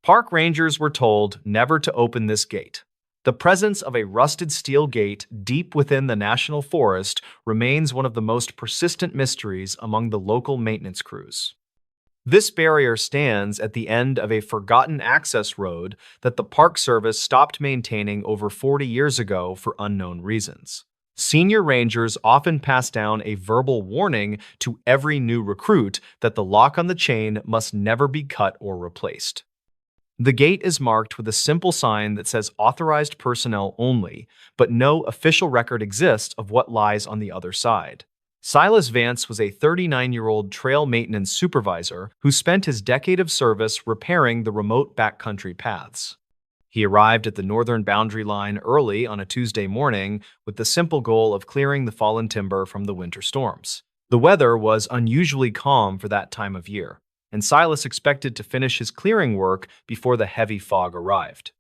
Park rangers were told never to open this gate. The presence of a rusted steel gate deep within the national forest remains one of the most persistent mysteries among the local maintenance crews. This barrier stands at the end of a forgotten access road that the Park Service stopped maintaining over 40 years ago for unknown reasons. Senior rangers often pass down a verbal warning to every new recruit that the lock on the chain must never be cut or replaced. The gate is marked with a simple sign that says authorized personnel only, but no official record exists of what lies on the other side. Silas Vance was a 39-year-old trail maintenance supervisor who spent his decade of service repairing the remote backcountry paths. He arrived at the northern boundary line early on a Tuesday morning with the simple goal of clearing the fallen timber from the winter storms. The weather was unusually calm for that time of year, and Silas expected to finish his clearing work before the heavy fog arrived.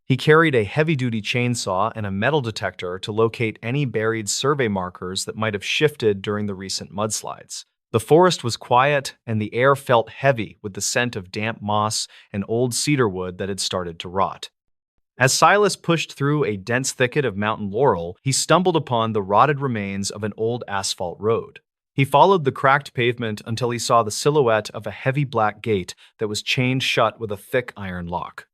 He carried a heavy-duty chainsaw and a metal detector to locate any buried survey markers that might have shifted during the recent mudslides. The forest was quiet, and the air felt heavy with the scent of damp moss and old cedar wood that had started to rot. As Silas pushed through a dense thicket of mountain laurel, he stumbled upon the rotted remains of an old asphalt road. He followed the cracked pavement until he saw the silhouette of a heavy black gate that was chained shut with a thick iron lock.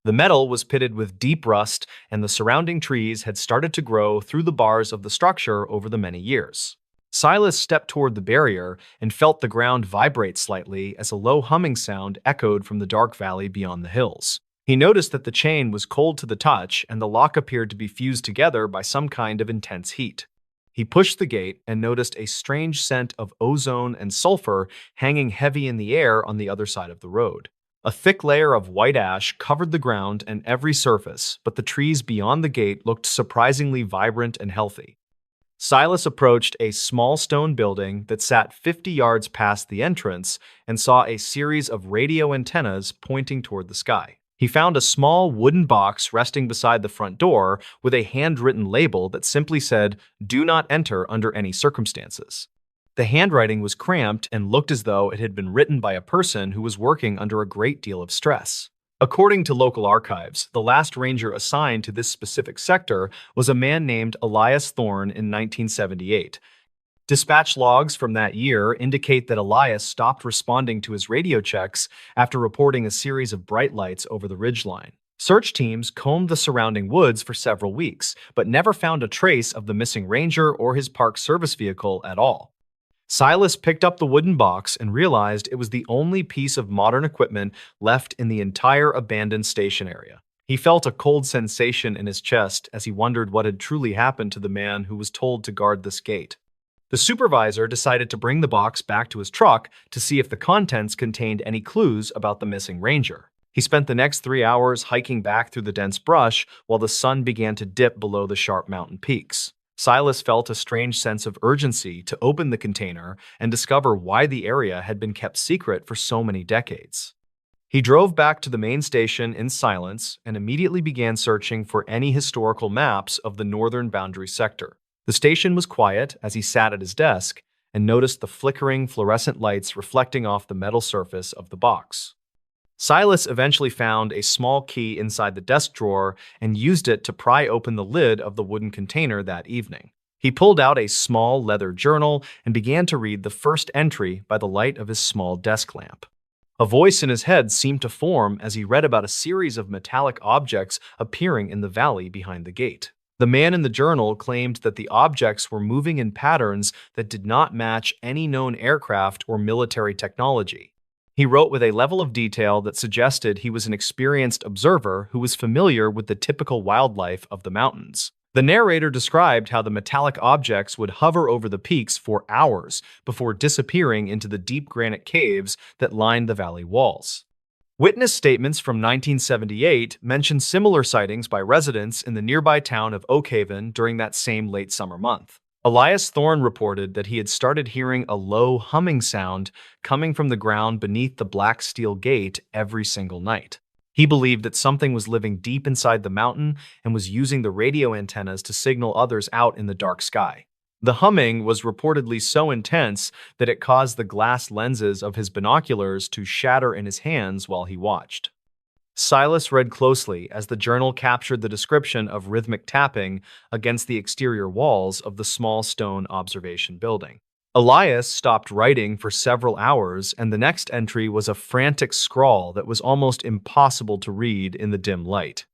The metal was pitted with deep rust, and the surrounding trees had started to grow through the bars of the structure over the many years. Silas stepped toward the barrier and felt the ground vibrate slightly as a low humming sound echoed from the dark valley beyond the hills. He noticed that the chain was cold to the touch and the lock appeared to be fused together by some kind of intense heat. He pushed the gate and noticed a strange scent of ozone and sulfur hanging heavy in the air on the other side of the road. A thick layer of white ash covered the ground and every surface, but the trees beyond the gate looked surprisingly vibrant and healthy. Silas approached a small stone building that sat 50 yards past the entrance and saw a series of radio antennas pointing toward the sky. He found a small wooden box resting beside the front door with a handwritten label that simply said, "Do not enter under any circumstances." The handwriting was cramped and looked as though it had been written by a person who was working under a great deal of stress. According to local archives, the last ranger assigned to this specific sector was a man named Elias Thorne in 1978. Dispatch logs from that year indicate that Elias stopped responding to his radio checks after reporting a series of bright lights over the ridgeline. Search teams combed the surrounding woods for several weeks, but never found a trace of the missing ranger or his Park Service vehicle at all. Silas picked up the wooden box and realized it was the only piece of modern equipment left in the entire abandoned station area. He felt a cold sensation in his chest as he wondered what had truly happened to the man who was told to guard this gate. The supervisor decided to bring the box back to his truck to see if the contents contained any clues about the missing ranger. He spent the next 3 hours hiking back through the dense brush while the sun began to dip below the sharp mountain peaks. Silas felt a strange sense of urgency to open the container and discover why the area had been kept secret for so many decades. He drove back to the main station in silence and immediately began searching for any historical maps of the northern boundary sector. The station was quiet as he sat at his desk and noticed the flickering fluorescent lights reflecting off the metal surface of the box. Silas eventually found a small key inside the desk drawer and used it to pry open the lid of the wooden container that evening. He pulled out a small leather journal and began to read the first entry by the light of his small desk lamp. A voice in his head seemed to form as he read about a series of metallic objects appearing in the valley behind the gate. The man in the journal claimed that the objects were moving in patterns that did not match any known aircraft or military technology. He wrote with a level of detail that suggested he was an experienced observer who was familiar with the typical wildlife of the mountains. The narrator described how the metallic objects would hover over the peaks for hours before disappearing into the deep granite caves that lined the valley walls. Witness statements from 1978 mention similar sightings by residents in the nearby town of Oakhaven during that same late summer month. Elias Thorne reported that he had started hearing a low humming sound coming from the ground beneath the black steel gate every single night. He believed that something was living deep inside the mountain and was using the radio antennas to signal others out in the dark sky. The humming was reportedly so intense that it caused the glass lenses of his binoculars to shatter in his hands while he watched. Silas read closely as the journal captured the description of rhythmic tapping against the exterior walls of the small stone observation building. Elias stopped writing for several hours, and the next entry was a frantic scrawl that was almost impossible to read in the dim light.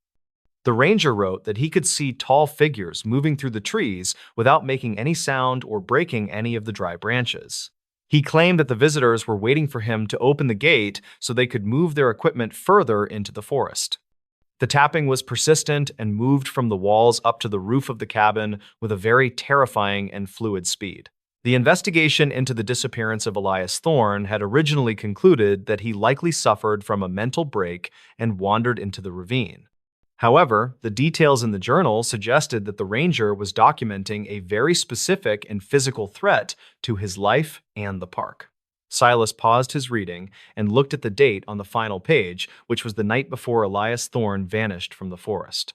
The ranger wrote that he could see tall figures moving through the trees without making any sound or breaking any of the dry branches. He claimed that the visitors were waiting for him to open the gate so they could move their equipment further into the forest. The tapping was persistent and moved from the walls up to the roof of the cabin with a very terrifying and fluid speed. The investigation into the disappearance of Elias Thorne had originally concluded that he likely suffered from a mental break and wandered into the ravine. However, the details in the journal suggested that the ranger was documenting a very specific and physical threat to his life and the park. Silas paused his reading and looked at the date on the final page, which was the night before Elias Thorne vanished from the forest.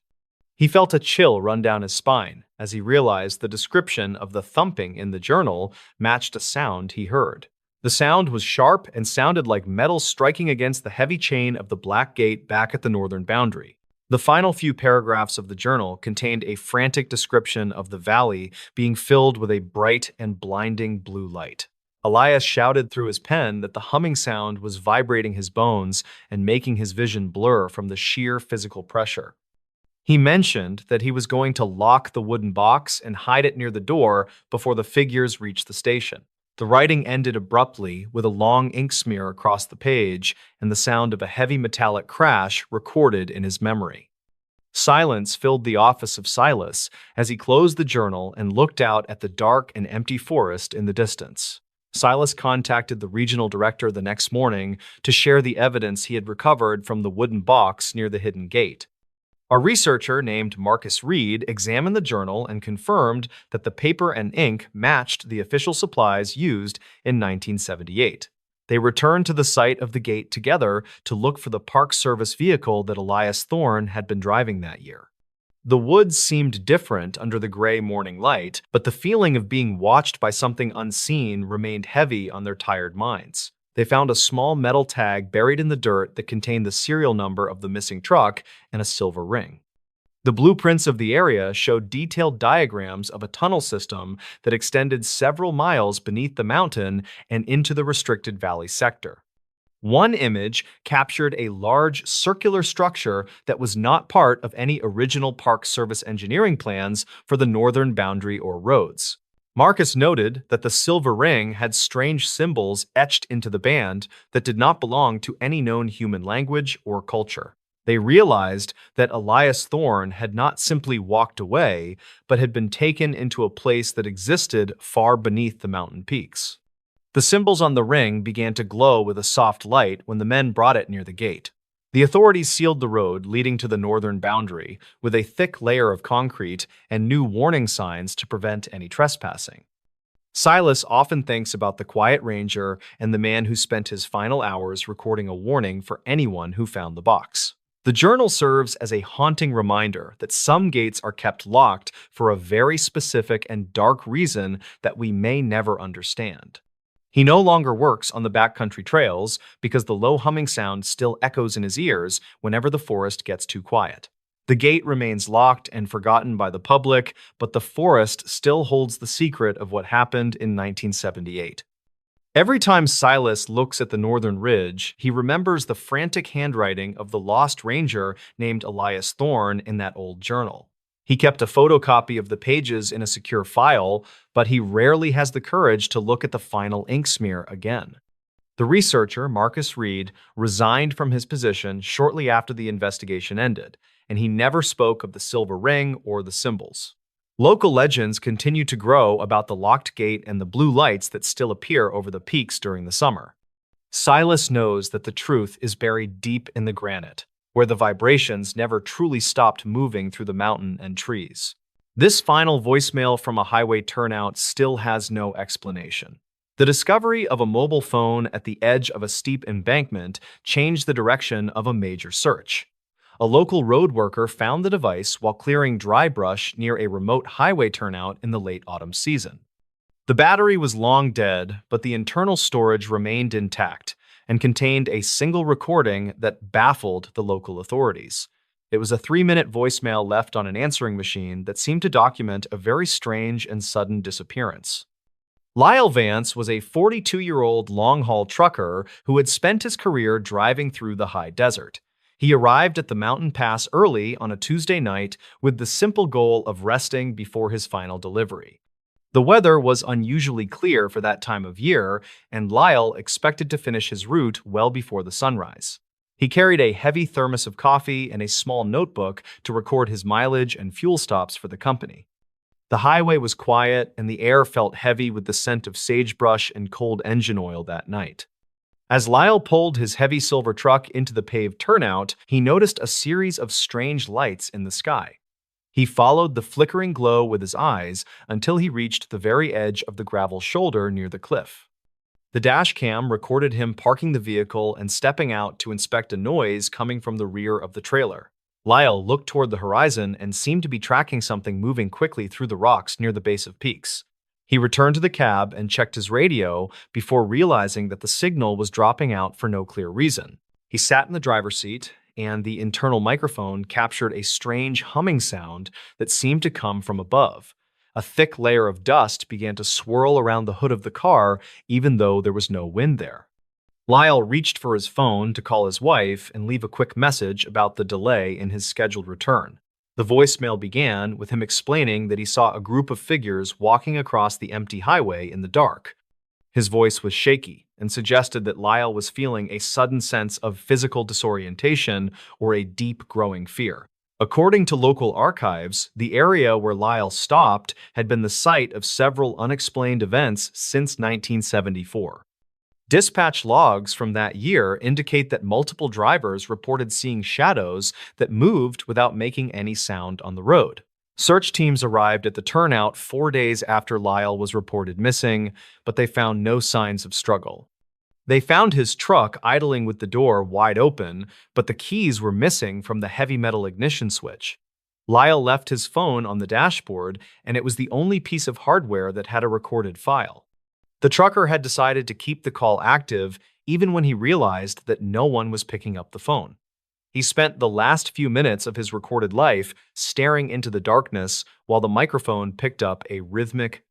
He felt a chill run down his spine as he realized the description of the thumping in the journal matched a sound he heard. The sound was sharp and sounded like metal striking against the heavy chain of the black gate back at the northern boundary. The final few paragraphs of the journal contained a frantic description of the valley being filled with a bright and blinding blue light. Elias shouted through his pen that the humming sound was vibrating his bones and making his vision blur from the sheer physical pressure. He mentioned that he was going to lock the wooden box and hide it near the door before the figures reached the station. The writing ended abruptly with a long ink smear across the page and the sound of a heavy metallic crash recorded in his memory. Silence filled the office of Silas as he closed the journal and looked out at the dark and empty forest in the distance. Silas contacted the regional director the next morning to share the evidence he had recovered from the wooden box near the hidden gate. A researcher named Marcus Reed examined the journal and confirmed that the paper and ink matched the official supplies used in 1978. They returned to the site of the gate together to look for the Park Service vehicle that Elias Thorne had been driving that year. The woods seemed different under the gray morning light, but the feeling of being watched by something unseen remained heavy on their tired minds. They found a small metal tag buried in the dirt that contained the serial number of the missing truck and a silver ring. The blueprints of the area showed detailed diagrams of a tunnel system that extended several miles beneath the mountain and into the restricted valley sector. One image captured a large circular structure that was not part of any original Park Service engineering plans for the northern boundary or roads. Marcus noted that the silver ring had strange symbols etched into the band that did not belong to any known human language or culture. They realized that Elias Thorne had not simply walked away, but had been taken into a place that existed far beneath the mountain peaks. The symbols on the ring began to glow with a soft light when the men brought it near the gate. The authorities sealed the road leading to the northern boundary with a thick layer of concrete and new warning signs to prevent any trespassing. Silas often thinks about the quiet ranger and the man who spent his final hours recording a warning for anyone who found the box. The journal serves as a haunting reminder that some gates are kept locked for a very specific and dark reason that we may never understand. He no longer works on the backcountry trails because the low humming sound still echoes in his ears whenever the forest gets too quiet. The gate remains locked and forgotten by the public, but the forest still holds the secret of what happened in 1978. Every time Silas looks at the northern ridge, he remembers the frantic handwriting of the lost ranger named Elias Thorne in that old journal. He kept a photocopy of the pages in a secure file, but he rarely has the courage to look at the final ink smear again. The researcher, Marcus Reed, resigned from his position shortly after the investigation ended, and he never spoke of the silver ring or the symbols. Local legends continue to grow about the locked gate and the blue lights that still appear over the peaks during the summer. Silas knows that the truth is buried deep in the granite, where the vibrations never truly stopped moving through the mountain and trees. This final voicemail from a highway turnout still has no explanation. The discovery of a mobile phone at the edge of a steep embankment changed the direction of a major search. A local road worker found the device while clearing dry brush near a remote highway turnout in the late autumn season. The battery was long dead, but the internal storage remained intact, and contained a single recording that baffled the local authorities. It was a 3-minute voicemail left on an answering machine that seemed to document a very strange and sudden disappearance. Lyle Vance was a 42-year-old long-haul trucker who had spent his career driving through the high desert. He arrived at the mountain pass early on a Tuesday night with the simple goal of resting before his final delivery. The weather was unusually clear for that time of year, and Lyle expected to finish his route well before the sunrise. He carried a heavy thermos of coffee and a small notebook to record his mileage and fuel stops for the company. The highway was quiet, and the air felt heavy with the scent of sagebrush and cold engine oil that night. As Lyle pulled his heavy silver truck into the paved turnout, he noticed a series of strange lights in the sky. He followed the flickering glow with his eyes until he reached the very edge of the gravel shoulder near the cliff. The dash cam recorded him parking the vehicle and stepping out to inspect a noise coming from the rear of the trailer. Lyle looked toward the horizon and seemed to be tracking something moving quickly through the rocks near the base of peaks. He returned to the cab and checked his radio before realizing that the signal was dropping out for no clear reason. He sat in the driver's seat, and the internal microphone captured a strange humming sound that seemed to come from above. A thick layer of dust began to swirl around the hood of the car, even though there was no wind there. Lyle reached for his phone to call his wife and leave a quick message about the delay in his scheduled return. The voicemail began with him explaining that he saw a group of figures walking across the empty highway in the dark. His voice was shaky and suggested that Lyle was feeling a sudden sense of physical disorientation or a deep growing fear. According to local archives, the area where Lyle stopped had been the site of several unexplained events since 1974. Dispatch logs from that year indicate that multiple drivers reported seeing shadows that moved without making any sound on the road. Search teams arrived at the turnout 4 days after Lyle was reported missing, but they found no signs of struggle. They found his truck idling with the door wide open, but the keys were missing from the heavy metal ignition switch. Lyle left his phone on the dashboard, and it was the only piece of hardware that had a recorded file. The trucker had decided to keep the call active even when he realized that no one was picking up the phone. He spent the last few minutes of his recorded life staring into the darkness while the microphone picked up a rhythmic.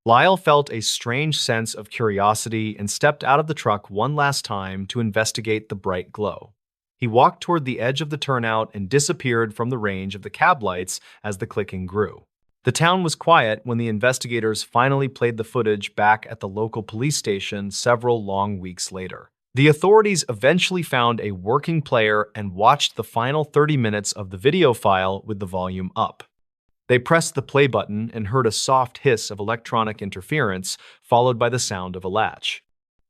Lyle felt a strange sense of curiosity and stepped out of the truck one last time to investigate the bright glow. He walked toward the edge of the turnout and disappeared from the range of the cab lights as the clicking grew. The town was quiet when the investigators finally played the footage back at the local police station several long weeks later. The authorities eventually found a working player and watched the final 30 minutes of the video file with the volume up. They pressed the play button and heard a soft hiss of electronic interference, followed by the sound of a latch.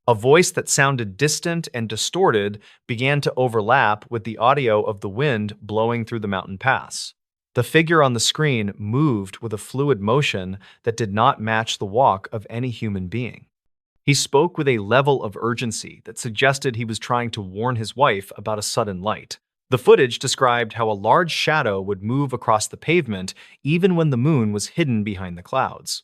A voice that sounded distant and distorted began to overlap with the audio of the wind blowing through the mountain pass. The figure on the screen moved with a fluid motion that did not match the walk of any human being. He spoke with a level of urgency that suggested he was trying to warn his wife about a sudden light. The footage described how a large shadow would move across the pavement even when the moon was hidden behind the clouds.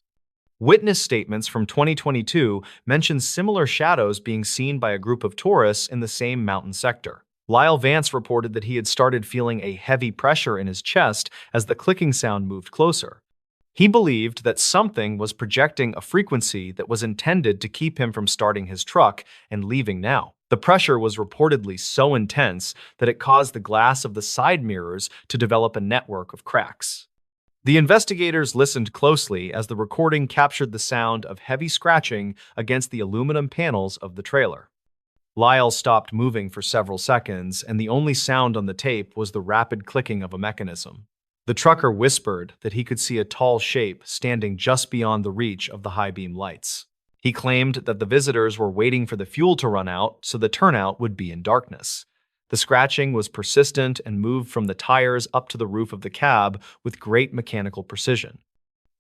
Witness statements from 2022 mentioned similar shadows being seen by a group of tourists in the same mountain sector. Lyle Vance reported that he had started feeling a heavy pressure in his chest as the clicking sound moved closer. He believed that something was projecting a frequency that was intended to keep him from starting his truck and leaving now. The pressure was reportedly so intense that it caused the glass of the side mirrors to develop a network of cracks. The investigators listened closely as the recording captured the sound of heavy scratching against the aluminum panels of the trailer. Lyle stopped moving for several seconds, and the only sound on the tape was the rapid clicking of a mechanism. The trucker whispered that he could see a tall shape standing just beyond the reach of the high-beam lights. He claimed that the visitors were waiting for the fuel to run out so the turnout would be in darkness. The scratching was persistent and moved from the tires up to the roof of the cab with great mechanical precision.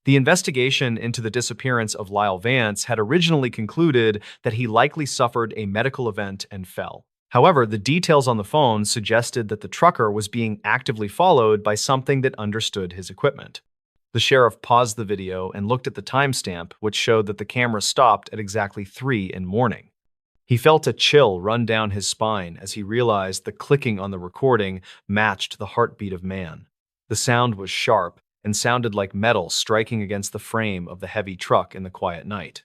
The investigation into the disappearance of Lyle Vance had originally concluded that he likely suffered a medical event and fell. However, the details on the phone suggested that the trucker was being actively followed by something that understood his equipment. The sheriff paused the video and looked at the timestamp, which showed that the camera stopped at exactly 3 in the morning. He felt a chill run down his spine as he realized the clicking on the recording matched the heartbeat of man. The sound was sharp and sounded like metal striking against the frame of the heavy truck in the quiet night.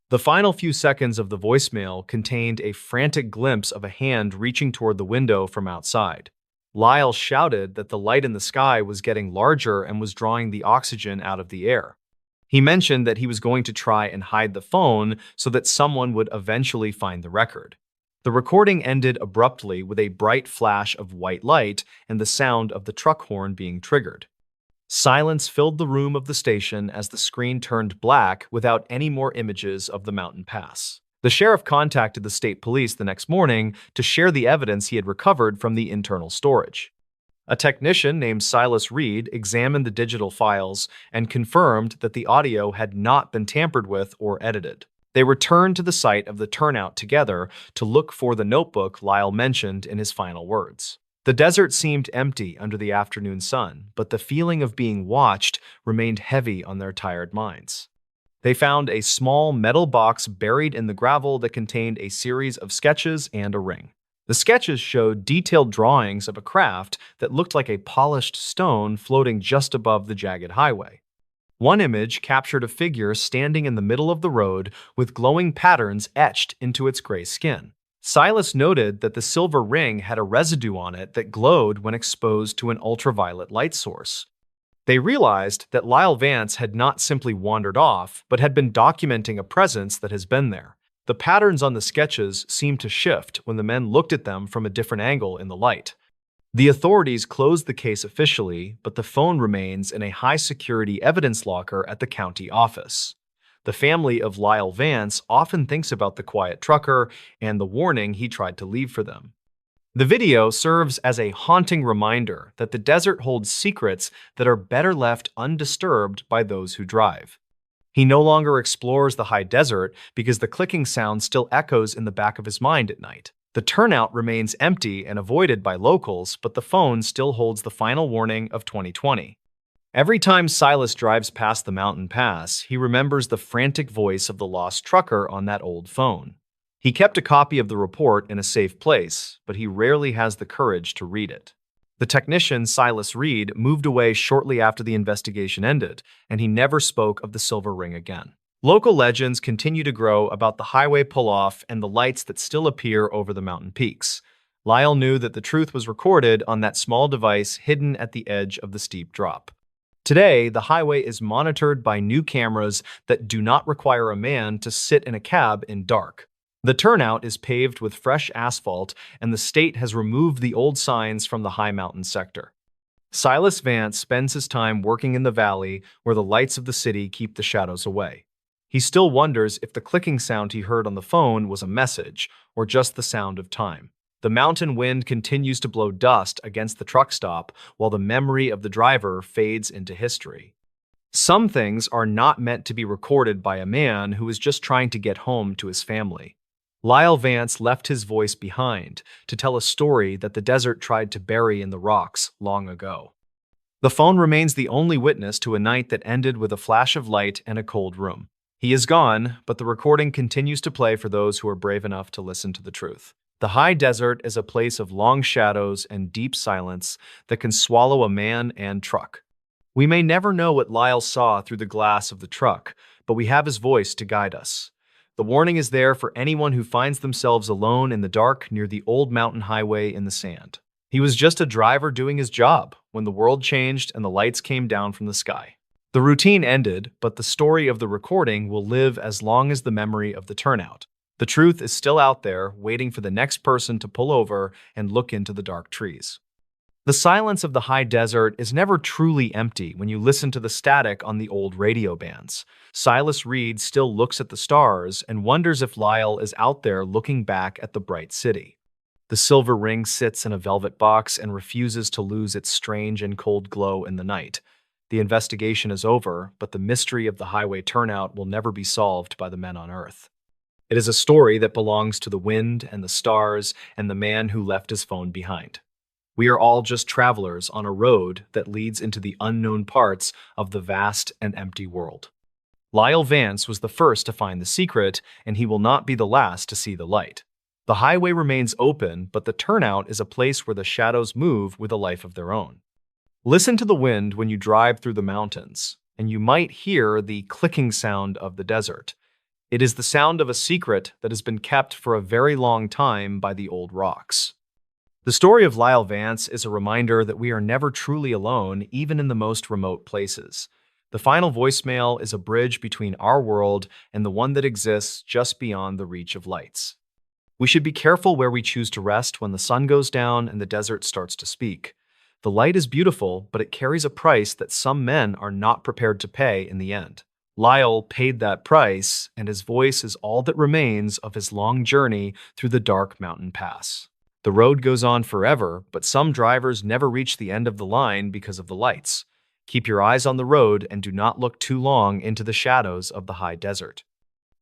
The final few seconds of the voicemail contained a frantic glimpse of a hand reaching toward the window from outside. Lyle shouted that the light in the sky was getting larger and was drawing the oxygen out of the air. He mentioned that he was going to try and hide the phone so that someone would eventually find the record. The recording ended abruptly with a bright flash of white light and the sound of the truck horn being triggered. Silence filled the room of the station as the screen turned black without any more images of the mountain pass. The sheriff contacted the state police the next morning to share the evidence he had recovered from the internal storage. A technician named Silas Reed examined the digital files and confirmed that the audio had not been tampered with or edited. They returned to the site of the turnout together to look for the notebook Lyle mentioned in his final words. The desert seemed empty under the afternoon sun, but the feeling of being watched remained heavy on their tired minds. They found a small metal box buried in the gravel that contained a series of sketches and a ring. The sketches showed detailed drawings of a craft that looked like a polished stone floating just above the jagged highway. One image captured a figure standing in the middle of the road with glowing patterns etched into its gray skin. Silas noted that the silver ring had a residue on it that glowed when exposed to an ultraviolet light source. They realized that Lyle Vance had not simply wandered off, but had been documenting a presence that has been there. The patterns on the sketches seemed to shift when the men looked at them from a different angle in the light. The authorities closed the case officially, but the phone remains in a high-security evidence locker at the county office. The family of Lyle Vance often thinks about the quiet trucker and the warning he tried to leave for them. The video serves as a haunting reminder that the desert holds secrets that are better left undisturbed by those who drive. He no longer explores the high desert because the clicking sound still echoes in the back of his mind at night. The turnout remains empty and avoided by locals, but the phone still holds the final warning of 2020. Every time Silas drives past the mountain pass, he remembers the frantic voice of the lost trucker on that old phone. He kept a copy of the report in a safe place, but he rarely has the courage to read it. The technician, Silas Reed, moved away shortly after the investigation ended, and he never spoke of the silver ring again. Local legends continue to grow about the highway pull-off and the lights that still appear over the mountain peaks. Lyle knew that the truth was recorded on that small device hidden at the edge of the steep drop. Today, the highway is monitored by new cameras that do not require a man to sit in a cab in dark. The turnout is paved with fresh asphalt, and the state has removed the old signs from the high mountain sector. Silas Vance spends his time working in the valley where the lights of the city keep the shadows away. He still wonders if the clicking sound he heard on the phone was a message or just the sound of time. The mountain wind continues to blow dust against the truck stop while the memory of the driver fades into history. Some things are not meant to be recorded by a man who is just trying to get home to his family. Lyle Vance left his voice behind to tell a story that the desert tried to bury in the rocks long ago. The phone remains the only witness to a night that ended with a flash of light and a cold room. He is gone, but the recording continues to play for those who are brave enough to listen to the truth. The high desert is a place of long shadows and deep silence that can swallow a man and truck. We may never know what Lyle saw through the glass of the truck, but we have his voice to guide us. The warning is there for anyone who finds themselves alone in the dark near the old mountain highway in the sand. He was just a driver doing his job when the world changed and the lights came down from the sky. The routine ended, but the story of the recording will live as long as the memory of the turnout. The truth is still out there, waiting for the next person to pull over and look into the dark trees. The silence of the high desert is never truly empty when you listen to the static on the old radio bands. Silas Reed still looks at the stars and wonders if Lyle is out there looking back at the bright city. The silver ring sits in a velvet box and refuses to lose its strange and cold glow in the night. The investigation is over, but the mystery of the highway turnout will never be solved by the men on Earth. It is a story that belongs to the wind and the stars and the man who left his phone behind. We are all just travelers on a road that leads into the unknown parts of the vast and empty world. Lyle Vance was the first to find the secret, and he will not be the last to see the light. The highway remains open, but the turnout is a place where the shadows move with a life of their own. Listen to the wind when you drive through the mountains, and you might hear the clicking sound of the desert. It is the sound of a secret that has been kept for a very long time by the old rocks. The story of Lyle Vance is a reminder that we are never truly alone, even in the most remote places. The final voicemail is a bridge between our world and the one that exists just beyond the reach of lights. We should be careful where we choose to rest when the sun goes down and the desert starts to speak. The light is beautiful, but it carries a price that some men are not prepared to pay in the end. Lyle paid that price, and his voice is all that remains of his long journey through the dark mountain pass. The road goes on forever, but some drivers never reach the end of the line because of the lights. Keep your eyes on the road and do not look too long into the shadows of the high desert.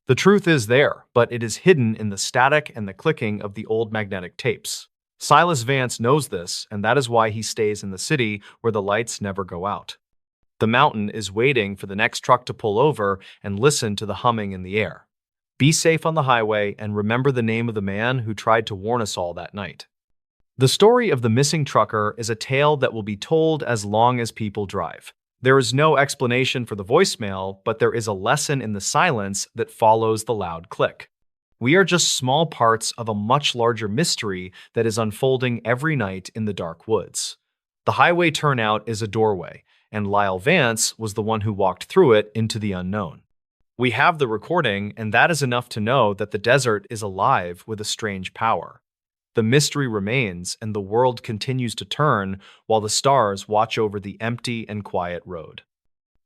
The truth is there, but it is hidden in the static and the clicking of the old magnetic tapes. Silas Vance knows this, and that is why he stays in the city where the lights never go out. The mountain is waiting for the next truck to pull over and listen to the humming in the air. Be safe on the highway and remember the name of the man who tried to warn us all that night. The story of the missing trucker is a tale that will be told as long as people drive. There is no explanation for the voicemail, but there is a lesson in the silence that follows the loud click. We are just small parts of a much larger mystery that is unfolding every night in the dark woods. The highway turnout is a doorway, and Lyle Vance was the one who walked through it into the unknown. We have the recording, and that is enough to know that the desert is alive with a strange power. The mystery remains, and the world continues to turn while the stars watch over the empty and quiet road.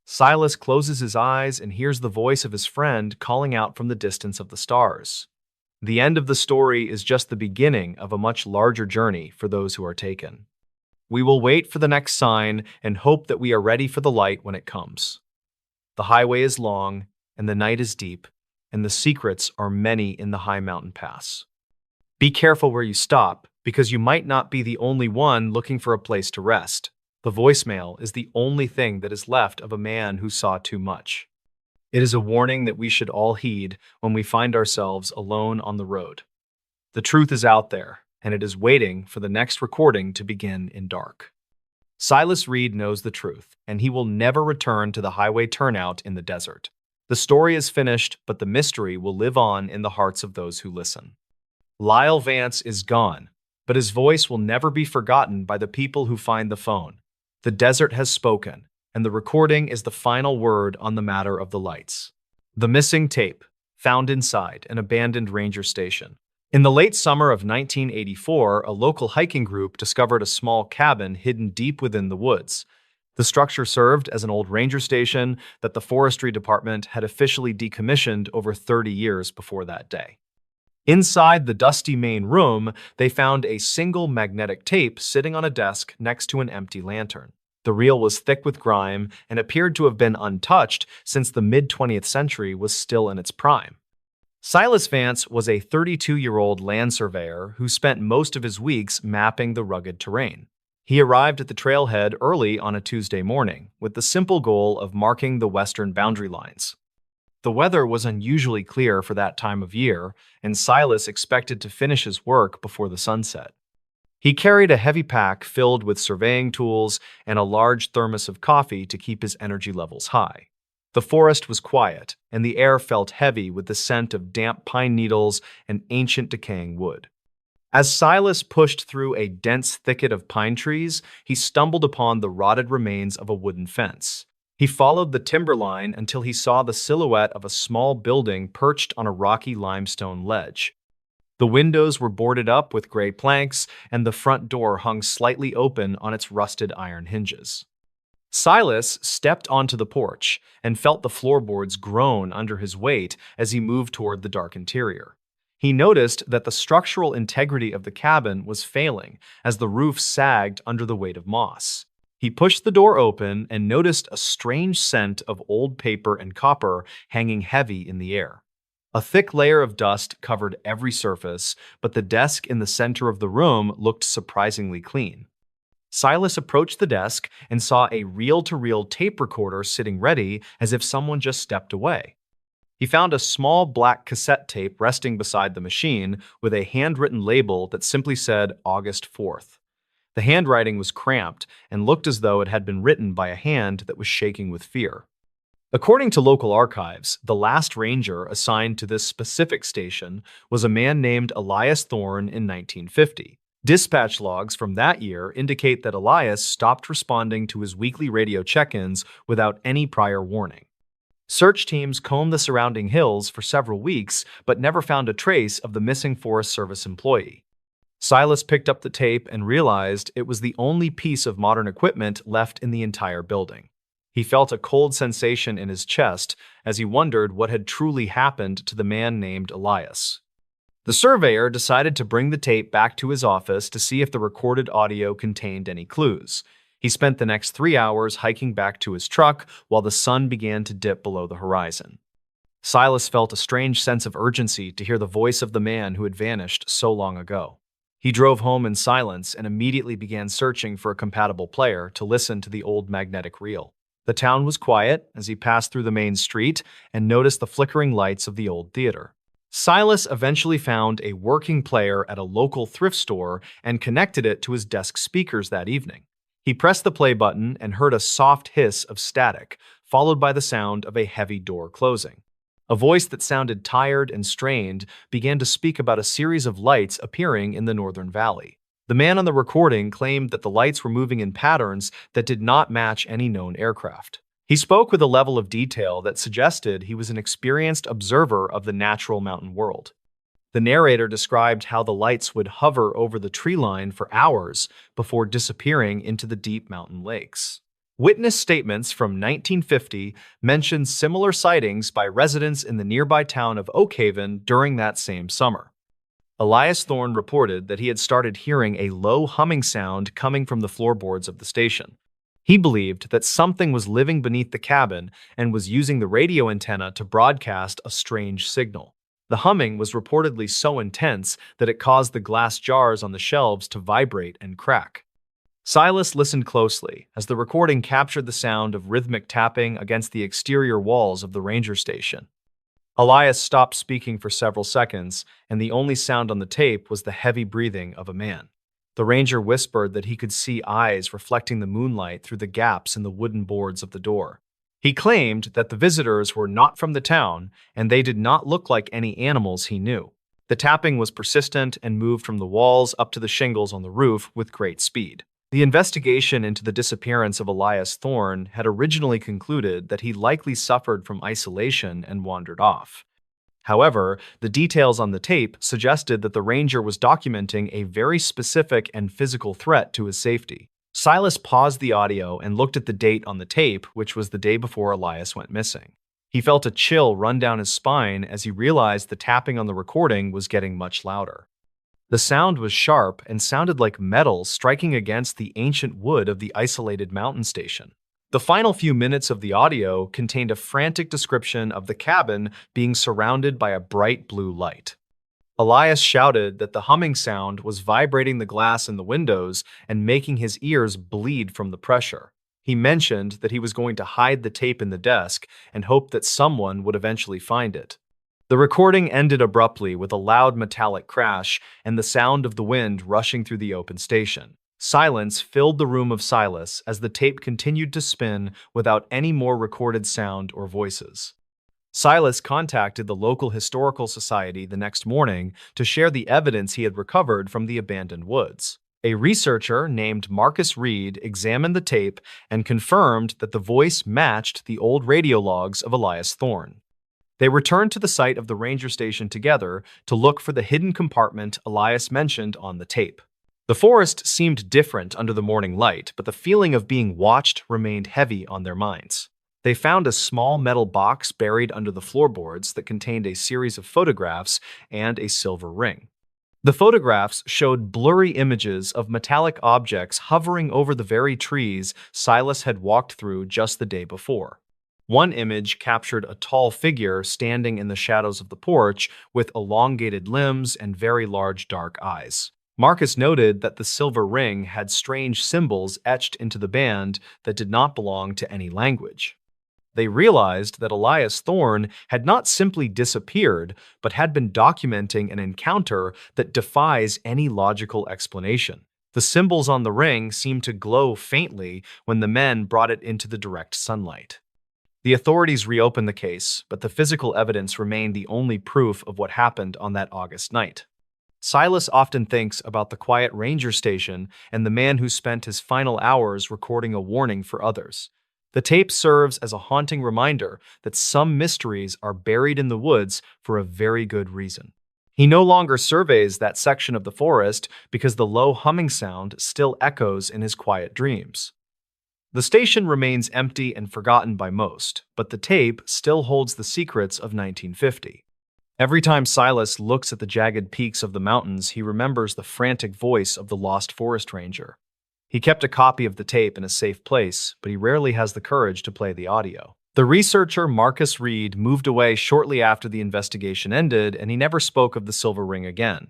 Silas closes his eyes and hears the voice of his friend calling out from the distance of the stars. The end of the story is just the beginning of a much larger journey for those who are taken. We will wait for the next sign and hope that we are ready for the light when it comes. The highway is long, and the night is deep, and the secrets are many in the high mountain pass. Be careful where you stop, because you might not be the only one looking for a place to rest. The voicemail is the only thing that is left of a man who saw too much. It is a warning that we should all heed when we find ourselves alone on the road. The truth is out there, and it is waiting for the next recording to begin in dark. Silas Reed knows the truth, and he will never return to the highway turnout in the desert. The story is finished, but the mystery will live on in the hearts of those who listen. Lyle Vance is gone, but his voice will never be forgotten by the people who find the phone. The desert has spoken, and the recording is the final word on the matter of the lights. The missing tape, found inside an abandoned ranger station. In the late summer of 1984, a local hiking group discovered a small cabin hidden deep within the woods. The structure served as an old ranger station that the forestry department had officially decommissioned over 30 years before that day. Inside the dusty main room, they found a single magnetic tape sitting on a desk next to an empty lantern. The reel was thick with grime and appeared to have been untouched since the mid-20th century was still in its prime. Silas Vance was a 32-year-old land surveyor who spent most of his weeks mapping the rugged terrain. He arrived at the trailhead early on a Tuesday morning with the simple goal of marking the western boundary lines. The weather was unusually clear for that time of year, and Silas expected to finish his work before the sunset. He carried a heavy pack filled with surveying tools and a large thermos of coffee to keep his energy levels high. The forest was quiet, and the air felt heavy with the scent of damp pine needles and ancient decaying wood. As Silas pushed through a dense thicket of pine trees, he stumbled upon the rotted remains of a wooden fence. He followed the timberline until he saw the silhouette of a small building perched on a rocky limestone ledge. The windows were boarded up with gray planks, and the front door hung slightly open on its rusted iron hinges. Silas stepped onto the porch and felt the floorboards groan under his weight as he moved toward the dark interior. He noticed that the structural integrity of the cabin was failing as the roof sagged under the weight of moss. He pushed the door open and noticed a strange scent of old paper and copper hanging heavy in the air. A thick layer of dust covered every surface, but the desk in the center of the room looked surprisingly clean. Silas approached the desk and saw a reel-to-reel tape recorder sitting ready as if someone just stepped away. He found a small black cassette tape resting beside the machine with a handwritten label that simply said August 4th. The handwriting was cramped and looked as though it had been written by a hand that was shaking with fear. According to local archives, the last ranger assigned to this specific station was a man named Elias Thorne in 1950. Dispatch logs from that year indicate that Elias stopped responding to his weekly radio check-ins without any prior warning. Search teams combed the surrounding hills for several weeks but never found a trace of the missing Forest Service employee. Silas picked up the tape and realized it was the only piece of modern equipment left in the entire building. He felt a cold sensation in his chest as he wondered what had truly happened to the man named Elias. The surveyor decided to bring the tape back to his office to see if the recorded audio contained any clues. He spent the next 3 hours hiking back to his truck while the sun began to dip below the horizon. Silas felt a strange sense of urgency to hear the voice of the man who had vanished so long ago. He drove home in silence and immediately began searching for a compatible player to listen to the old magnetic reel. The town was quiet as he passed through the main street and noticed the flickering lights of the old theater. Silas eventually found a working player at a local thrift store and connected it to his desk speakers that evening. He pressed the play button and heard a soft hiss of static, followed by the sound of a heavy door closing. A voice that sounded tired and strained began to speak about a series of lights appearing in the northern valley. The man on the recording claimed that the lights were moving in patterns that did not match any known aircraft. He spoke with a level of detail that suggested he was an experienced observer of the natural mountain world. The narrator described how the lights would hover over the tree line for hours before disappearing into the deep mountain lakes. Witness statements from 1950 mentioned similar sightings by residents in the nearby town of Oakhaven during that same summer. Elias Thorne reported that he had started hearing a low humming sound coming from the floorboards of the station. He believed that something was living beneath the cabin and was using the radio antenna to broadcast a strange signal. The humming was reportedly so intense that it caused the glass jars on the shelves to vibrate and crack. Silas listened closely as the recording captured the sound of rhythmic tapping against the exterior walls of the ranger station. Elias stopped speaking for several seconds, and the only sound on the tape was the heavy breathing of a man. The ranger whispered that he could see eyes reflecting the moonlight through the gaps in the wooden boards of the door. He claimed that the visitors were not from the town, and they did not look like any animals he knew. The tapping was persistent and moved from the walls up to the shingles on the roof with great speed. The investigation into the disappearance of Elias Thorne had originally concluded that he likely suffered from isolation and wandered off. However, the details on the tape suggested that the ranger was documenting a very specific and physical threat to his safety. Silas paused the audio and looked at the date on the tape, which was the day before Elias went missing. He felt a chill run down his spine as he realized the tapping on the recording was getting much louder. The sound was sharp and sounded like metal striking against the ancient wood of the isolated mountain station. The final few minutes of the audio contained a frantic description of the cabin being surrounded by a bright blue light. Elias shouted that the humming sound was vibrating the glass in the windows and making his ears bleed from the pressure. He mentioned that he was going to hide the tape in the desk and hoped that someone would eventually find it. The recording ended abruptly with a loud metallic crash and the sound of the wind rushing through the open station. Silence filled the room of Silas as the tape continued to spin without any more recorded sound or voices. Silas contacted the local historical society the next morning to share the evidence he had recovered from the abandoned woods. A researcher named Marcus Reed examined the tape and confirmed that the voice matched the old radio logs of Elias Thorne. They returned to the site of the ranger station together to look for the hidden compartment Elias mentioned on the tape. The forest seemed different under the morning light, but the feeling of being watched remained heavy on their minds. They found a small metal box buried under the floorboards that contained a series of photographs and a silver ring. The photographs showed blurry images of metallic objects hovering over the very trees Silas had walked through just the day before. One image captured a tall figure standing in the shadows of the porch with elongated limbs and very large dark eyes. Marcus noted that the silver ring had strange symbols etched into the band that did not belong to any language. They realized that Elias Thorne had not simply disappeared, but had been documenting an encounter that defies any logical explanation. The symbols on the ring seemed to glow faintly when the men brought it into the direct sunlight. The authorities reopened the case, but the physical evidence remained the only proof of what happened on that August night. Silas often thinks about the quiet ranger station and the man who spent his final hours recording a warning for others. The tape serves as a haunting reminder that some mysteries are buried in the woods for a very good reason. He no longer surveys that section of the forest because the low humming sound still echoes in his quiet dreams. The station remains empty and forgotten by most, but the tape still holds the secrets of 1950. Every time Silas looks at the jagged peaks of the mountains, he remembers the frantic voice of the lost forest ranger. He kept a copy of the tape in a safe place, but he rarely has the courage to play the audio. The researcher Marcus Reed moved away shortly after the investigation ended, and he never spoke of the silver ring again.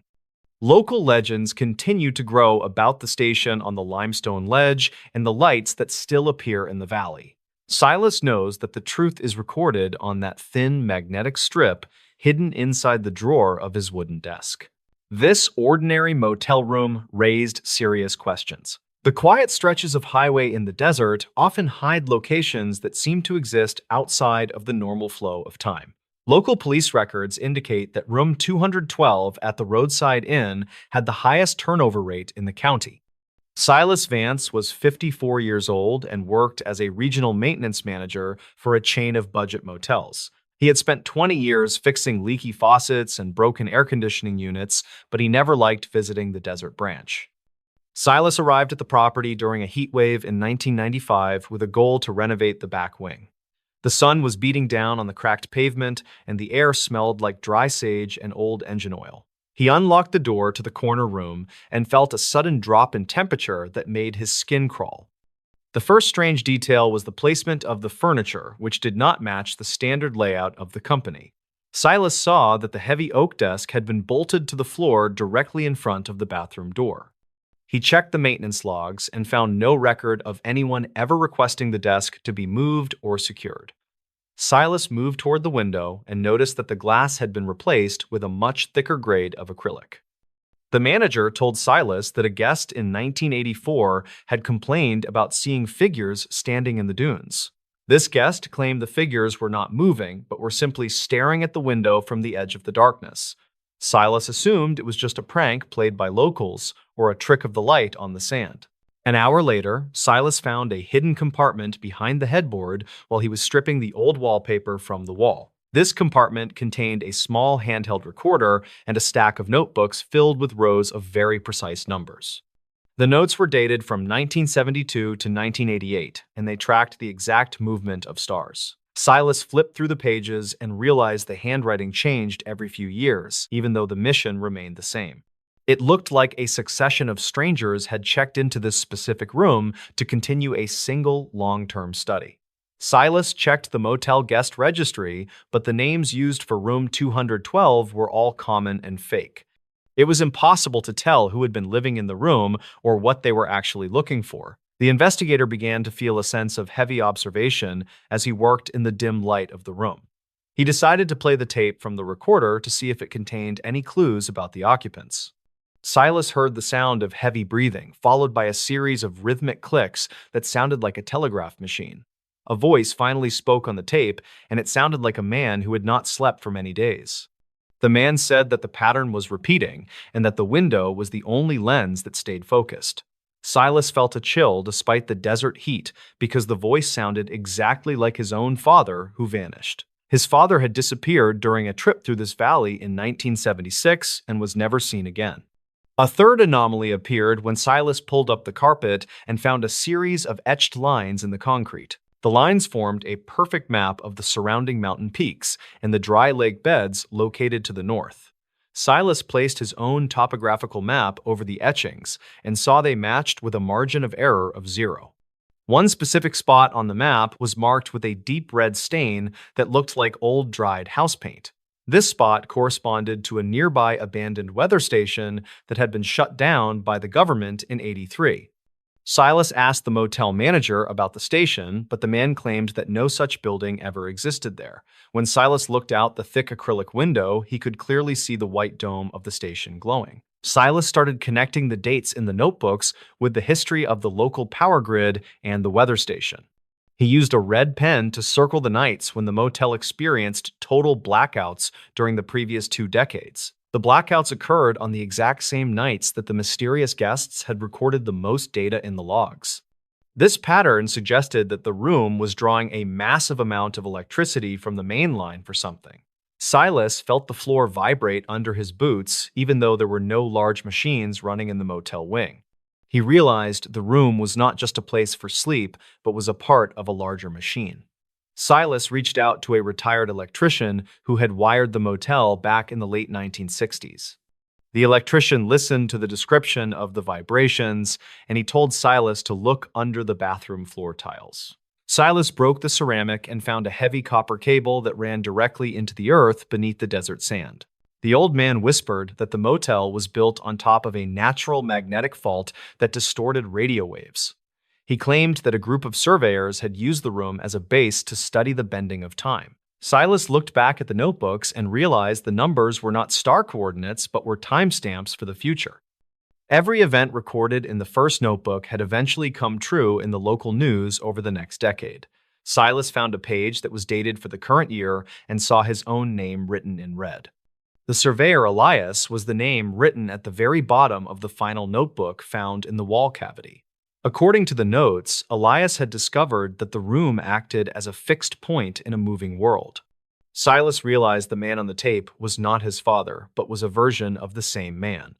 Local legends continue to grow about the station on the limestone ledge and the lights that still appear in the valley. Silas knows that the truth is recorded on that thin magnetic strip hidden inside the drawer of his wooden desk. This ordinary motel room raised serious questions. The quiet stretches of highway in the desert often hide locations that seem to exist outside of the normal flow of time. Local police records indicate that room 212 at the roadside inn had the highest turnover rate in the county. Silas Vance was 54 years old and worked as a regional maintenance manager for a chain of budget motels. He had spent 20 years fixing leaky faucets and broken air conditioning units, but he never liked visiting the desert branch. Silas arrived at the property during a heat wave in 1995 with a goal to renovate the back wing. The sun was beating down on the cracked pavement, and the air smelled like dry sage and old engine oil. He unlocked the door to the corner room and felt a sudden drop in temperature that made his skin crawl. The first strange detail was the placement of the furniture, which did not match the standard layout of the company. Silas saw that the heavy oak desk had been bolted to the floor directly in front of the bathroom door. He checked the maintenance logs and found no record of anyone ever requesting the desk to be moved or secured. Silas moved toward the window and noticed that the glass had been replaced with a much thicker grade of acrylic. The manager told Silas that a guest in 1984 had complained about seeing figures standing in the dunes. This guest claimed the figures were not moving, but were simply staring at the window from the edge of the darkness. Silas assumed it was just a prank played by locals or a trick of the light on the sand. An hour later, Silas found a hidden compartment behind the headboard while he was stripping the old wallpaper from the wall. This compartment contained a small handheld recorder and a stack of notebooks filled with rows of very precise numbers. The notes were dated from 1972 to 1988, and they tracked the exact movement of stars. Silas flipped through the pages and realized the handwriting changed every few years, even though the mission remained the same. It looked like a succession of strangers had checked into this specific room to continue a single long-term study. Silas checked the motel guest registry, but the names used for room 212 were all common and fake. It was impossible to tell who had been living in the room or what they were actually looking for. The investigator began to feel a sense of heavy observation as he worked in the dim light of the room. He decided to play the tape from the recorder to see if it contained any clues about the occupants. Silas heard the sound of heavy breathing, followed by a series of rhythmic clicks that sounded like a telegraph machine. A voice finally spoke on the tape, and it sounded like a man who had not slept for many days. The man said that the pattern was repeating and that the window was the only lens that stayed focused. Silas felt a chill despite the desert heat because the voice sounded exactly like his own father who vanished. His father had disappeared during a trip through this valley in 1976 and was never seen again. A third anomaly appeared when Silas pulled up the carpet and found a series of etched lines in the concrete. The lines formed a perfect map of the surrounding mountain peaks and the dry lake beds located to the north. Silas placed his own topographical map over the etchings and saw they matched with a margin of error of 0. One specific spot on the map was marked with a deep red stain that looked like old dried house paint. This spot corresponded to a nearby abandoned weather station that had been shut down by the government in '83. Silas asked the motel manager about the station, but the man claimed that no such building ever existed there. When Silas looked out the thick acrylic window, he could clearly see the white dome of the station glowing. Silas started connecting the dates in the notebooks with the history of the local power grid and the weather station. He used a red pen to circle the nights when the motel experienced total blackouts during the previous 2 decades. The blackouts occurred on the exact same nights that the mysterious guests had recorded the most data in the logs. This pattern suggested that the room was drawing a massive amount of electricity from the main line for something. Silas felt the floor vibrate under his boots, even though there were no large machines running in the motel wing. He realized the room was not just a place for sleep, but was a part of a larger machine. Silas reached out to a retired electrician who had wired the motel back in the late 1960s. The electrician listened to the description of the vibrations, and he told Silas to look under the bathroom floor tiles. Silas broke the ceramic and found a heavy copper cable that ran directly into the earth beneath the desert sand. The old man whispered that the motel was built on top of a natural magnetic fault that distorted radio waves. He claimed that a group of surveyors had used the room as a base to study the bending of time. Silas looked back at the notebooks and realized the numbers were not star coordinates but were timestamps for the future. Every event recorded in the first notebook had eventually come true in the local news over the next decade. Silas found a page that was dated for the current year and saw his own name written in red. The surveyor Elias was the name written at the very bottom of the final notebook found in the wall cavity. According to the notes, Elias had discovered that the room acted as a fixed point in a moving world. Silas realized the man on the tape was not his father, but was a version of the same man.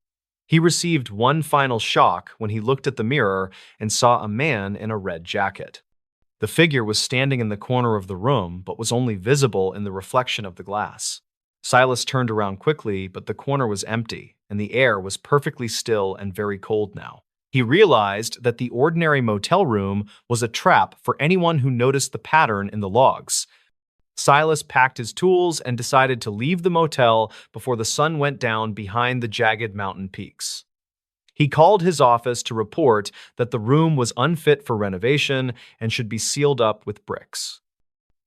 He received one final shock when he looked at the mirror and saw a man in a red jacket. The figure was standing in the corner of the room, but was only visible in the reflection of the glass. Silas turned around quickly, but the corner was empty, and the air was perfectly still and very cold now. He realized that the ordinary motel room was a trap for anyone who noticed the pattern in the logs. Silas packed his tools and decided to leave the motel before the sun went down behind the jagged mountain peaks. He called his office to report that the room was unfit for renovation and should be sealed up with bricks.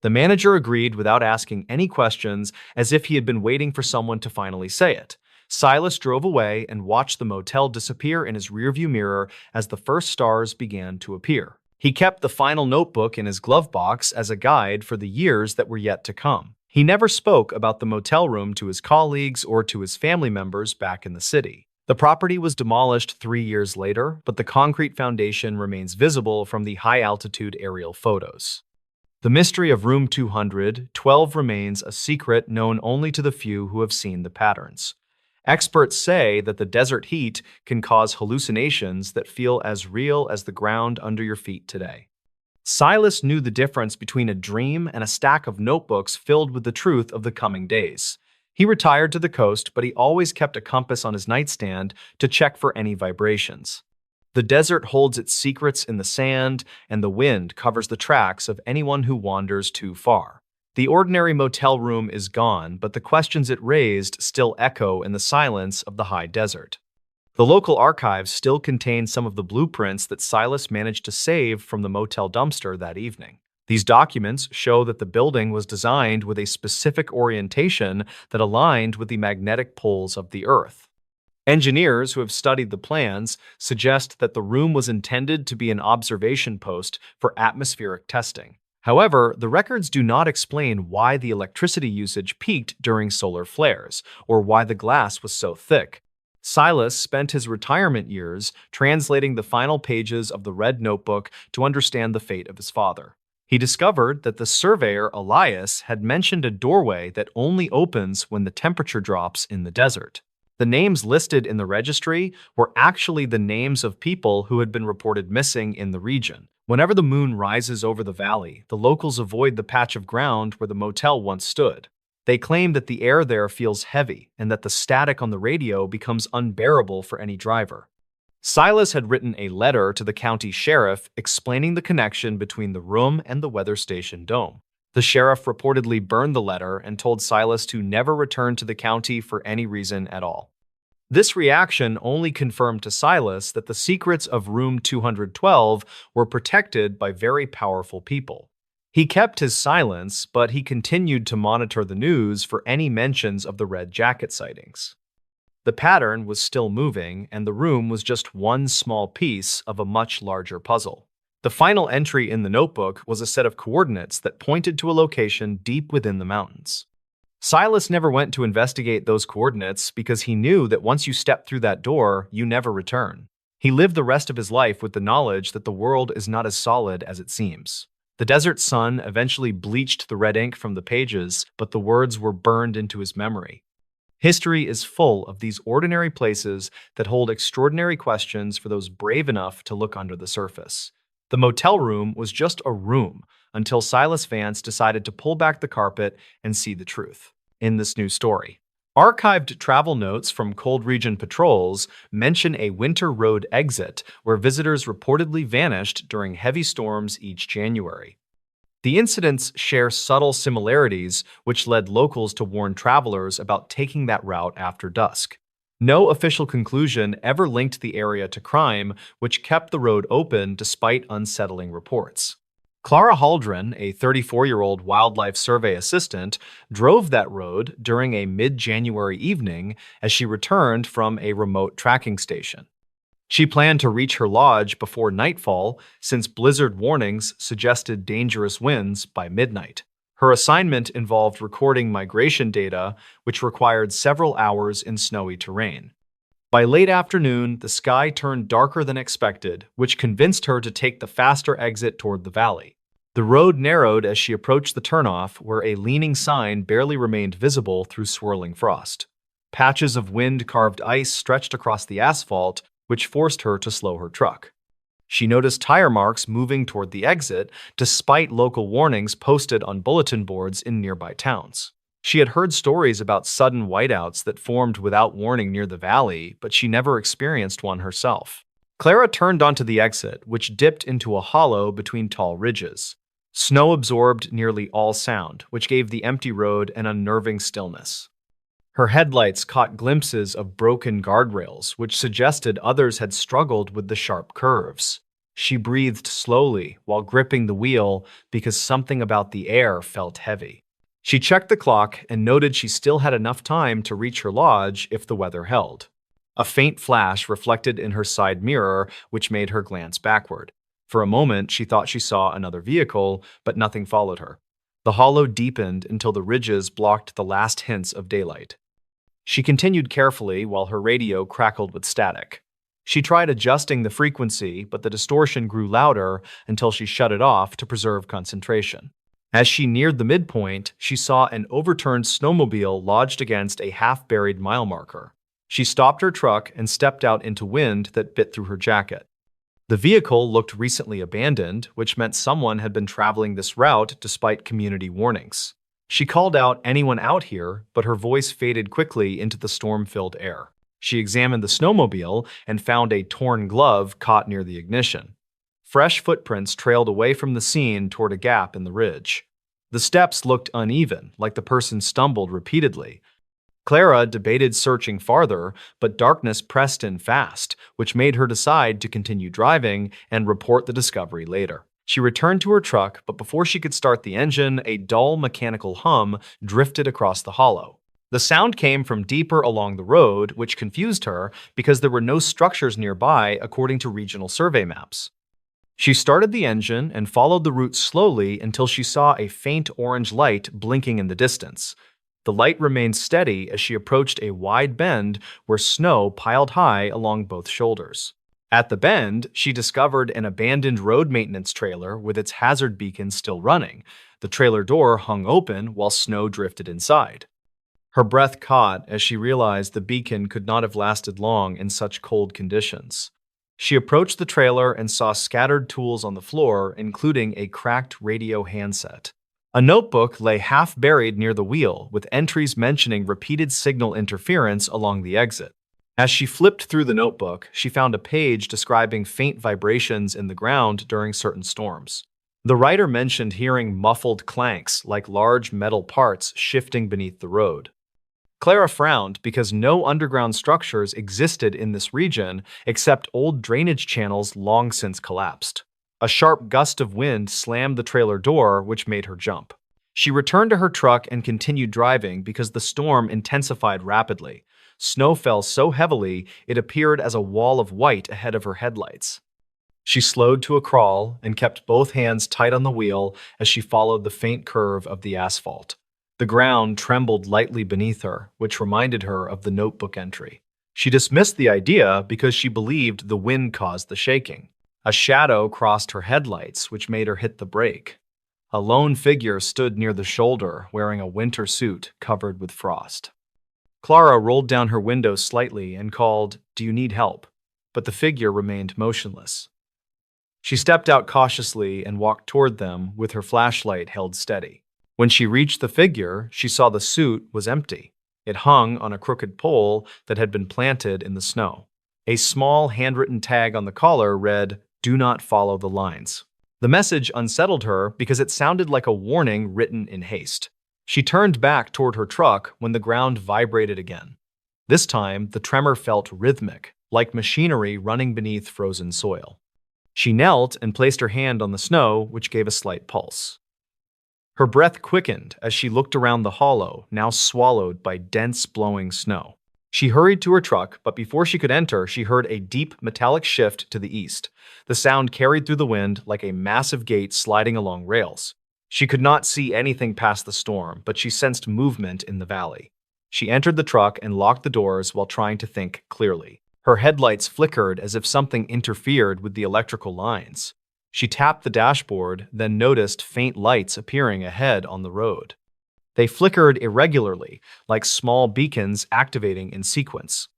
The manager agreed without asking any questions, as if he had been waiting for someone to finally say it. Silas drove away and watched the motel disappear in his rearview mirror as the first stars began to appear. He kept the final notebook in his glove box as a guide for the years that were yet to come. He never spoke about the motel room to his colleagues or to his family members back in the city. The property was demolished 3 years later, but the concrete foundation remains visible from the high-altitude aerial photos. The mystery of Room 212 remains a secret known only to the few who have seen the patterns. Experts say that the desert heat can cause hallucinations that feel as real as the ground under your feet today. Silas knew the difference between a dream and a stack of notebooks filled with the truth of the coming days. He retired to the coast, but he always kept a compass on his nightstand to check for any vibrations. The desert holds its secrets in the sand, and the wind covers the tracks of anyone who wanders too far. The ordinary motel room is gone, but the questions it raised still echo in the silence of the high desert. The local archives still contain some of the blueprints that Silas managed to save from the motel dumpster that evening. These documents show that the building was designed with a specific orientation that aligned with the magnetic poles of the Earth. Engineers who have studied the plans suggest that the room was intended to be an observation post for atmospheric testing. However, the records do not explain why the electricity usage peaked during solar flares, or why the glass was so thick. Silas spent his retirement years translating the final pages of the red notebook to understand the fate of his father. He discovered that the surveyor Elias had mentioned a doorway that only opens when the temperature drops in the desert. The names listed in the registry were actually the names of people who had been reported missing in the region. Whenever the moon rises over the valley, the locals avoid the patch of ground where the motel once stood. They claim that the air there feels heavy and that the static on the radio becomes unbearable for any driver. Silas had written a letter to the county sheriff explaining the connection between the room and the weather station dome. The sheriff reportedly burned the letter and told Silas to never return to the county for any reason at all. This reaction only confirmed to Silas that the secrets of room 212 were protected by very powerful people. He kept his silence, but he continued to monitor the news for any mentions of the Red Jacket sightings. The pattern was still moving, and the room was just one small piece of a much larger puzzle. The final entry in the notebook was a set of coordinates that pointed to a location deep within the mountains. Silas never went to investigate those coordinates because he knew that once you step through that door, you never return. He lived the rest of his life with the knowledge that the world is not as solid as it seems. The desert sun eventually bleached the red ink from the pages, but the words were burned into his memory. History is full of these ordinary places that hold extraordinary questions for those brave enough to look under the surface. The motel room was just a room until Silas Vance decided to pull back the carpet and see the truth in this new story. Archived travel notes from cold region patrols mention a winter road exit where visitors reportedly vanished during heavy storms each January. The incidents share subtle similarities, which led locals to warn travelers about taking that route after dusk. No official conclusion ever linked the area to crime, which kept the road open despite unsettling reports. Clara Haldren, a 34-year-old wildlife survey assistant, drove that road during a mid-January evening as she returned from a remote tracking station. She planned to reach her lodge before nightfall since blizzard warnings suggested dangerous winds by midnight. Her assignment involved recording migration data, which required several hours in snowy terrain. By late afternoon, the sky turned darker than expected, which convinced her to take the faster exit toward the valley. The road narrowed as she approached the turnoff, where a leaning sign barely remained visible through swirling frost. Patches of wind-carved ice stretched across the asphalt, which forced her to slow her truck. She noticed tire marks moving toward the exit, despite local warnings posted on bulletin boards in nearby towns. She had heard stories about sudden whiteouts that formed without warning near the valley, but she never experienced one herself. Clara turned onto the exit, which dipped into a hollow between tall ridges. Snow absorbed nearly all sound, which gave the empty road an unnerving stillness. Her headlights caught glimpses of broken guardrails, which suggested others had struggled with the sharp curves. She breathed slowly while gripping the wheel because something about the air felt heavy. She checked the clock and noted she still had enough time to reach her lodge if the weather held. A faint flash reflected in her side mirror, which made her glance backward. For a moment, she thought she saw another vehicle, but nothing followed her. The hollow deepened until the ridges blocked the last hints of daylight. She continued carefully while her radio crackled with static. She tried adjusting the frequency, but the distortion grew louder until she shut it off to preserve concentration. As she neared the midpoint, she saw an overturned snowmobile lodged against a half-buried mile marker. She stopped her truck and stepped out into wind that bit through her jacket. The vehicle looked recently abandoned, which meant someone had been traveling this route despite community warnings. She called out anyone out here, but her voice faded quickly into the storm-filled air. She examined the snowmobile and found a torn glove caught near the ignition. Fresh footprints trailed away from the scene toward a gap in the ridge. The steps looked uneven, like the person stumbled repeatedly. Clara debated searching farther, but darkness pressed in fast, which made her decide to continue driving and report the discovery later. She returned to her truck, but before she could start the engine, a dull mechanical hum drifted across the hollow. The sound came from deeper along the road, which confused her because there were no structures nearby according to regional survey maps. She started the engine and followed the route slowly until she saw a faint orange light blinking in the distance. The light remained steady as she approached a wide bend where snow piled high along both shoulders. At the bend, she discovered an abandoned road maintenance trailer with its hazard beacon still running. The trailer door hung open while snow drifted inside. Her breath caught as she realized the beacon could not have lasted long in such cold conditions. She approached the trailer and saw scattered tools on the floor, including a cracked radio handset. A notebook lay half-buried near the wheel, with entries mentioning repeated signal interference along the exit. As she flipped through the notebook, she found a page describing faint vibrations in the ground during certain storms. The writer mentioned hearing muffled clanks like large metal parts shifting beneath the road. Clara frowned because no underground structures existed in this region except old drainage channels long since collapsed. A sharp gust of wind slammed the trailer door, which made her jump. She returned to her truck and continued driving because the storm intensified rapidly. Snow fell so heavily it appeared as a wall of white ahead of her headlights. She slowed to a crawl and kept both hands tight on the wheel as she followed the faint curve of the asphalt. The ground trembled lightly beneath her, which reminded her of the notebook entry. She dismissed the idea because she believed the wind caused the shaking. A shadow crossed her headlights, which made her hit the brake. A lone figure stood near the shoulder, wearing a winter suit covered with frost. Clara rolled down her window slightly and called, "Do you need help?" But the figure remained motionless. She stepped out cautiously and walked toward them with her flashlight held steady. When she reached the figure, she saw the suit was empty. It hung on a crooked pole that had been planted in the snow. A small handwritten tag on the collar read, "Do not follow the lines." The message unsettled her because it sounded like a warning written in haste. She turned back toward her truck when the ground vibrated again. This time, the tremor felt rhythmic, like machinery running beneath frozen soil. She knelt and placed her hand on the snow, which gave a slight pulse. Her breath quickened as she looked around the hollow, now swallowed by dense, blowing snow. She hurried to her truck, but before she could enter, she heard a deep, metallic shift to the east. The sound carried through the wind like a massive gate sliding along rails. She could not see anything past the storm, but she sensed movement in the valley. She entered the truck and locked the doors while trying to think clearly. Her headlights flickered as if something interfered with the electrical lines. She tapped the dashboard, then noticed faint lights appearing ahead on the road. They flickered irregularly, like small beacons activating in sequence.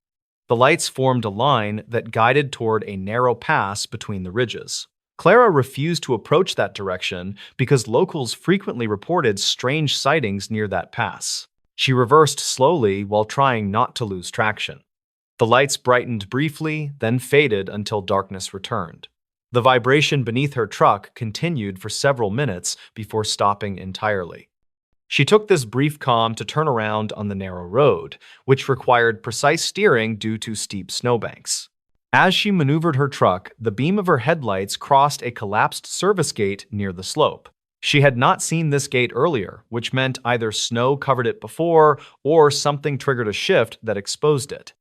The lights formed a line that guided toward a narrow pass between the ridges. Clara refused to approach that direction because locals frequently reported strange sightings near that pass. She reversed slowly while trying not to lose traction. The lights brightened briefly, then faded until darkness returned. The vibration beneath her truck continued for several minutes before stopping entirely. She took this brief calm to turn around on the narrow road, which required precise steering due to steep snowbanks. As she maneuvered her truck, the beam of her headlights crossed a collapsed service gate near the slope. She had not seen this gate earlier, which meant either snow covered it before or something triggered a shift that exposed it.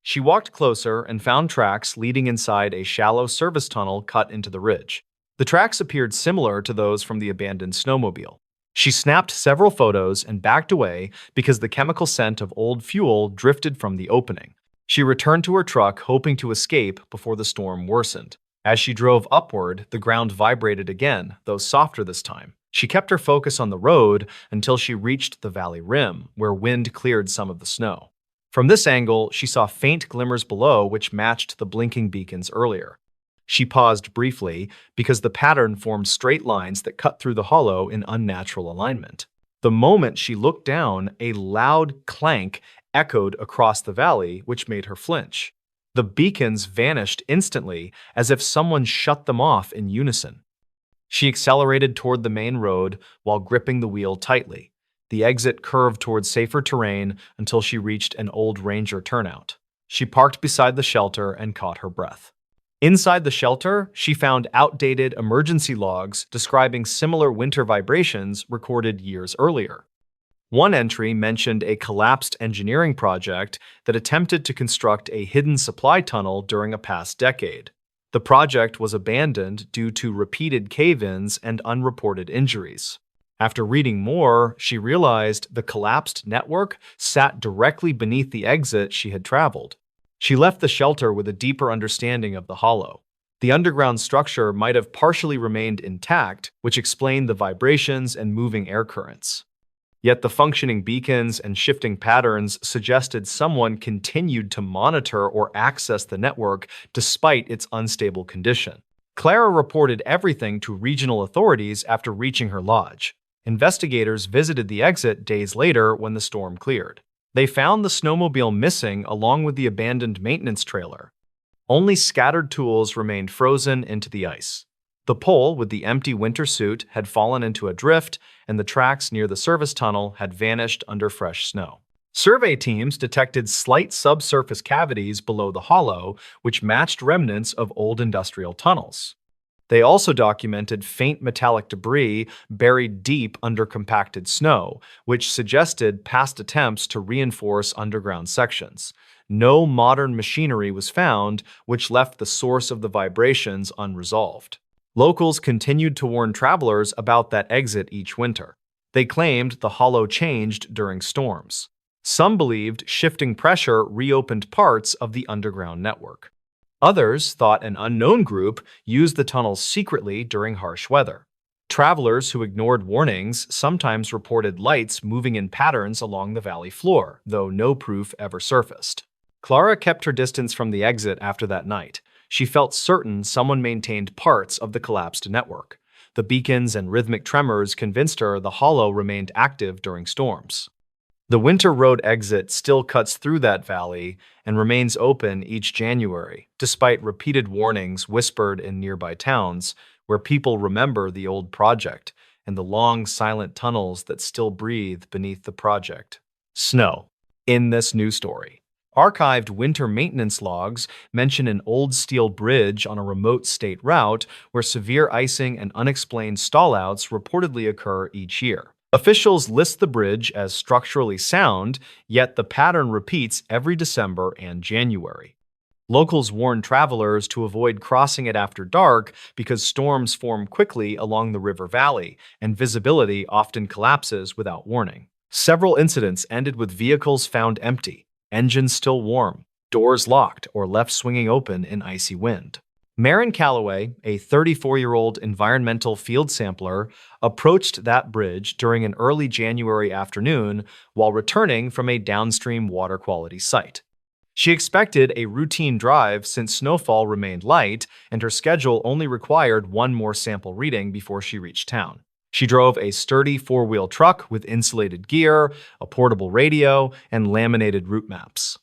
She walked closer and found tracks leading inside a shallow service tunnel cut into the ridge. The tracks appeared similar to those from the abandoned snowmobile. She snapped several photos and backed away because the chemical scent of old fuel drifted from the opening. She returned to her truck, hoping to escape before the storm worsened. As she drove upward, the ground vibrated again, though softer this time. She kept her focus on the road until she reached the valley rim, where wind cleared some of the snow. From this angle, she saw faint glimmers below which matched the blinking beacons earlier. She paused briefly because the pattern formed straight lines that cut through the hollow in unnatural alignment. The moment she looked down, a loud clank echoed across the valley, which made her flinch. The beacons vanished instantly, as if someone shut them off in unison. She accelerated toward the main road while gripping the wheel tightly. The exit curved toward safer terrain until she reached an old ranger turnout. She parked beside the shelter and caught her breath. Inside the shelter, she found outdated emergency logs describing similar winter vibrations recorded years earlier. One entry mentioned a collapsed engineering project that attempted to construct a hidden supply tunnel during a past decade. The project was abandoned due to repeated cave-ins and unreported injuries. After reading more, she realized the collapsed network sat directly beneath the exit she had traveled. She left the shelter with a deeper understanding of the hollow. The underground structure might have partially remained intact, which explained the vibrations and moving air currents. Yet the functioning beacons and shifting patterns suggested someone continued to monitor or access the network despite its unstable condition. Clara reported everything to regional authorities after reaching her lodge. Investigators visited the exit days later when the storm cleared. They found the snowmobile missing along with the abandoned maintenance trailer. Only scattered tools remained frozen into the ice. The pole with the empty winter suit had fallen into a drift, and the tracks near the service tunnel had vanished under fresh snow. Survey teams detected slight subsurface cavities below the hollow, which matched remnants of old industrial tunnels. They also documented faint metallic debris buried deep under compacted snow, which suggested past attempts to reinforce underground sections. No modern machinery was found, which left the source of the vibrations unresolved. Locals continued to warn travelers about that exit each winter. They claimed the hollow changed during storms. Some believed shifting pressure reopened parts of the underground network. Others thought an unknown group used the tunnels secretly during harsh weather. Travelers who ignored warnings sometimes reported lights moving in patterns along the valley floor, though no proof ever surfaced. Clara kept her distance from the exit after that night. She felt certain someone maintained parts of the collapsed network. The beacons and rhythmic tremors convinced her the hollow remained active during storms. The Winter Road exit still cuts through that valley and remains open each January, despite repeated warnings whispered in nearby towns where people remember the old project and the long, silent tunnels that still breathe beneath the project. Snow. In this new story, archived winter maintenance logs mention an old steel bridge on a remote state route where severe icing and unexplained stallouts reportedly occur each year. Officials list the bridge as structurally sound, yet the pattern repeats every December and January. Locals warn travelers to avoid crossing it after dark because storms form quickly along the river valley, and visibility often collapses without warning. Several incidents ended with vehicles found empty, engines still warm, doors locked or left swinging open in icy wind. Marin Calloway, a 34-year-old environmental field sampler, approached that bridge during an early January afternoon while returning from a downstream water quality site. She expected a routine drive since snowfall remained light and her schedule only required one more sample reading before she reached town. She drove a sturdy four-wheel truck with insulated gear, a portable radio, and laminated route maps.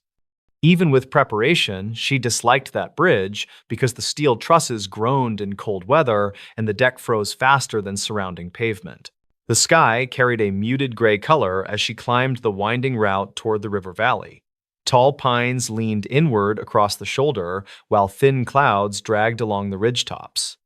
Even with preparation, she disliked that bridge because the steel trusses groaned in cold weather and the deck froze faster than surrounding pavement. The sky carried a muted gray color as she climbed the winding route toward the river valley. Tall pines leaned inward across the shoulder, while thin clouds dragged along the ridgetops.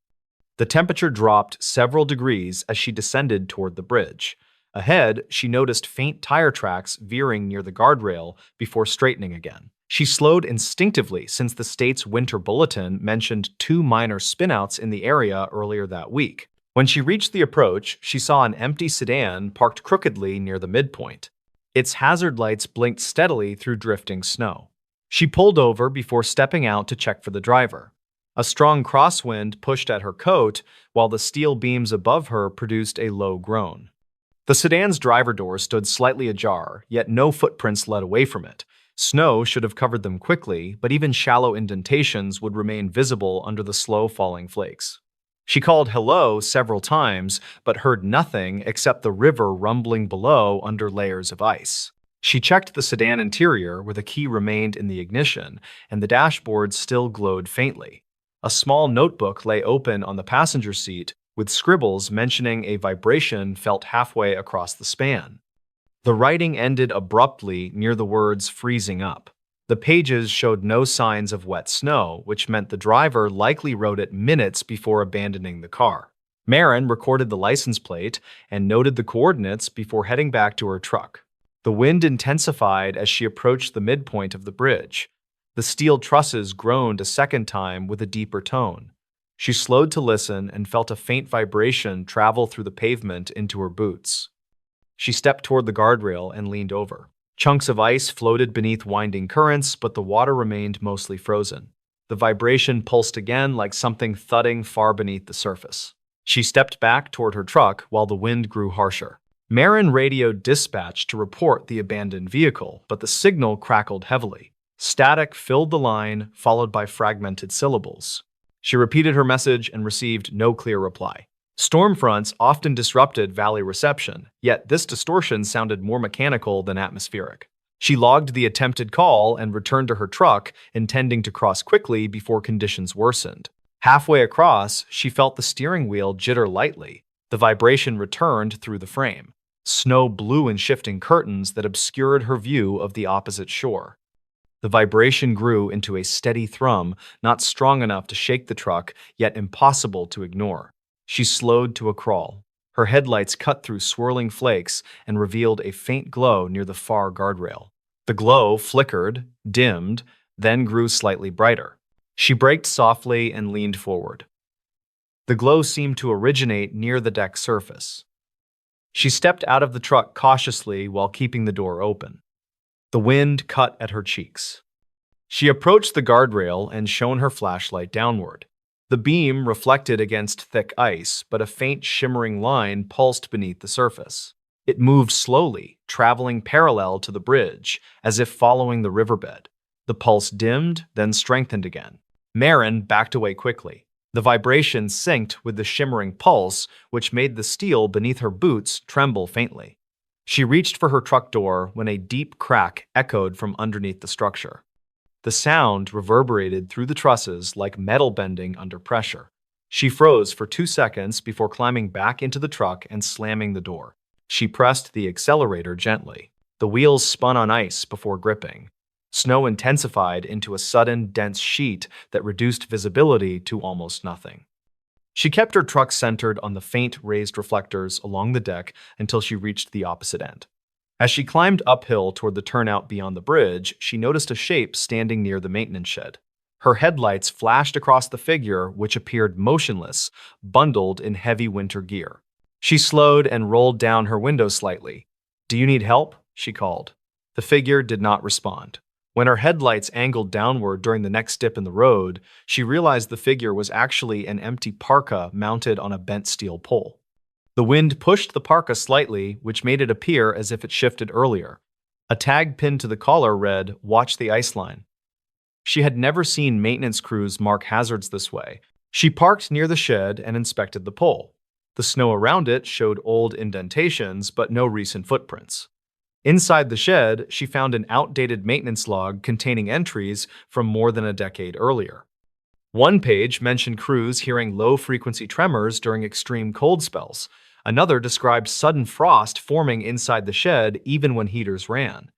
The temperature dropped several degrees as she descended toward the bridge. Ahead, she noticed faint tire tracks veering near the guardrail before straightening again. She slowed instinctively since the state's winter bulletin mentioned 2 minor spinouts in the area earlier that week. When she reached the approach, she saw an empty sedan parked crookedly near the midpoint. Its hazard lights blinked steadily through drifting snow. She pulled over before stepping out to check for the driver. A strong crosswind pushed at her coat, while the steel beams above her produced a low groan. The sedan's driver door stood slightly ajar, yet no footprints led away from it. Snow should have covered them quickly, but even shallow indentations would remain visible under the slow-falling flakes. She called hello several times, but heard nothing except the river rumbling below under layers of ice. She checked the sedan interior where the key remained in the ignition, and the dashboard still glowed faintly. A small notebook lay open on the passenger seat, with scribbles mentioning a vibration felt halfway across the span. The writing ended abruptly near the words freezing up. The pages showed no signs of wet snow, which meant the driver likely wrote it minutes before abandoning the car. Marin recorded the license plate and noted the coordinates before heading back to her truck. The wind intensified as she approached the midpoint of the bridge. The steel trusses groaned a second time with a deeper tone. She slowed to listen and felt a faint vibration travel through the pavement into her boots. She stepped toward the guardrail and leaned over. Chunks of ice floated beneath winding currents, but the water remained mostly frozen. The vibration pulsed again like something thudding far beneath the surface. She stepped back toward her truck while the wind grew harsher. Marin radioed dispatch to report the abandoned vehicle, but the signal crackled heavily. Static filled the line, followed by fragmented syllables. She repeated her message and received no clear reply. Storm fronts often disrupted valley reception, yet this distortion sounded more mechanical than atmospheric. She logged the attempted call and returned to her truck, intending to cross quickly before conditions worsened. Halfway across, she felt the steering wheel jitter lightly. The vibration returned through the frame. Snow blew in shifting curtains that obscured her view of the opposite shore. The vibration grew into a steady thrum, not strong enough to shake the truck, yet impossible to ignore. She slowed to a crawl. Her headlights cut through swirling flakes and revealed a faint glow near the far guardrail. The glow flickered, dimmed, then grew slightly brighter. She braked softly and leaned forward. The glow seemed to originate near the deck surface. She stepped out of the truck cautiously while keeping the door open. The wind cut at her cheeks. She approached the guardrail and shone her flashlight downward. The beam reflected against thick ice, but a faint shimmering line pulsed beneath the surface. It moved slowly, traveling parallel to the bridge, as if following the riverbed. The pulse dimmed, then strengthened again. Marin backed away quickly. The vibration synced with the shimmering pulse, which made the steel beneath her boots tremble faintly. She reached for her truck door when a deep crack echoed from underneath the structure. The sound reverberated through the trusses like metal bending under pressure. She froze for 2 seconds before climbing back into the truck and slamming the door. She pressed the accelerator gently. The wheels spun on ice before gripping. Snow intensified into a sudden, dense sheet that reduced visibility to almost nothing. She kept her truck centered on the faint raised reflectors along the deck until she reached the opposite end. As she climbed uphill toward the turnout beyond the bridge, she noticed a shape standing near the maintenance shed. Her headlights flashed across the figure, which appeared motionless, bundled in heavy winter gear. She slowed and rolled down her window slightly. "Do you need help?" she called. The figure did not respond. When her headlights angled downward during the next dip in the road, she realized the figure was actually an empty parka mounted on a bent steel pole. The wind pushed the parka slightly, which made it appear as if it shifted earlier. A tag pinned to the collar read, "Watch the ice line." She had never seen maintenance crews mark hazards this way. She parked near the shed and inspected the pole. The snow around it showed old indentations, but no recent footprints. Inside the shed, she found an outdated maintenance log containing entries from more than a decade earlier. One page mentioned crews hearing low-frequency tremors during extreme cold spells. Another described sudden frost forming inside the shed even when heaters ran.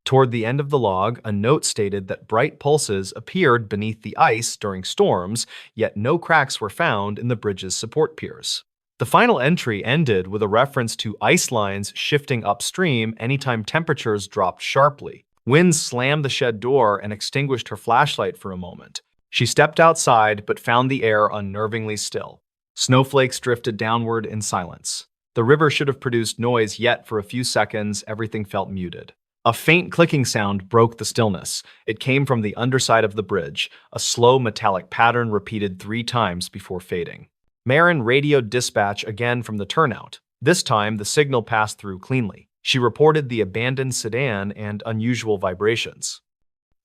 Toward the end of the log, a note stated that bright pulses appeared beneath the ice during storms, yet no cracks were found in the bridge's support piers. The final entry ended with a reference to ice lines shifting upstream anytime temperatures dropped sharply. Wind slammed the shed door and extinguished her flashlight for a moment. She stepped outside but found the air unnervingly still. Snowflakes drifted downward in silence. The river should have produced noise, yet for a few seconds everything felt muted. A faint clicking sound broke the stillness. It came from the underside of the bridge, a slow metallic pattern repeated 3 times before fading. Marin radioed dispatch again from the turnout. This time, the signal passed through cleanly. She reported the abandoned sedan and unusual vibrations.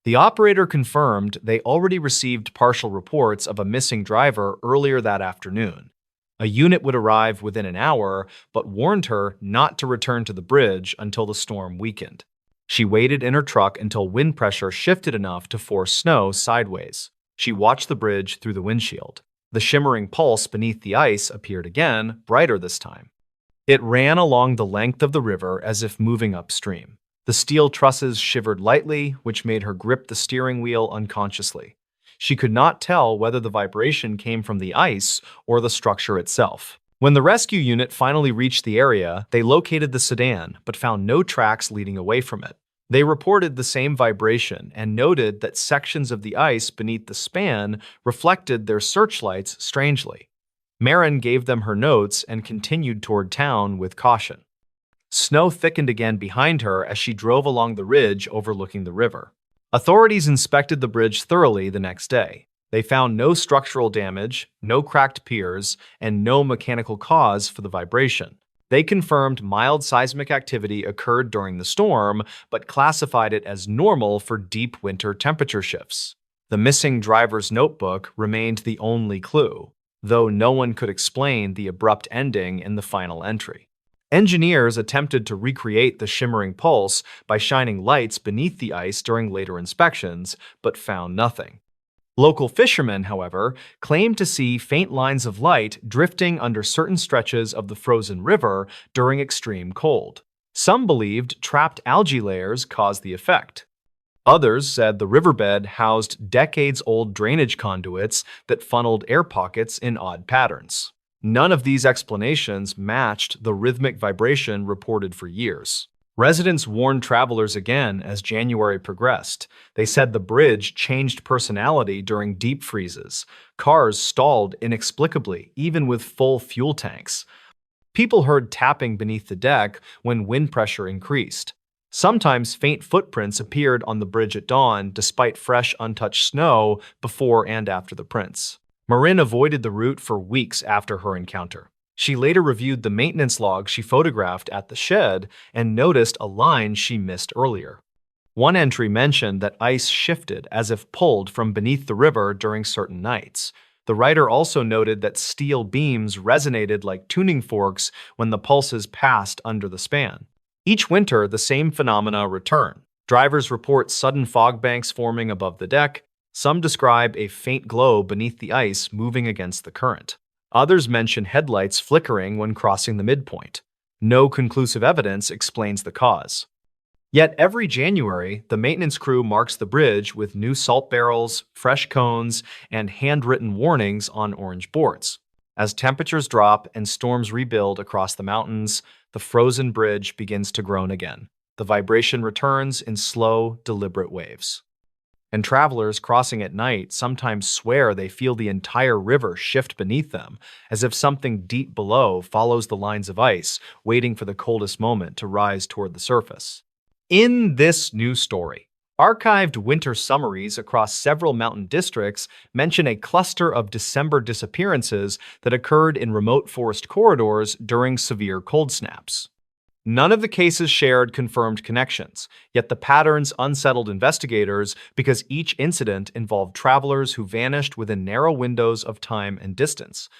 The operator confirmed they already received partial reports of a missing driver earlier that afternoon. A unit would arrive within an hour, but warned her not to return to the bridge until the storm weakened. She waited in her truck until wind pressure shifted enough to force snow sideways. She watched the bridge through the windshield. The shimmering pulse beneath the ice appeared again, brighter this time. It ran along the length of the river as if moving upstream. The steel trusses shivered lightly, which made her grip the steering wheel unconsciously. She could not tell whether the vibration came from the ice or the structure itself. When the rescue unit finally reached the area, they located the sedan, but found no tracks leading away from it. They reported the same vibration and noted that sections of the ice beneath the span reflected their searchlights strangely. Marin gave them her notes and continued toward town with caution. Snow thickened again behind her as she drove along the ridge overlooking the river. Authorities inspected the bridge thoroughly the next day. They found no structural damage, no cracked piers, and no mechanical cause for the vibration. They confirmed mild seismic activity occurred during the storm, but classified it as normal for deep winter temperature shifts. The missing driver's notebook remained the only clue, though no one could explain the abrupt ending in the final entry. Engineers attempted to recreate the shimmering pulse by shining lights beneath the ice during later inspections, but found nothing. Local fishermen, however, claim to see faint lines of light drifting under certain stretches of the frozen river during extreme cold. Some believed trapped algae layers caused the effect. Others said the riverbed housed decades-old drainage conduits that funneled air pockets in odd patterns. None of these explanations matched the rhythmic vibration reported for years. Residents warned travelers again as January progressed. They said the bridge changed personality during deep freezes. Cars stalled inexplicably, even with full fuel tanks. People heard tapping beneath the deck when wind pressure increased. Sometimes faint footprints appeared on the bridge at dawn, despite fresh, untouched snow before and after the prints. Marin avoided the route for weeks after her encounter. She later reviewed the maintenance log she photographed at the shed and noticed a line she missed earlier. One entry mentioned that ice shifted as if pulled from beneath the river during certain nights. The writer also noted that steel beams resonated like tuning forks when the pulses passed under the span. Each winter, the same phenomena return. Drivers report sudden fog banks forming above the deck. Some describe a faint glow beneath the ice moving against the current. Others mention headlights flickering when crossing the midpoint. No conclusive evidence explains the cause. Yet every January, the maintenance crew marks the bridge with new salt barrels, fresh cones, and handwritten warnings on orange boards. As temperatures drop and storms rebuild across the mountains, the frozen bridge begins to groan again. The vibration returns in slow, deliberate waves. And travelers crossing at night sometimes swear they feel the entire river shift beneath them, as if something deep below follows the lines of ice, waiting for the coldest moment to rise toward the surface. In this new story, archived winter summaries across several mountain districts mention a cluster of December disappearances that occurred in remote forest corridors during severe cold snaps. None of the cases shared confirmed connections, yet the patterns unsettled investigators because each incident involved travelers who vanished within narrow windows of time and distance.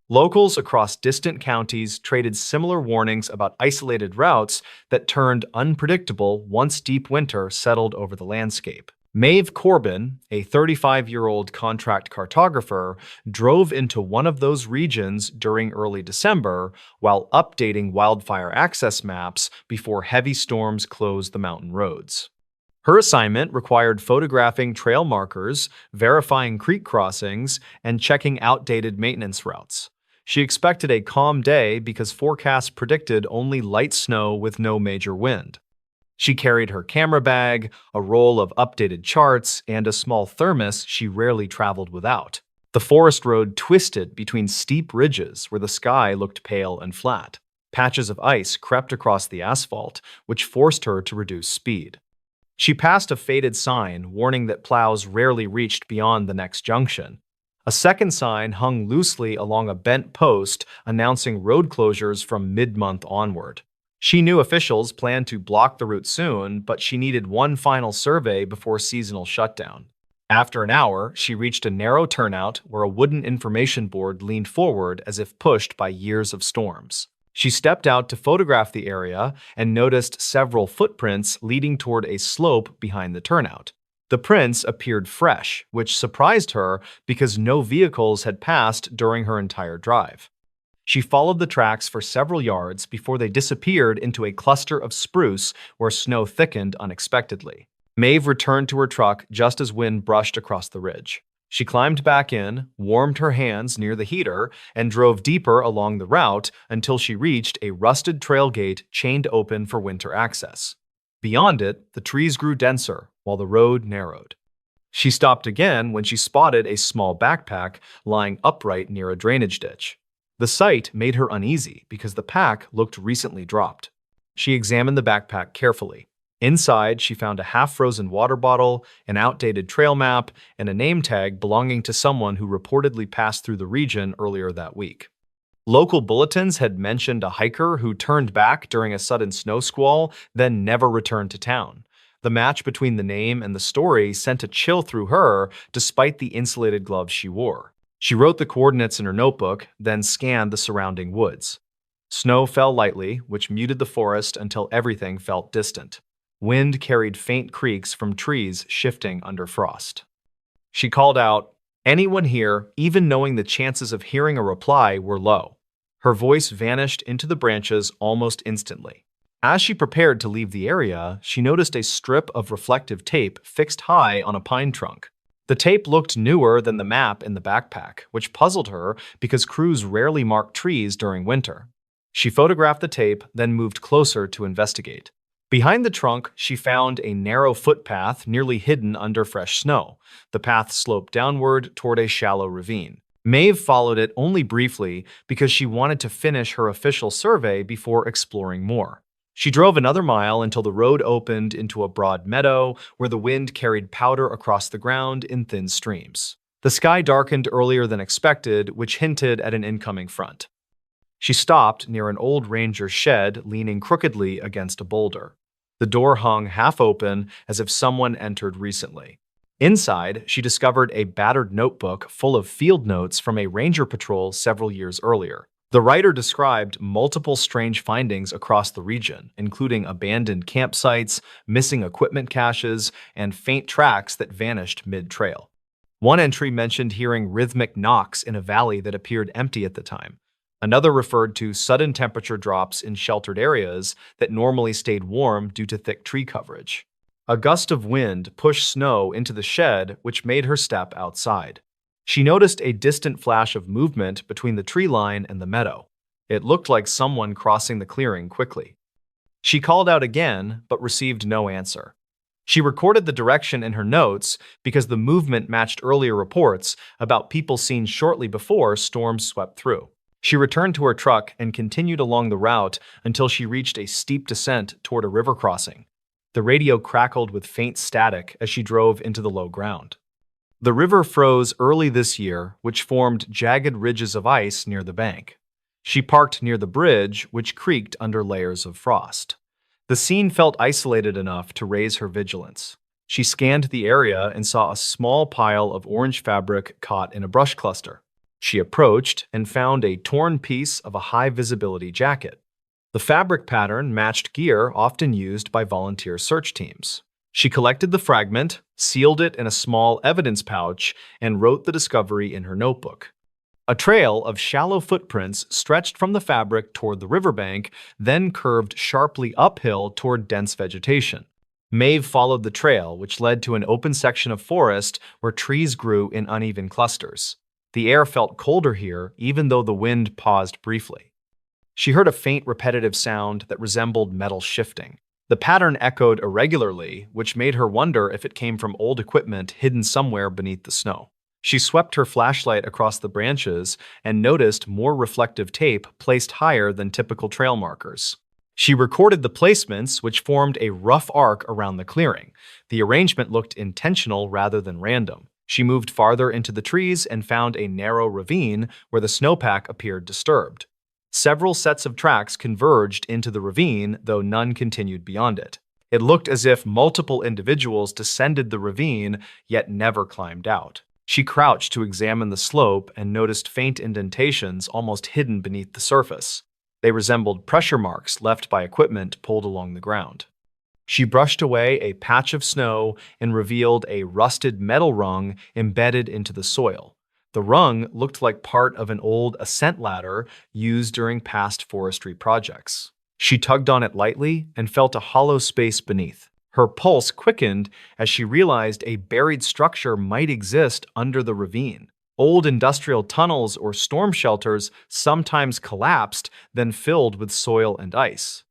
Locals across distant counties traded similar warnings about isolated routes that turned unpredictable once deep winter settled over the landscape. Maeve Corbin, a 35-year-old contract cartographer, drove into one of those regions during early December while updating wildfire access maps before heavy storms closed the mountain roads. Her assignment required photographing trail markers, verifying creek crossings, and checking outdated maintenance routes. She expected a calm day because forecasts predicted only light snow with no major wind. She carried her camera bag, a roll of updated charts, and a small thermos she rarely traveled without. The forest road twisted between steep ridges where the sky looked pale and flat. Patches of ice crept across the asphalt, which forced her to reduce speed. She passed a faded sign warning that plows rarely reached beyond the next junction. A second sign hung loosely along a bent post announcing road closures from mid-month onward. She knew officials planned to block the route soon, but she needed one final survey before seasonal shutdown. After an hour, she reached a narrow turnout where a wooden information board leaned forward as if pushed by years of storms. She stepped out to photograph the area and noticed several footprints leading toward a slope behind the turnout. The prints appeared fresh, which surprised her because no vehicles had passed during her entire drive. She followed the tracks for several yards before they disappeared into a cluster of spruce where snow thickened unexpectedly. Maeve returned to her truck just as wind brushed across the ridge. She climbed back in, warmed her hands near the heater, and drove deeper along the route until she reached a rusted trail gate chained open for winter access. Beyond it, the trees grew denser while the road narrowed. She stopped again when she spotted a small backpack lying upright near a drainage ditch. The sight made her uneasy because the pack looked recently dropped. She examined the backpack carefully. Inside, she found a half-frozen water bottle, an outdated trail map, and a name tag belonging to someone who reportedly passed through the region earlier that week. Local bulletins had mentioned a hiker who turned back during a sudden snow squall, then never returned to town. The match between the name and the story sent a chill through her despite the insulated gloves she wore. She wrote the coordinates in her notebook, then scanned the surrounding woods. Snow fell lightly, which muted the forest until everything felt distant. Wind carried faint creaks from trees shifting under frost. She called out, "Anyone here?" even knowing the chances of hearing a reply were low. Her voice vanished into the branches almost instantly. As she prepared to leave the area, she noticed a strip of reflective tape fixed high on a pine trunk. The tape looked newer than the map in the backpack, which puzzled her because crews rarely mark trees during winter. She photographed the tape, then moved closer to investigate. Behind the trunk, she found a narrow footpath nearly hidden under fresh snow. The path sloped downward toward a shallow ravine. Maeve followed it only briefly because she wanted to finish her official survey before exploring more. She drove another mile until the road opened into a broad meadow where the wind carried powder across the ground in thin streams. The sky darkened earlier than expected, which hinted at an incoming front. She stopped near an old ranger's shed, leaning crookedly against a boulder. The door hung half open as if someone entered recently. Inside, she discovered a battered notebook full of field notes from a ranger patrol several years earlier. The writer described multiple strange findings across the region, including abandoned campsites, missing equipment caches, and faint tracks that vanished mid-trail. One entry mentioned hearing rhythmic knocks in a valley that appeared empty at the time. Another referred to sudden temperature drops in sheltered areas that normally stayed warm due to thick tree coverage. A gust of wind pushed snow into the shed, which made her step outside. She noticed a distant flash of movement between the tree line and the meadow. It looked like someone crossing the clearing quickly. She called out again, but received no answer. She recorded the direction in her notes because the movement matched earlier reports about people seen shortly before storms swept through. She returned to her truck and continued along the route until she reached a steep descent toward a river crossing. The radio crackled with faint static as she drove into the low ground. The river froze early this year, which formed jagged ridges of ice near the bank. She parked near the bridge, which creaked under layers of frost. The scene felt isolated enough to raise her vigilance. She scanned the area and saw a small pile of orange fabric caught in a brush cluster. She approached and found a torn piece of a high-visibility jacket. The fabric pattern matched gear often used by volunteer search teams. She collected the fragment, sealed it in a small evidence pouch, and wrote the discovery in her notebook. A trail of shallow footprints stretched from the fabric toward the riverbank, then curved sharply uphill toward dense vegetation. Maeve followed the trail, which led to an open section of forest where trees grew in uneven clusters. The air felt colder here, even though the wind paused briefly. She heard a faint, repetitive sound that resembled metal shifting. The pattern echoed irregularly, which made her wonder if it came from old equipment hidden somewhere beneath the snow. She swept her flashlight across the branches and noticed more reflective tape placed higher than typical trail markers. She recorded the placements, which formed a rough arc around the clearing. The arrangement looked intentional rather than random. She moved farther into the trees and found a narrow ravine where the snowpack appeared disturbed. Several sets of tracks converged into the ravine, though none continued beyond it. It looked as if multiple individuals descended the ravine, yet never climbed out. She crouched to examine the slope and noticed faint indentations almost hidden beneath the surface. They resembled pressure marks left by equipment pulled along the ground. She brushed away a patch of snow and revealed a rusted metal rung embedded into the soil. The rung looked like part of an old ascent ladder used during past forestry projects. She tugged on it lightly and felt a hollow space beneath. Her pulse quickened as she realized a buried structure might exist under the ravine. Old industrial tunnels or storm shelters sometimes collapsed, then filled with soil and ice.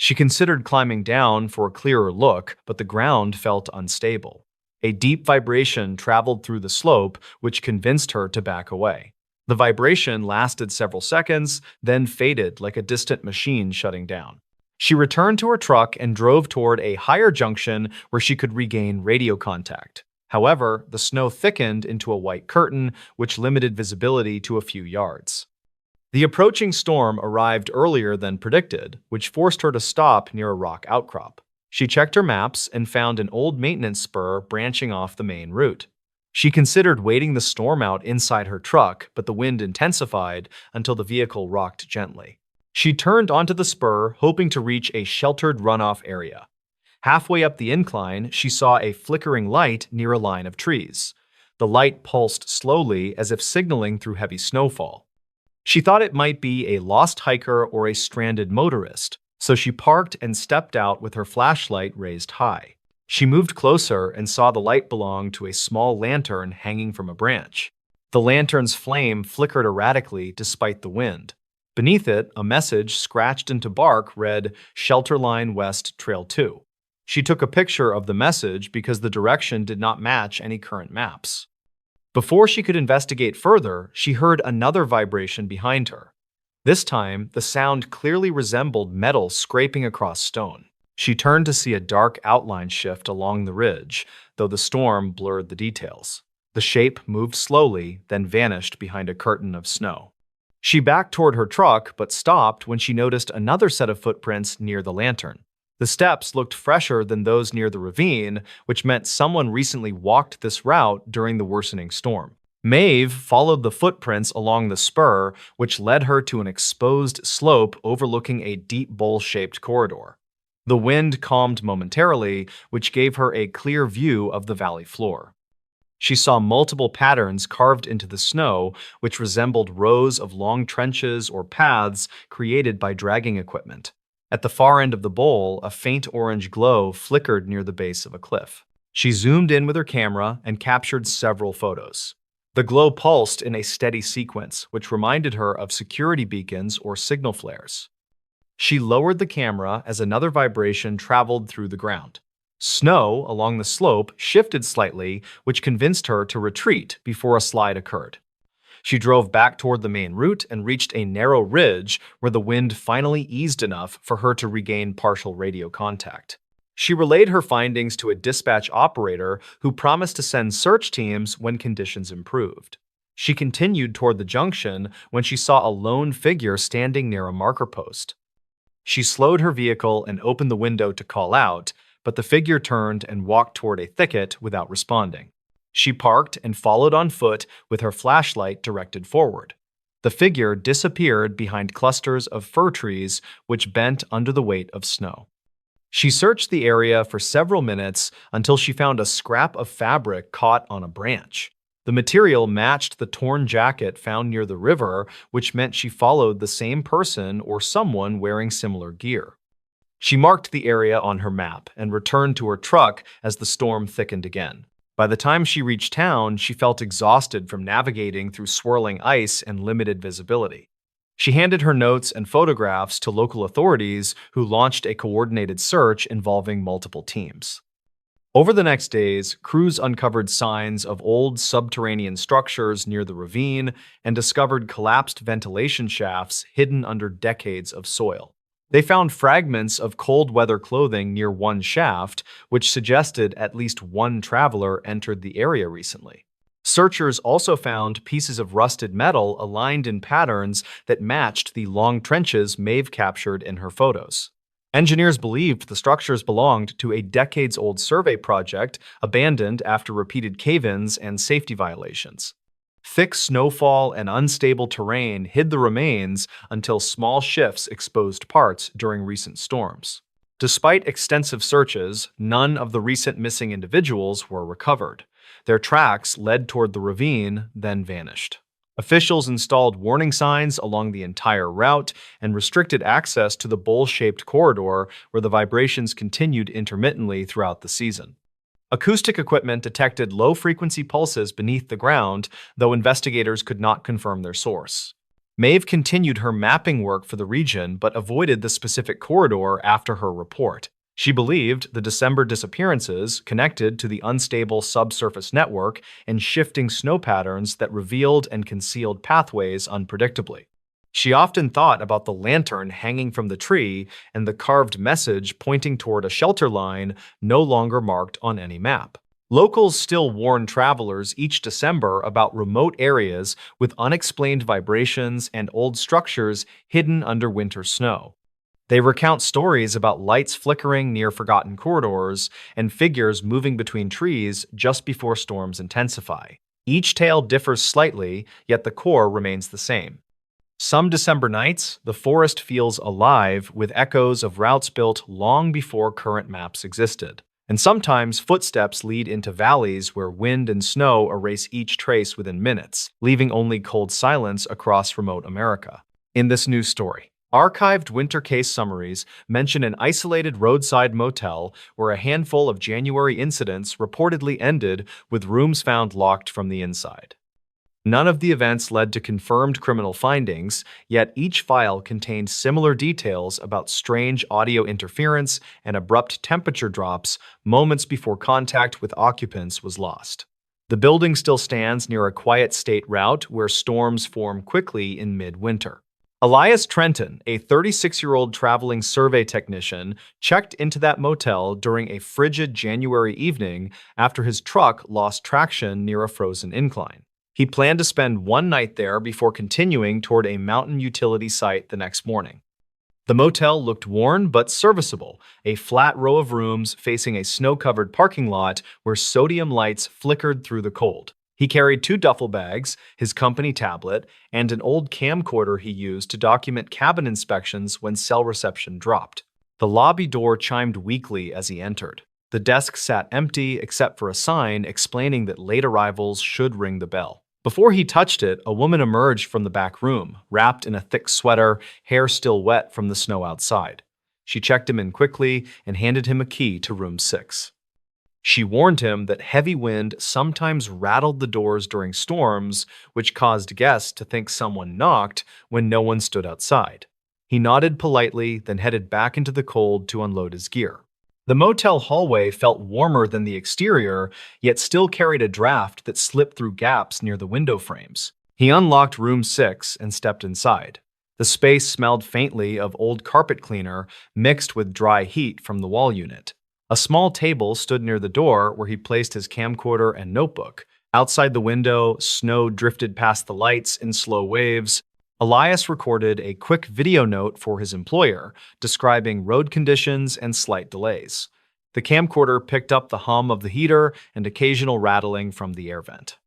She considered climbing down for a clearer look, but the ground felt unstable. A deep vibration traveled through the slope, which convinced her to back away. The vibration lasted several seconds, then faded like a distant machine shutting down. She returned to her truck and drove toward a higher junction where she could regain radio contact. However, the snow thickened into a white curtain, which limited visibility to a few yards. The approaching storm arrived earlier than predicted, which forced her to stop near a rock outcrop. She checked her maps and found an old maintenance spur branching off the main route. She considered waiting the storm out inside her truck, but the wind intensified until the vehicle rocked gently. She turned onto the spur, hoping to reach a sheltered runoff area. Halfway up the incline, she saw a flickering light near a line of trees. The light pulsed slowly as if signaling through heavy snowfall. She thought it might be a lost hiker or a stranded motorist, so she parked and stepped out with her flashlight raised high. She moved closer and saw the light belonged to a small lantern hanging from a branch. The lantern's flame flickered erratically despite the wind. Beneath it, a message scratched into bark read, "Shelter Line West, Trail 2." She took a picture of the message because the direction did not match any current maps. Before she could investigate further, she heard another vibration behind her. This time, the sound clearly resembled metal scraping across stone. She turned to see a dark outline shift along the ridge, though the storm blurred the details. The shape moved slowly, then vanished behind a curtain of snow. She backed toward her truck, but stopped when she noticed another set of footprints near the lantern. The steps looked fresher than those near the ravine, which meant someone recently walked this route during the worsening storm. Maeve followed the footprints along the spur, which led her to an exposed slope overlooking a deep bowl-shaped corridor. The wind calmed momentarily, which gave her a clear view of the valley floor. She saw multiple patterns carved into the snow, which resembled rows of long trenches or paths created by dragging equipment. At the far end of the bowl, a faint orange glow flickered near the base of a cliff. She zoomed in with her camera and captured several photos. The glow pulsed in a steady sequence, which reminded her of security beacons or signal flares. She lowered the camera as another vibration traveled through the ground. Snow along the slope shifted slightly, which convinced her to retreat before a slide occurred. She drove back toward the main route and reached a narrow ridge where the wind finally eased enough for her to regain partial radio contact. She relayed her findings to a dispatch operator who promised to send search teams when conditions improved. She continued toward the junction when she saw a lone figure standing near a marker post. She slowed her vehicle and opened the window to call out, but the figure turned and walked toward a thicket without responding. She parked and followed on foot with her flashlight directed forward. The figure disappeared behind clusters of fir trees which bent under the weight of snow. She searched the area for several minutes until she found a scrap of fabric caught on a branch. The material matched the torn jacket found near the river, which meant she followed the same person or someone wearing similar gear. She marked the area on her map and returned to her truck as the storm thickened again. By the time she reached town, she felt exhausted from navigating through swirling ice and limited visibility. She handed her notes and photographs to local authorities who launched a coordinated search involving multiple teams. Over the next days, crews uncovered signs of old subterranean structures near the ravine and discovered collapsed ventilation shafts hidden under decades of soil. They found fragments of cold weather clothing near one shaft, which suggested at least one traveler entered the area recently. Searchers also found pieces of rusted metal aligned in patterns that matched the long trenches Maeve captured in her photos. Engineers believed the structures belonged to a decades-old survey project abandoned after repeated cave-ins and safety violations. Thick snowfall and unstable terrain hid the remains until small shifts exposed parts during recent storms. Despite extensive searches, none of the recent missing individuals were recovered. Their tracks led toward the ravine, then vanished. Officials installed warning signs along the entire route and restricted access to the bowl-shaped corridor where the vibrations continued intermittently throughout the season. Acoustic equipment detected low-frequency pulses beneath the ground, though investigators could not confirm their source. Maeve continued her mapping work for the region but avoided the specific corridor after her report. She believed the December disappearances connected to the unstable subsurface network and shifting snow patterns that revealed and concealed pathways unpredictably. She often thought about the lantern hanging from the tree and the carved message pointing toward a shelter line no longer marked on any map. Locals still warn travelers each December about remote areas with unexplained vibrations and old structures hidden under winter snow. They recount stories about lights flickering near forgotten corridors and figures moving between trees just before storms intensify. Each tale differs slightly, yet the core remains the same. Some December nights, the forest feels alive with echoes of routes built long before current maps existed. And sometimes footsteps lead into valleys where wind and snow erase each trace within minutes, leaving only cold silence across remote America. In this news story, archived winter case summaries mention an isolated roadside motel where a handful of January incidents reportedly ended with rooms found locked from the inside. None of the events led to confirmed criminal findings, yet each file contained similar details about strange audio interference and abrupt temperature drops moments before contact with occupants was lost. The building still stands near a quiet state route where storms form quickly in midwinter. Elias Trenton, a 36-year-old traveling survey technician, checked into that motel during a frigid January evening after his truck lost traction near a frozen incline. He planned to spend one night there before continuing toward a mountain utility site the next morning. The motel looked worn but serviceable, a flat row of rooms facing a snow-covered parking lot where sodium lights flickered through the cold. He carried 2 duffel bags, his company tablet, and an old camcorder he used to document cabin inspections when cell reception dropped. The lobby door chimed weakly as he entered. The desk sat empty except for a sign explaining that late arrivals should ring the bell. Before he touched it, a woman emerged from the back room, wrapped in a thick sweater, hair still wet from the snow outside. She checked him in quickly and handed him a key to room 6. She warned him that heavy wind sometimes rattled the doors during storms, which caused guests to think someone knocked when no one stood outside. He nodded politely, then headed back into the cold to unload his gear. The motel hallway felt warmer than the exterior, yet still carried a draft that slipped through gaps near the window frames. He unlocked room 6 and stepped inside. The space smelled faintly of old carpet cleaner mixed with dry heat from the wall unit. A small table stood near the door where he placed his camcorder and notebook. Outside the window, snow drifted past the lights in slow waves. Elias recorded a quick video note for his employer, describing road conditions and slight delays. The camcorder picked up the hum of the heater and occasional rattling from the air vent.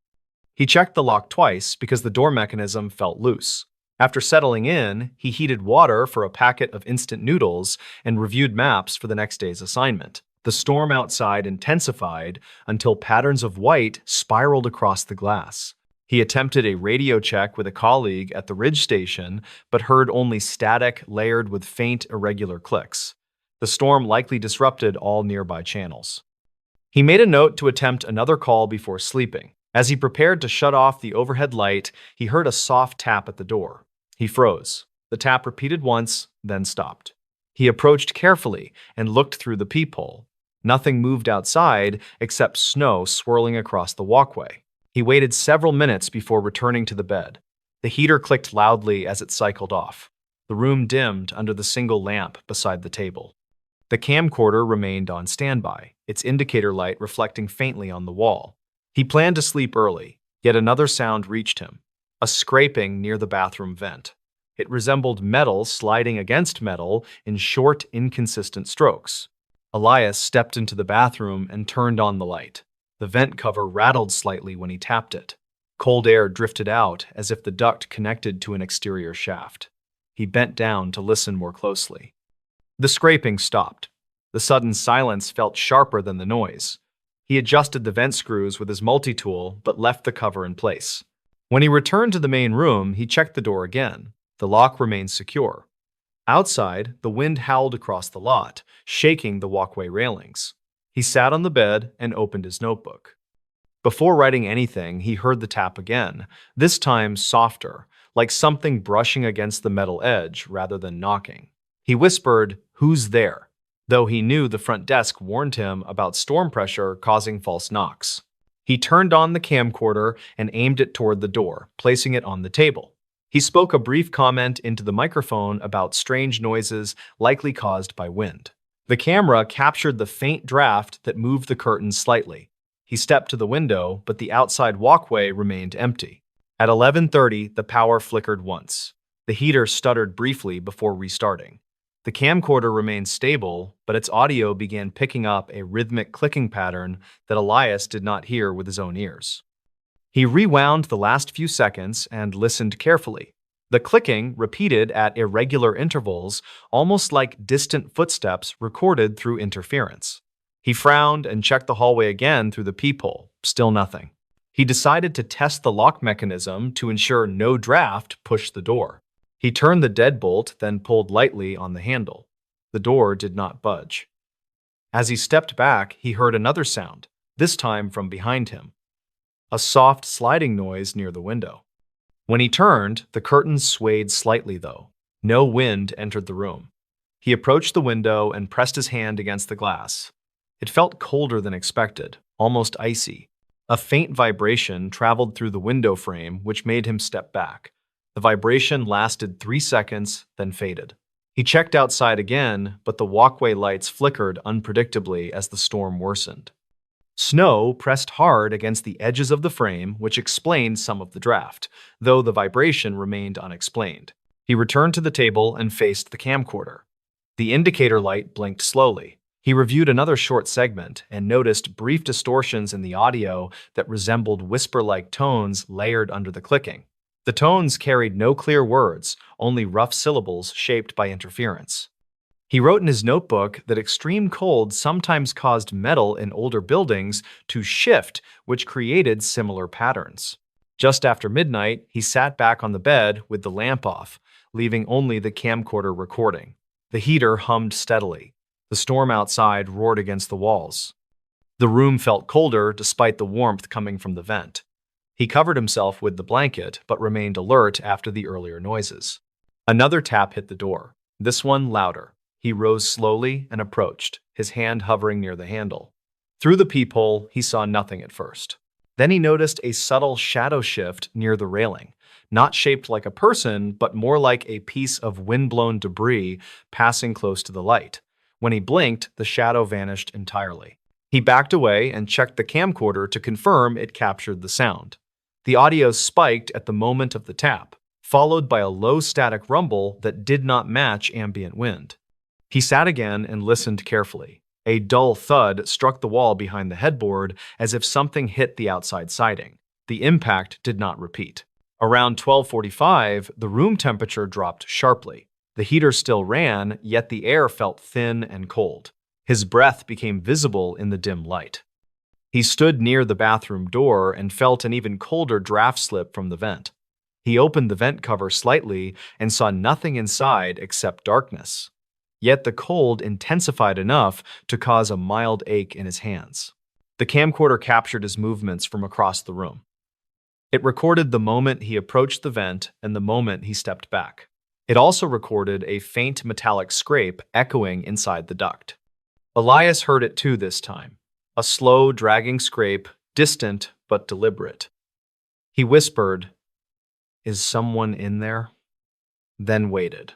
He checked the lock twice because the door mechanism felt loose. After settling in, he heated water for a packet of instant noodles and reviewed maps for the next day's assignment. The storm outside intensified until patterns of white spiraled across the glass. He attempted a radio check with a colleague at the ridge station, but heard only static layered with faint, irregular clicks. The storm likely disrupted all nearby channels. He made a note to attempt another call before sleeping. As he prepared to shut off the overhead light, he heard a soft tap at the door. He froze. The tap repeated once, then stopped. He approached carefully and looked through the peephole. Nothing moved outside except snow swirling across the walkway. He waited several minutes before returning to the bed. The heater clicked loudly as it cycled off. The room dimmed under the single lamp beside the table. The camcorder remained on standby, its indicator light reflecting faintly on the wall. He planned to sleep early, yet another sound reached him, a scraping near the bathroom vent. It resembled metal sliding against metal in short, inconsistent strokes. Elias stepped into the bathroom and turned on the light. The vent cover rattled slightly when he tapped it. Cold air drifted out as if the duct connected to an exterior shaft. He bent down to listen more closely. The scraping stopped. The sudden silence felt sharper than the noise. He adjusted the vent screws with his multi-tool but left the cover in place. When he returned to the main room, he checked the door again. The lock remained secure. Outside, the wind howled across the lot, shaking the walkway railings. He sat on the bed and opened his notebook. Before writing anything, he heard the tap again, this time softer, like something brushing against the metal edge rather than knocking. He whispered, "Who's there?" though he knew the front desk warned him about storm pressure causing false knocks. He turned on the camcorder and aimed it toward the door, placing it on the table. He spoke a brief comment into the microphone about strange noises likely caused by wind. The camera captured the faint draft that moved the curtains slightly. He stepped to the window, but the outside walkway remained empty. At 11:30, the power flickered once. The heater stuttered briefly before restarting. The camcorder remained stable, but its audio began picking up a rhythmic clicking pattern that Elias did not hear with his own ears. He rewound the last few seconds and listened carefully. The clicking repeated at irregular intervals, almost like distant footsteps recorded through interference. He frowned and checked the hallway again through the peephole. Still nothing. He decided to test the lock mechanism to ensure no draft pushed the door. He turned the deadbolt, then pulled lightly on the handle. The door did not budge. As he stepped back, he heard another sound, this time from behind him. A soft sliding noise near the window. When he turned, the curtains swayed slightly though. No wind entered the room. He approached the window and pressed his hand against the glass. It felt colder than expected, almost icy. A faint vibration traveled through the window frame, which made him step back. The vibration lasted 3 seconds, then faded. He checked outside again, but the walkway lights flickered unpredictably as the storm worsened. Snow pressed hard against the edges of the frame, which explained some of the draft, though the vibration remained unexplained. He returned to the table and faced the camcorder. The indicator light blinked slowly. He reviewed another short segment and noticed brief distortions in the audio that resembled whisper-like tones layered under the clicking. The tones carried no clear words, only rough syllables shaped by interference. He wrote in his notebook that extreme cold sometimes caused metal in older buildings to shift, which created similar patterns. Just after midnight, he sat back on the bed with the lamp off, leaving only the camcorder recording. The heater hummed steadily. The storm outside roared against the walls. The room felt colder despite the warmth coming from the vent. He covered himself with the blanket, but remained alert after the earlier noises. Another tap hit the door, this one louder. He rose slowly and approached, his hand hovering near the handle. Through the peephole, he saw nothing at first. Then he noticed a subtle shadow shift near the railing, not shaped like a person, but more like a piece of wind-blown debris passing close to the light. When he blinked, the shadow vanished entirely. He backed away and checked the camcorder to confirm it captured the sound. The audio spiked at the moment of the tap, followed by a low static rumble that did not match ambient wind. He sat again and listened carefully. A dull thud struck the wall behind the headboard as if something hit the outside siding. The impact did not repeat. Around 12:45, the room temperature dropped sharply. The heater still ran, yet the air felt thin and cold. His breath became visible in the dim light. He stood near the bathroom door and felt an even colder draft slip from the vent. He opened the vent cover slightly and saw nothing inside except darkness. Yet the cold intensified enough to cause a mild ache in his hands. The camcorder captured his movements from across the room. It recorded the moment he approached the vent and the moment he stepped back. It also recorded a faint metallic scrape echoing inside the duct. Elias heard it too this time. A slow, dragging scrape, distant but deliberate. He whispered, "Is someone in there?" Then waited.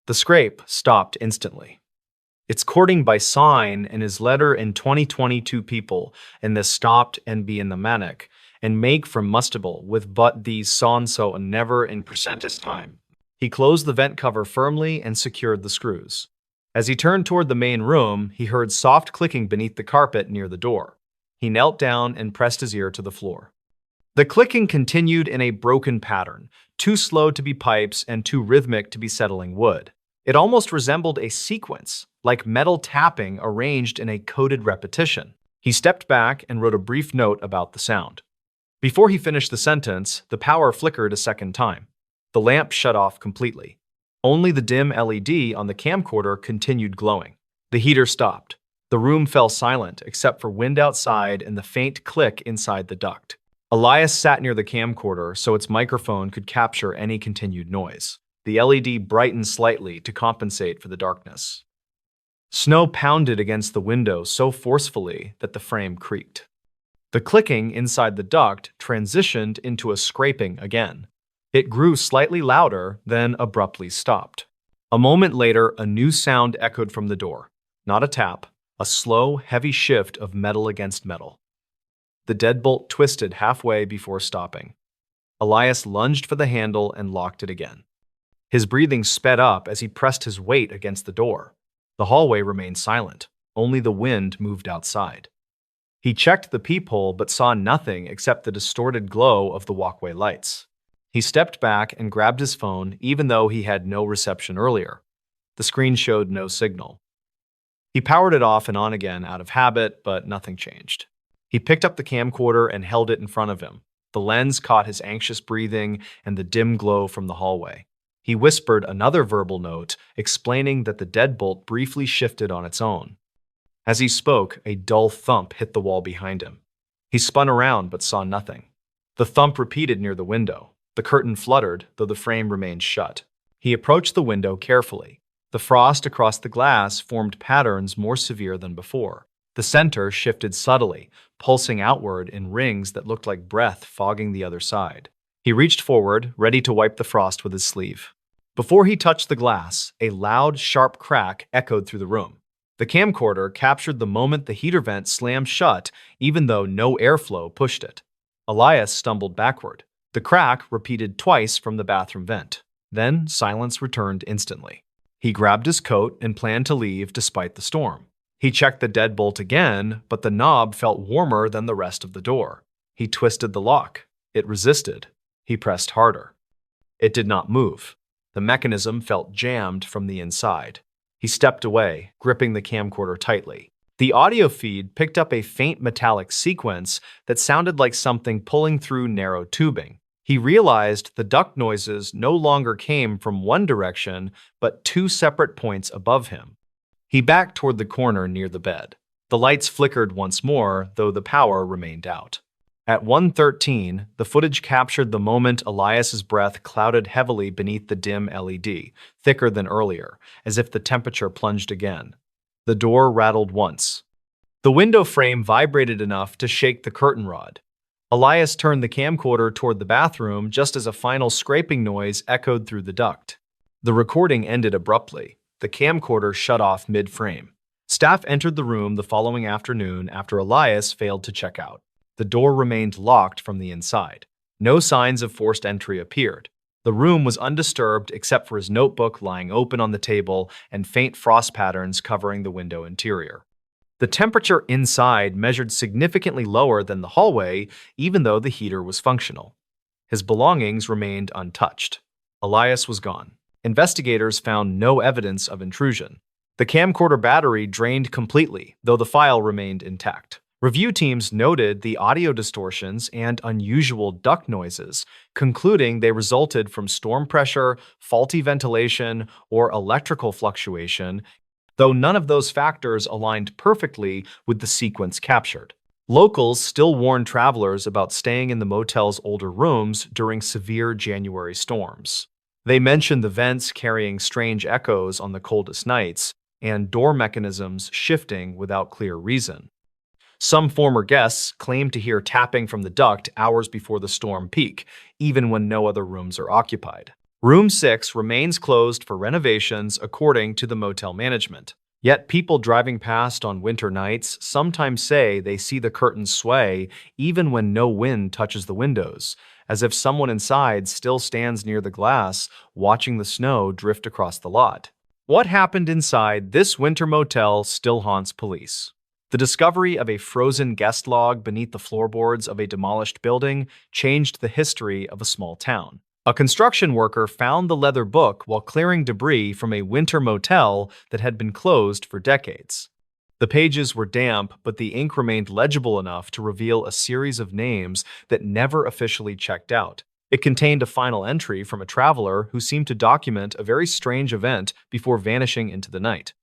The scrape stopped instantly. It's courting by sign and his letter in 2022 people, and this stopped and be in the manic, and make from mustable with but these son so and never in percentage time. He closed the vent cover firmly and secured the screws. As he turned toward the main room, he heard soft clicking beneath the carpet near the door. He knelt down and pressed his ear to the floor. The clicking continued in a broken pattern, too slow to be pipes and too rhythmic to be settling wood. It almost resembled a sequence, like metal tapping arranged in a coded repetition. He stepped back and wrote a brief note about the sound. Before he finished the sentence, the power flickered a second time. The lamp shut off completely. Only the dim LED on the camcorder continued glowing. The heater stopped. The room fell silent except for wind outside and the faint click inside the duct. Elias sat near the camcorder so its microphone could capture any continued noise. The LED brightened slightly to compensate for the darkness. Snow pounded against the window so forcefully that the frame creaked. The clicking inside the duct transitioned into a scraping again. It grew slightly louder, then abruptly stopped. A moment later, a new sound echoed from the door. Not a tap, a slow, heavy shift of metal against metal. The deadbolt twisted halfway before stopping. Elias lunged for the handle and locked it again. His breathing sped up as he pressed his weight against the door. The hallway remained silent. Only the wind moved outside. He checked the peephole but saw nothing except the distorted glow of the walkway lights. He stepped back and grabbed his phone even though he had no reception earlier. The screen showed no signal. He powered it off and on again out of habit, but nothing changed. He picked up the camcorder and held it in front of him. The lens caught his anxious breathing and the dim glow from the hallway. He whispered another verbal note, explaining that the deadbolt briefly shifted on its own. As he spoke, a dull thump hit the wall behind him. He spun around but saw nothing. The thump repeated near the window. The curtain fluttered, though the frame remained shut. He approached the window carefully. The frost across the glass formed patterns more severe than before. The center shifted subtly, pulsing outward in rings that looked like breath fogging the other side. He reached forward, ready to wipe the frost with his sleeve. Before he touched the glass, a loud, sharp crack echoed through the room. The camcorder captured the moment the heater vent slammed shut, even though no airflow pushed it. Elias stumbled backward. The crack repeated twice from the bathroom vent. Then silence returned instantly. He grabbed his coat and planned to leave despite the storm. He checked the deadbolt again, but the knob felt warmer than the rest of the door. He twisted the lock. It resisted. He pressed harder. It did not move. The mechanism felt jammed from the inside. He stepped away, gripping the camcorder tightly. The audio feed picked up a faint metallic sequence that sounded like something pulling through narrow tubing. He realized the duct noises no longer came from one direction, but two separate points above him. He backed toward the corner near the bed. The lights flickered once more, though the power remained out. At 1:13, the footage captured the moment Elias's breath clouded heavily beneath the dim LED, thicker than earlier, as if the temperature plunged again. The door rattled once. The window frame vibrated enough to shake the curtain rod. Elias turned the camcorder toward the bathroom just as a final scraping noise echoed through the duct. The recording ended abruptly. The camcorder shut off mid-frame. Staff entered the room the following afternoon after Elias failed to check out. The door remained locked from the inside. No signs of forced entry appeared. The room was undisturbed except for his notebook lying open on the table and faint frost patterns covering the window interior. The temperature inside measured significantly lower than the hallway, even though the heater was functional. His belongings remained untouched. Elias was gone. Investigators found no evidence of intrusion. The camcorder battery drained completely, though the file remained intact. Review teams noted the audio distortions and unusual duct noises, concluding they resulted from storm pressure, faulty ventilation, or electrical fluctuation, though none of those factors aligned perfectly with the sequence captured. Locals still warned travelers about staying in the motel's older rooms during severe January storms. They mentioned the vents carrying strange echoes on the coldest nights, and door mechanisms shifting without clear reason. Some former guests claimed to hear tapping from the duct hours before the storm peak, even when no other rooms are occupied. Room 6 remains closed for renovations according to the motel management. Yet people driving past on winter nights sometimes say they see the curtains sway even when no wind touches the windows, as if someone inside still stands near the glass watching the snow drift across the lot. What happened inside this winter motel still haunts police. The discovery of a frozen guest log beneath the floorboards of a demolished building changed the history of a small town. A construction worker found the leather book while clearing debris from a winter motel that had been closed for decades. The pages were damp, but the ink remained legible enough to reveal a series of names that never officially checked out. It contained a final entry from a traveler who seemed to document a very strange event before vanishing into the night.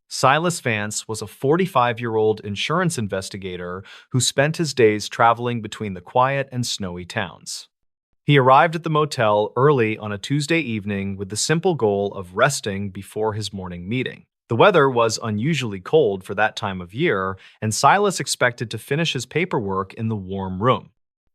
Silas Vance was a 45-year-old insurance investigator who spent his days traveling between the quiet and snowy towns. He arrived at the motel early on a Tuesday evening with the simple goal of resting before his morning meeting. The weather was unusually cold for that time of year, and Silas expected to finish his paperwork in the warm room.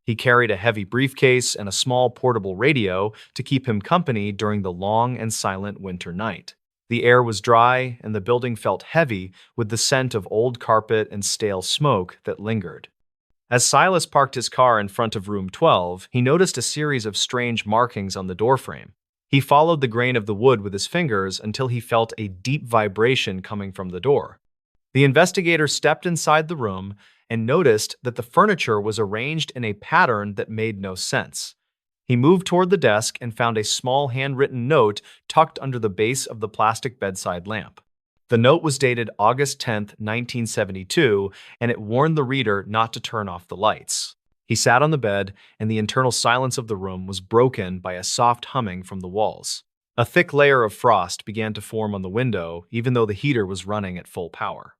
He carried a heavy briefcase and a small portable radio to keep him company during the long and silent winter night. The air was dry, and the building felt heavy with the scent of old carpet and stale smoke that lingered. As Silas parked his car in front of room 12, he noticed a series of strange markings on the doorframe. He followed the grain of the wood with his fingers until he felt a deep vibration coming from the door. The investigator stepped inside the room and noticed that the furniture was arranged in a pattern that made no sense. He moved toward the desk and found a small handwritten note tucked under the base of the plastic bedside lamp. The note was dated August 10th, 1972, and it warned the reader not to turn off the lights. He sat on the bed, and the internal silence of the room was broken by a soft humming from the walls. A thick layer of frost began to form on the window, even though the heater was running at full power.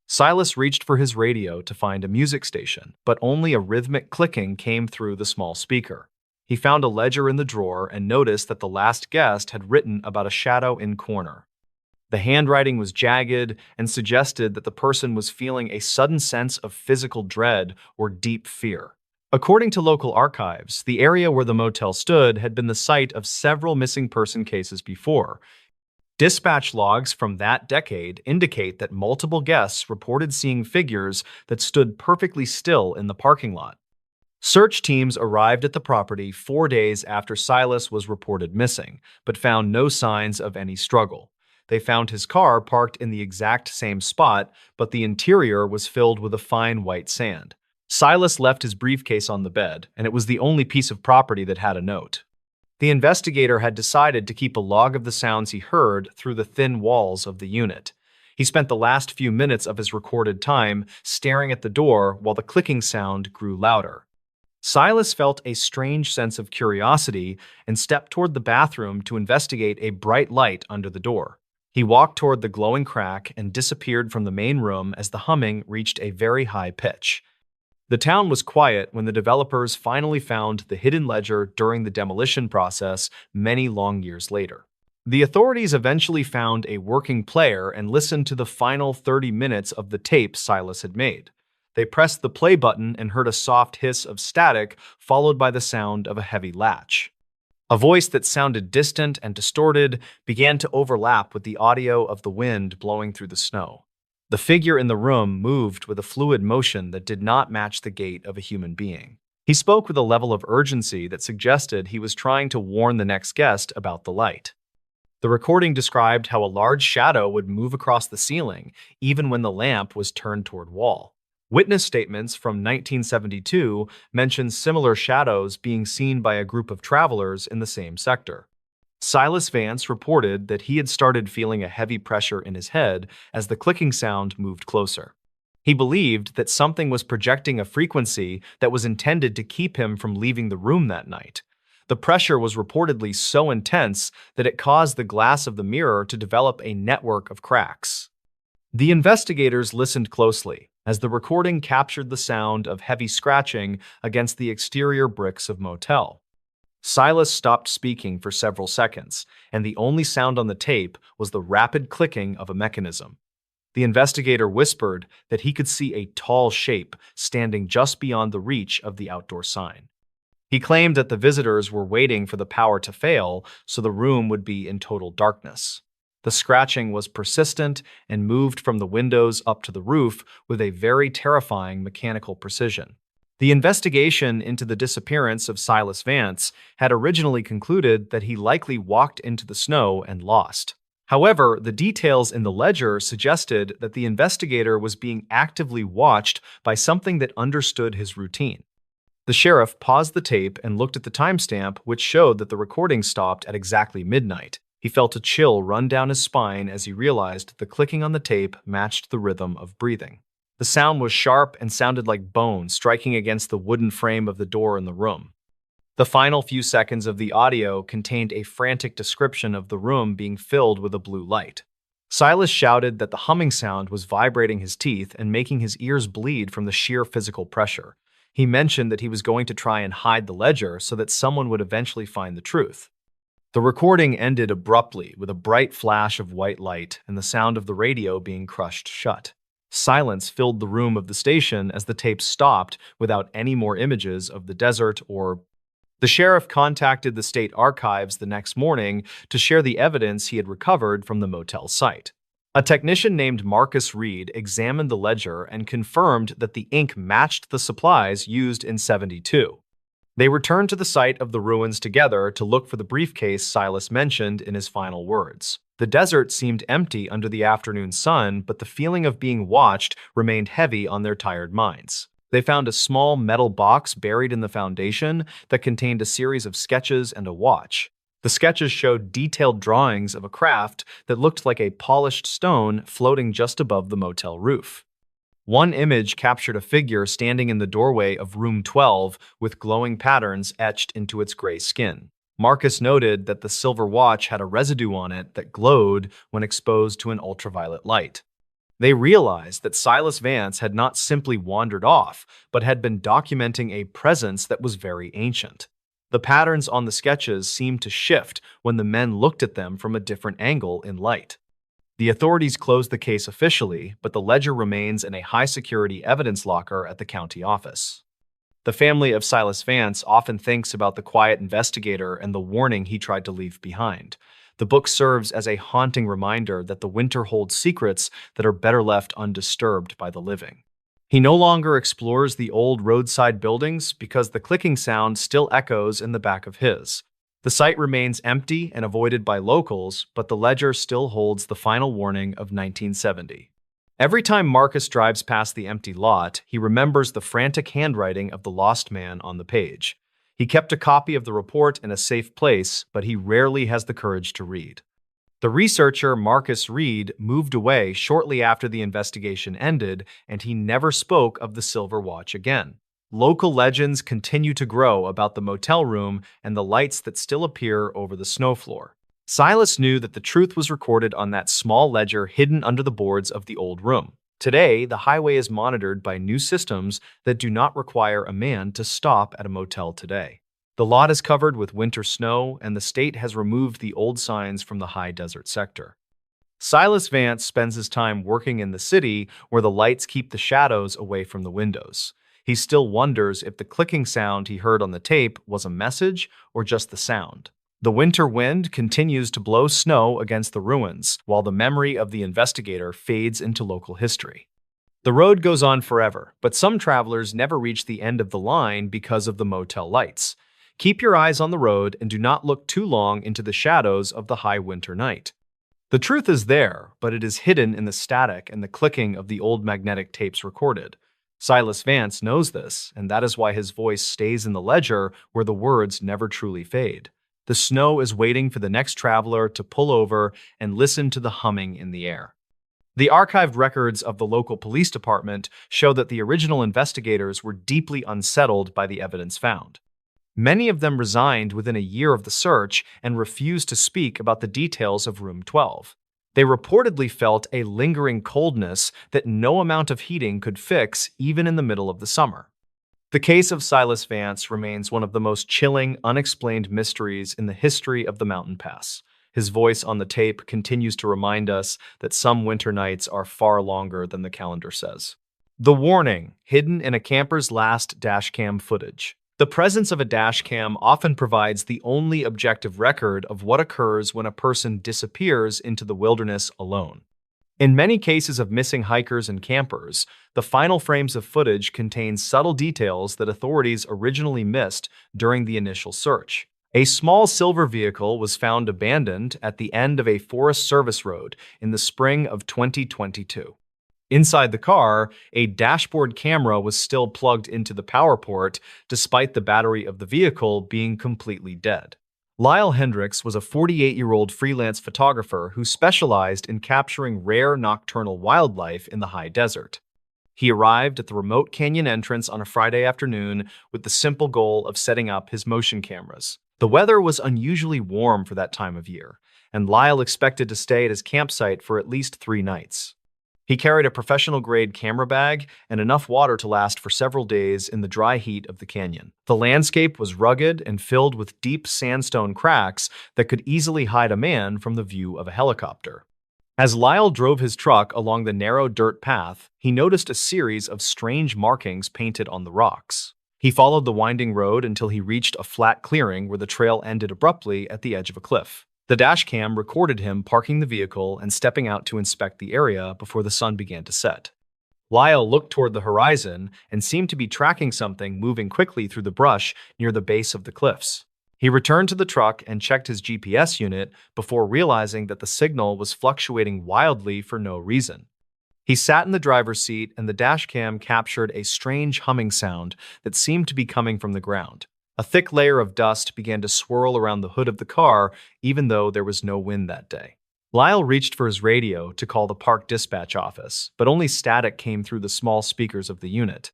Silas reached for his radio to find a music station, but only a rhythmic clicking came through the small speaker. He found a ledger in the drawer and noticed that the last guest had written about a shadow in corner. The handwriting was jagged and suggested that the person was feeling a sudden sense of physical dread or deep fear. According to local archives, the area where the motel stood had been the site of several missing person cases before. Dispatch logs from that decade indicate that multiple guests reported seeing figures that stood perfectly still in the parking lot. Search teams arrived at the property 4 days after Silas was reported missing, but found no signs of any struggle. They found his car parked in the exact same spot, but the interior was filled with a fine white sand. Silas left his briefcase on the bed, and it was the only piece of property that had a note. The investigator had decided to keep a log of the sounds he heard through the thin walls of the unit. He spent the last few minutes of his recorded time staring at the door while the clicking sound grew louder. Silas felt a strange sense of curiosity and stepped toward the bathroom to investigate a bright light under the door. He walked toward the glowing crack and disappeared from the main room as the humming reached a very high pitch. The town was quiet when the developers finally found the hidden ledger during the demolition process many long years later. The authorities eventually found a working player and listened to the final 30 minutes of the tape Silas had made. They pressed the play button and heard a soft hiss of static, followed by the sound of a heavy latch. A voice that sounded distant and distorted began to overlap with the audio of the wind blowing through the snow. The figure in the room moved with a fluid motion that did not match the gait of a human being. He spoke with a level of urgency that suggested he was trying to warn the next guest about the light. The recording described how a large shadow would move across the ceiling, even when the lamp was turned toward wall. Witness statements from 1972 mention similar shadows being seen by a group of travelers in the same sector. Silas Vance reported that he had started feeling a heavy pressure in his head as the clicking sound moved closer. He believed that something was projecting a frequency that was intended to keep him from leaving the room that night. The pressure was reportedly so intense that it caused the glass of the mirror to develop a network of cracks. The investigators listened closely as the recording captured the sound of heavy scratching against the exterior bricks of motel. Silas stopped speaking for several seconds, and the only sound on the tape was the rapid clicking of a mechanism. The investigator whispered that he could see a tall shape standing just beyond the reach of the outdoor sign. He claimed that the visitors were waiting for the power to fail so the room would be in total darkness. The scratching was persistent and moved from the windows up to the roof with a very terrifying mechanical precision. The investigation into the disappearance of Silas Vance had originally concluded that he likely walked into the snow and lost. However, the details in the ledger suggested that the investigator was being actively watched by something that understood his routine. The sheriff paused the tape and looked at the timestamp, which showed that the recording stopped at exactly midnight. He felt a chill run down his spine as he realized the clicking on the tape matched the rhythm of breathing. The sound was sharp and sounded like bone striking against the wooden frame of the door in the room. The final few seconds of the audio contained a frantic description of the room being filled with a blue light. Silas shouted that the humming sound was vibrating his teeth and making his ears bleed from the sheer physical pressure. He mentioned that he was going to try and hide the ledger so that someone would eventually find the truth. The recording ended abruptly with a bright flash of white light and the sound of the radio being crushed shut. Silence filled the room of the station as the tape stopped without any more images of the desert or... The sheriff contacted the state archives the next morning to share the evidence he had recovered from the motel site. A technician named Marcus Reed examined the ledger and confirmed that the ink matched the supplies used in '72. They returned to the site of the ruins together to look for the briefcase Silas mentioned in his final words. The desert seemed empty under the afternoon sun, but the feeling of being watched remained heavy on their tired minds. They found a small metal box buried in the foundation that contained a series of sketches and a watch. The sketches showed detailed drawings of a craft that looked like a polished stone floating just above the motel roof. One image captured a figure standing in the doorway of room 12 with glowing patterns etched into its gray skin. Marcus noted that the silver watch had a residue on it that glowed when exposed to an ultraviolet light. They realized that Silas Vance had not simply wandered off, but had been documenting a presence that was very ancient. The patterns on the sketches seemed to shift when the men looked at them from a different angle in light. The authorities closed the case officially, but the ledger remains in a high-security evidence locker at the county office. The family of Silas Vance often thinks about the quiet investigator and the warning he tried to leave behind. The book serves as a haunting reminder that the winter holds secrets that are better left undisturbed by the living. He no longer explores the old roadside buildings because the clicking sound still echoes in the back of his. The site remains empty and avoided by locals, but the ledger still holds the final warning of 1970. Every time Marcus drives past the empty lot, he remembers the frantic handwriting of the lost man on the page. He kept a copy of the report in a safe place, but he rarely has the courage to read. The researcher, Marcus Reed, moved away shortly after the investigation ended, and he never spoke of the silver watch again. Local legends continue to grow about the motel room and the lights that still appear over the snow floor. Silas knew that the truth was recorded on that small ledger hidden under the boards of the old room. Today, the highway is monitored by new systems that do not require a man to stop at a motel today. The lot is covered with winter snow, and the state has removed the old signs from the high desert sector. Silas Vance spends his time working in the city where the lights keep the shadows away from the windows. He still wonders if the clicking sound he heard on the tape was a message or just the sound. The winter wind continues to blow snow against the ruins, while the memory of the investigator fades into local history. The road goes on forever, but some travelers never reach the end of the line because of the motel lights. Keep your eyes on the road and do not look too long into the shadows of the high winter night. The truth is there, but it is hidden in the static and the clicking of the old magnetic tapes recorded. Silas Vance knows this, and that is why his voice stays in the ledger where the words never truly fade. The snow is waiting for the next traveler to pull over and listen to the humming in the air. The archived records of the local police department show that the original investigators were deeply unsettled by the evidence found. Many of them resigned within a year of the search and refused to speak about the details of Room 12. They reportedly felt a lingering coldness that no amount of heating could fix even in the middle of the summer. The case of Silas Vance remains one of the most chilling, unexplained mysteries in the history of the mountain pass. His voice on the tape continues to remind us that some winter nights are far longer than the calendar says. The warning, hidden in a camper's last dashcam footage. The presence of a dashcam often provides the only objective record of what occurs when a person disappears into the wilderness alone. In many cases of missing hikers and campers, the final frames of footage contain subtle details that authorities originally missed during the initial search. A small silver vehicle was found abandoned at the end of a Forest Service road in the spring of 2022. Inside the car, a dashboard camera was still plugged into the power port despite the battery of the vehicle being completely dead. Lyle Hendricks was a 48-year-old freelance photographer who specialized in capturing rare nocturnal wildlife in the high desert. He arrived at the remote canyon entrance on a Friday afternoon with the simple goal of setting up his motion cameras. The weather was unusually warm for that time of year, and Lyle expected to stay at his campsite for at least 3 nights. He carried a professional-grade camera bag and enough water to last for several days in the dry heat of the canyon. The landscape was rugged and filled with deep sandstone cracks that could easily hide a man from the view of a helicopter. As Lyle drove his truck along the narrow dirt path, he noticed a series of strange markings painted on the rocks. He followed the winding road until he reached a flat clearing where the trail ended abruptly at the edge of a cliff. The dashcam recorded him parking the vehicle and stepping out to inspect the area before the sun began to set. Lyle looked toward the horizon and seemed to be tracking something moving quickly through the brush near the base of the cliffs. He returned to the truck and checked his GPS unit before realizing that the signal was fluctuating wildly for no reason. He sat in the driver's seat and the dashcam captured a strange humming sound that seemed to be coming from the ground. A thick layer of dust began to swirl around the hood of the car, even though there was no wind that day. Lyle reached for his radio to call the park dispatch office, but only static came through the small speakers of the unit.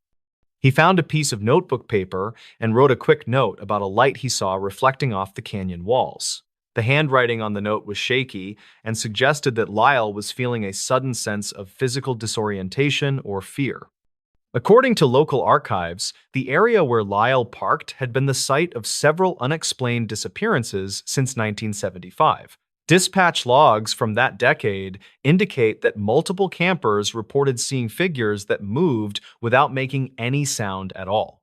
He found a piece of notebook paper and wrote a quick note about a light he saw reflecting off the canyon walls. The handwriting on the note was shaky and suggested that Lyle was feeling a sudden sense of physical disorientation or fear. According to local archives, the area where Lyle parked had been the site of several unexplained disappearances since 1975. Dispatch logs from that decade indicate that multiple campers reported seeing figures that moved without making any sound at all.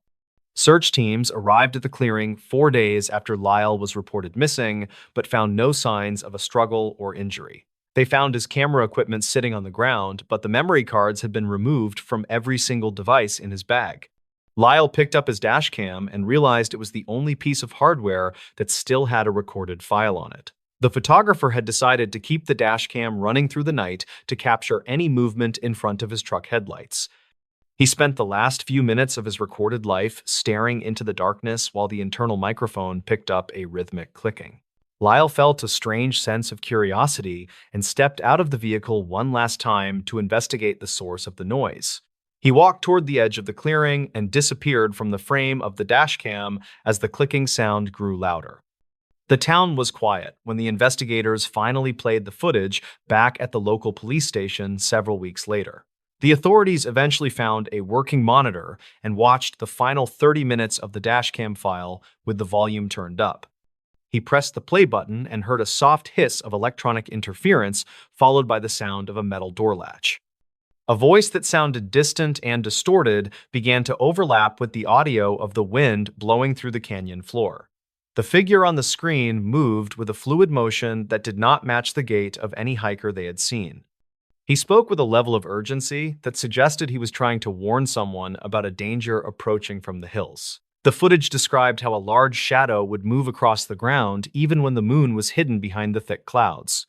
Search teams arrived at the clearing 4 days after Lyle was reported missing, but found no signs of a struggle or injury. They found his camera equipment sitting on the ground, but the memory cards had been removed from every single device in his bag. Lyle picked up his dash cam and realized it was the only piece of hardware that still had a recorded file on it. The photographer had decided to keep the dash cam running through the night to capture any movement in front of his truck headlights. He spent the last few minutes of his recorded life staring into the darkness while the internal microphone picked up a rhythmic clicking. Lyle felt a strange sense of curiosity and stepped out of the vehicle one last time to investigate the source of the noise. He walked toward the edge of the clearing and disappeared from the frame of the dash cam as the clicking sound grew louder. The town was quiet when the investigators finally played the footage back at the local police station several weeks later. The authorities eventually found a working monitor and watched the final 30 minutes of the dashcam file with the volume turned up. He pressed the play button and heard a soft hiss of electronic interference, followed by the sound of a metal door latch. A voice that sounded distant and distorted began to overlap with the audio of the wind blowing through the canyon floor. The figure on the screen moved with a fluid motion that did not match the gait of any hiker they had seen. He spoke with a level of urgency that suggested he was trying to warn someone about a danger approaching from the hills. The footage described how a large shadow would move across the ground even when the moon was hidden behind the thick clouds.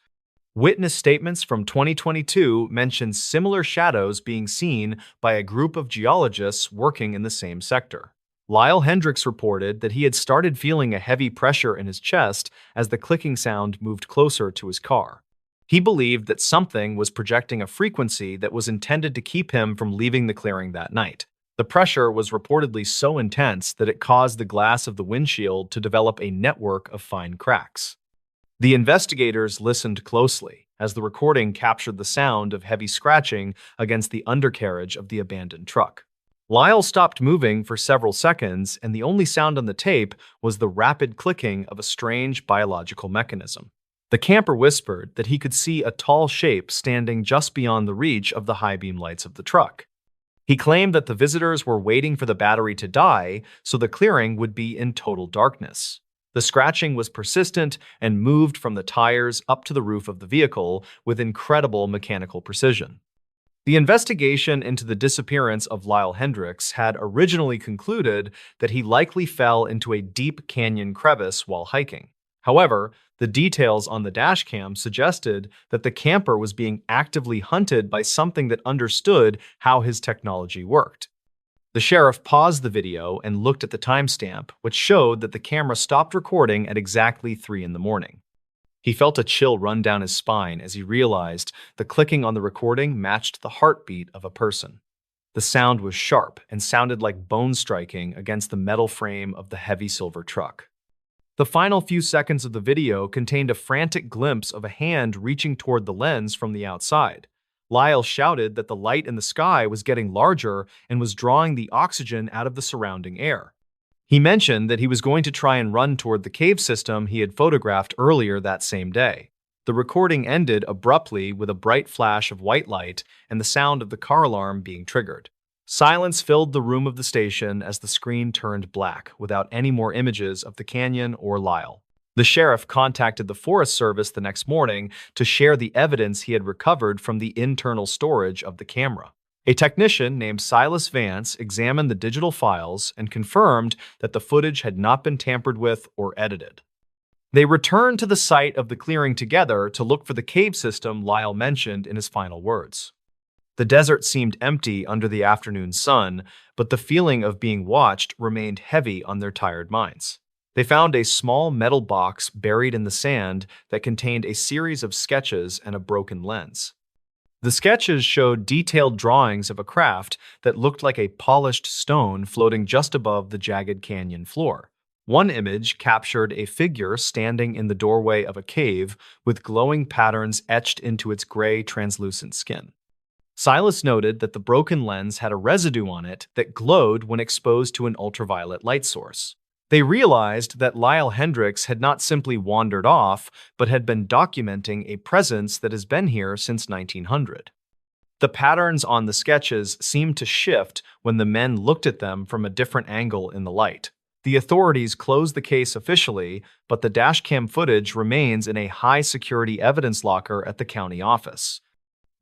Witness statements from 2022 mentioned similar shadows being seen by a group of geologists working in the same sector. Lyle Hendricks reported that he had started feeling a heavy pressure in his chest as the clicking sound moved closer to his car. He believed that something was projecting a frequency that was intended to keep him from leaving the clearing that night. The pressure was reportedly so intense that it caused the glass of the windshield to develop a network of fine cracks. The investigators listened closely as the recording captured the sound of heavy scratching against the undercarriage of the abandoned truck. Lyle stopped moving for several seconds, and the only sound on the tape was the rapid clicking of a strange biological mechanism. The camper whispered that he could see a tall shape standing just beyond the reach of the high beam lights of the truck. He claimed that the visitors were waiting for the battery to die so the clearing would be in total darkness. The scratching was persistent and moved from the tires up to the roof of the vehicle with incredible mechanical precision. The investigation into the disappearance of Lyle Hendricks had originally concluded that he likely fell into a deep canyon crevice while hiking. However, the details on the dashcam suggested that the camper was being actively hunted by something that understood how his technology worked. The sheriff paused the video and looked at the timestamp, which showed that the camera stopped recording at exactly 3 in the morning. He felt a chill run down his spine as he realized the clicking on the recording matched the heartbeat of a person. The sound was sharp and sounded like bone striking against the metal frame of the heavy silver truck. The final few seconds of the video contained a frantic glimpse of a hand reaching toward the lens from the outside. Lyle shouted that the light in the sky was getting larger and was drawing the oxygen out of the surrounding air. He mentioned that he was going to try and run toward the cave system he had photographed earlier that same day. The recording ended abruptly with a bright flash of white light and the sound of the car alarm being triggered. Silence filled the room of the station as the screen turned black, without any more images of the canyon or Lyle. The sheriff contacted the Forest Service the next morning to share the evidence he had recovered from the internal storage of the camera. A technician named Silas Vance examined the digital files and confirmed that the footage had not been tampered with or edited. They returned to the site of the clearing together to look for the cave system Lyle mentioned in his final words. The desert seemed empty under the afternoon sun, but the feeling of being watched remained heavy on their tired minds. They found a small metal box buried in the sand that contained a series of sketches and a broken lens. The sketches showed detailed drawings of a craft that looked like a polished stone floating just above the jagged canyon floor. One image captured a figure standing in the doorway of a cave with glowing patterns etched into its gray, translucent skin. Silas noted that the broken lens had a residue on it that glowed when exposed to an ultraviolet light source. They realized that Lyle Hendricks had not simply wandered off, but had been documenting a presence that has been here since 1900. The patterns on the sketches seemed to shift when the men looked at them from a different angle in the light. The authorities closed the case officially, but the dashcam footage remains in a high-security evidence locker at the county office.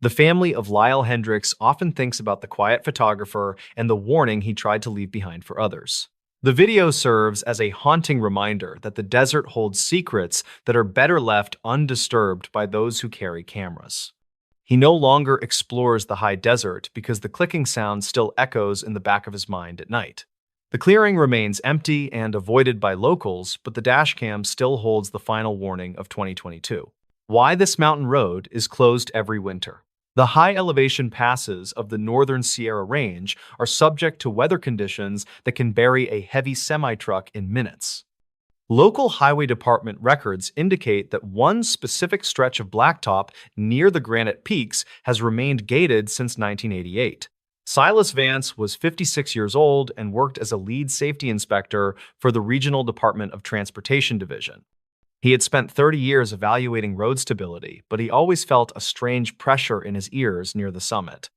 The family of Lyle Hendricks often thinks about the quiet photographer and the warning he tried to leave behind for others. The video serves as a haunting reminder that the desert holds secrets that are better left undisturbed by those who carry cameras. He no longer explores the high desert because the clicking sound still echoes in the back of his mind at night. The clearing remains empty and avoided by locals, but the dashcam still holds the final warning of 2022. Why this mountain road is closed every winter. The high-elevation passes of the northern Sierra Range are subject to weather conditions that can bury a heavy semi-truck in minutes. Local highway department records indicate that one specific stretch of blacktop near the granite peaks has remained gated since 1988. Silas Vance was 56 years old and worked as a lead safety inspector for the Regional Department of Transportation Division. He had spent 30 years evaluating road stability, but he always felt a strange pressure in his ears near the summit.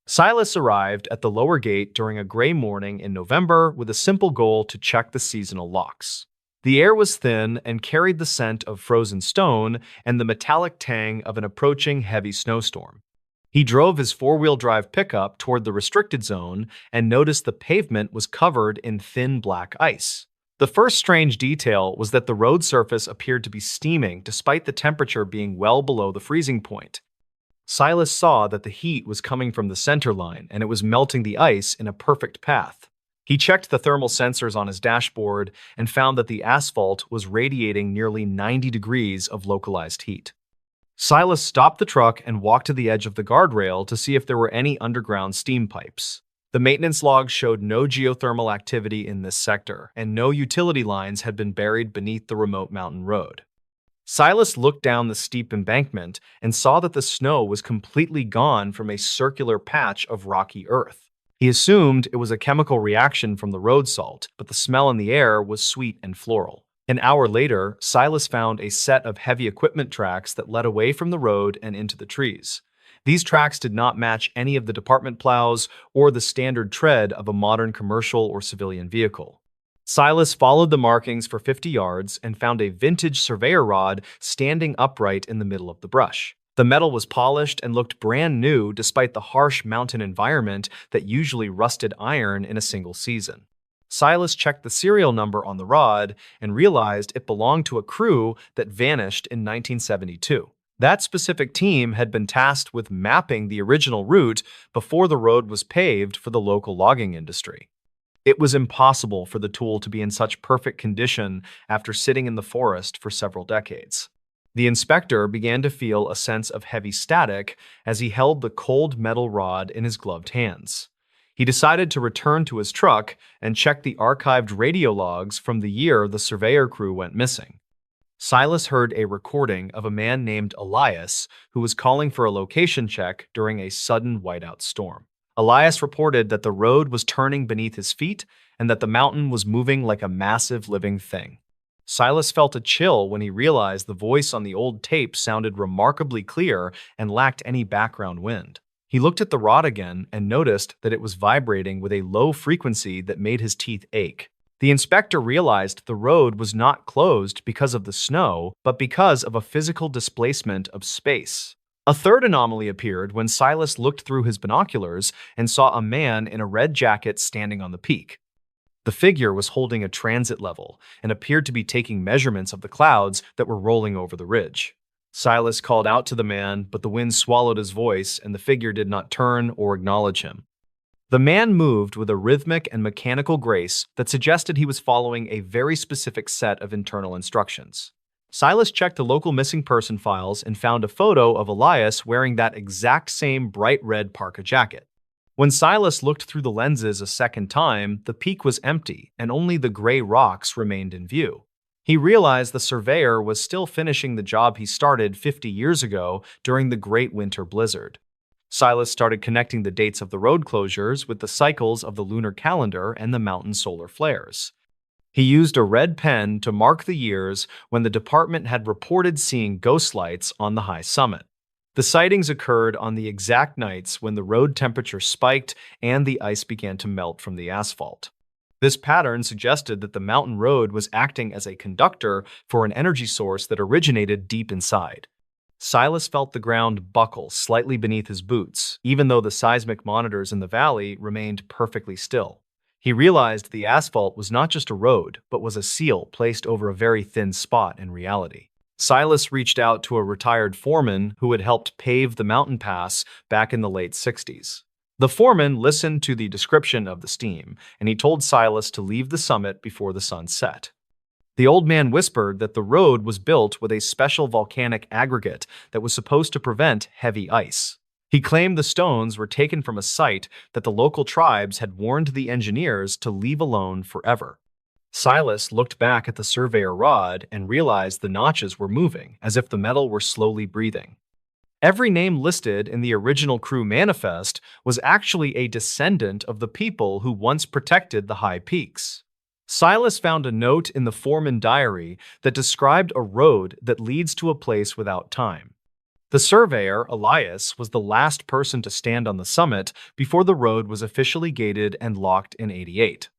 Silas arrived at the lower gate during a gray morning in November with a simple goal to check the seasonal locks. The air was thin and carried the scent of frozen stone and the metallic tang of an approaching heavy snowstorm. He drove his four-wheel drive pickup toward the restricted zone and noticed the pavement was covered in thin black ice. The first strange detail was that the road surface appeared to be steaming despite the temperature being well below the freezing point. Silas saw that the heat was coming from the center line and it was melting the ice in a perfect path. He checked the thermal sensors on his dashboard and found that the asphalt was radiating nearly 90 degrees of localized heat. Silas stopped the truck and walked to the edge of the guardrail to see if there were any underground steam pipes. The maintenance logs showed no geothermal activity in this sector, and no utility lines had been buried beneath the remote mountain road. Silas looked down the steep embankment and saw that the snow was completely gone from a circular patch of rocky earth. He assumed it was a chemical reaction from the road salt, but the smell in the air was sweet and floral. An hour later, Silas found a set of heavy equipment tracks that led away from the road and into the trees. These tracks did not match any of the department plows or the standard tread of a modern commercial or civilian vehicle. Silas followed the markings for 50 yards and found a vintage surveyor rod standing upright in the middle of the brush. The metal was polished and looked brand new despite the harsh mountain environment that usually rusted iron in a single season. Silas checked the serial number on the rod and realized it belonged to a crew that vanished in 1972. That specific team had been tasked with mapping the original route before the road was paved for the local logging industry. It was impossible for the tool to be in such perfect condition after sitting in the forest for several decades. The inspector began to feel a sense of heavy static as he held the cold metal rod in his gloved hands. He decided to return to his truck and check the archived radio logs from the year the surveyor crew went missing. Silas heard a recording of a man named Elias who was calling for a location check during a sudden whiteout storm. Elias reported that the road was turning beneath his feet and that the mountain was moving like a massive living thing. Silas felt a chill when he realized the voice on the old tape sounded remarkably clear and lacked any background wind. He looked at the rod again and noticed that it was vibrating with a low frequency that made his teeth ache. The inspector realized the road was not closed because of the snow, but because of a physical displacement of space. A third anomaly appeared when Silas looked through his binoculars and saw a man in a red jacket standing on the peak. The figure was holding a transit level and appeared to be taking measurements of the clouds that were rolling over the ridge. Silas called out to the man, but the wind swallowed his voice, and the figure did not turn or acknowledge him. The man moved with a rhythmic and mechanical grace that suggested he was following a very specific set of internal instructions. Silas checked the local missing person files and found a photo of Elias wearing that exact same bright red parka jacket. When Silas looked through the lenses a second time, the peak was empty and only the gray rocks remained in view. He realized the surveyor was still finishing the job he started 50 years ago during the Great Winter Blizzard. Silas started connecting the dates of the road closures with the cycles of the lunar calendar and the mountain solar flares. He used a red pen to mark the years when the department had reported seeing ghost lights on the high summit. The sightings occurred on the exact nights when the road temperature spiked and the ice began to melt from the asphalt. This pattern suggested that the mountain road was acting as a conductor for an energy source that originated deep inside. Silas felt the ground buckle slightly beneath his boots, even though the seismic monitors in the valley remained perfectly still. He realized the asphalt was not just a road, but was a seal placed over a very thin spot in reality. Silas reached out to a retired foreman who had helped pave the mountain pass back in the late 60s. The foreman listened to the description of the steam, and he told Silas to leave the summit before the sun set. The old man whispered that the road was built with a special volcanic aggregate that was supposed to prevent heavy ice. He claimed the stones were taken from a site that the local tribes had warned the engineers to leave alone forever. Silas looked back at the surveyor rod and realized the notches were moving, as if the metal were slowly breathing. Every name listed in the original crew manifest was actually a descendant of the people who once protected the high peaks. Silas found a note in the foreman diary that described a road that leads to a place without time. The surveyor, Elias, was the last person to stand on the summit before the road was officially gated and locked in '88.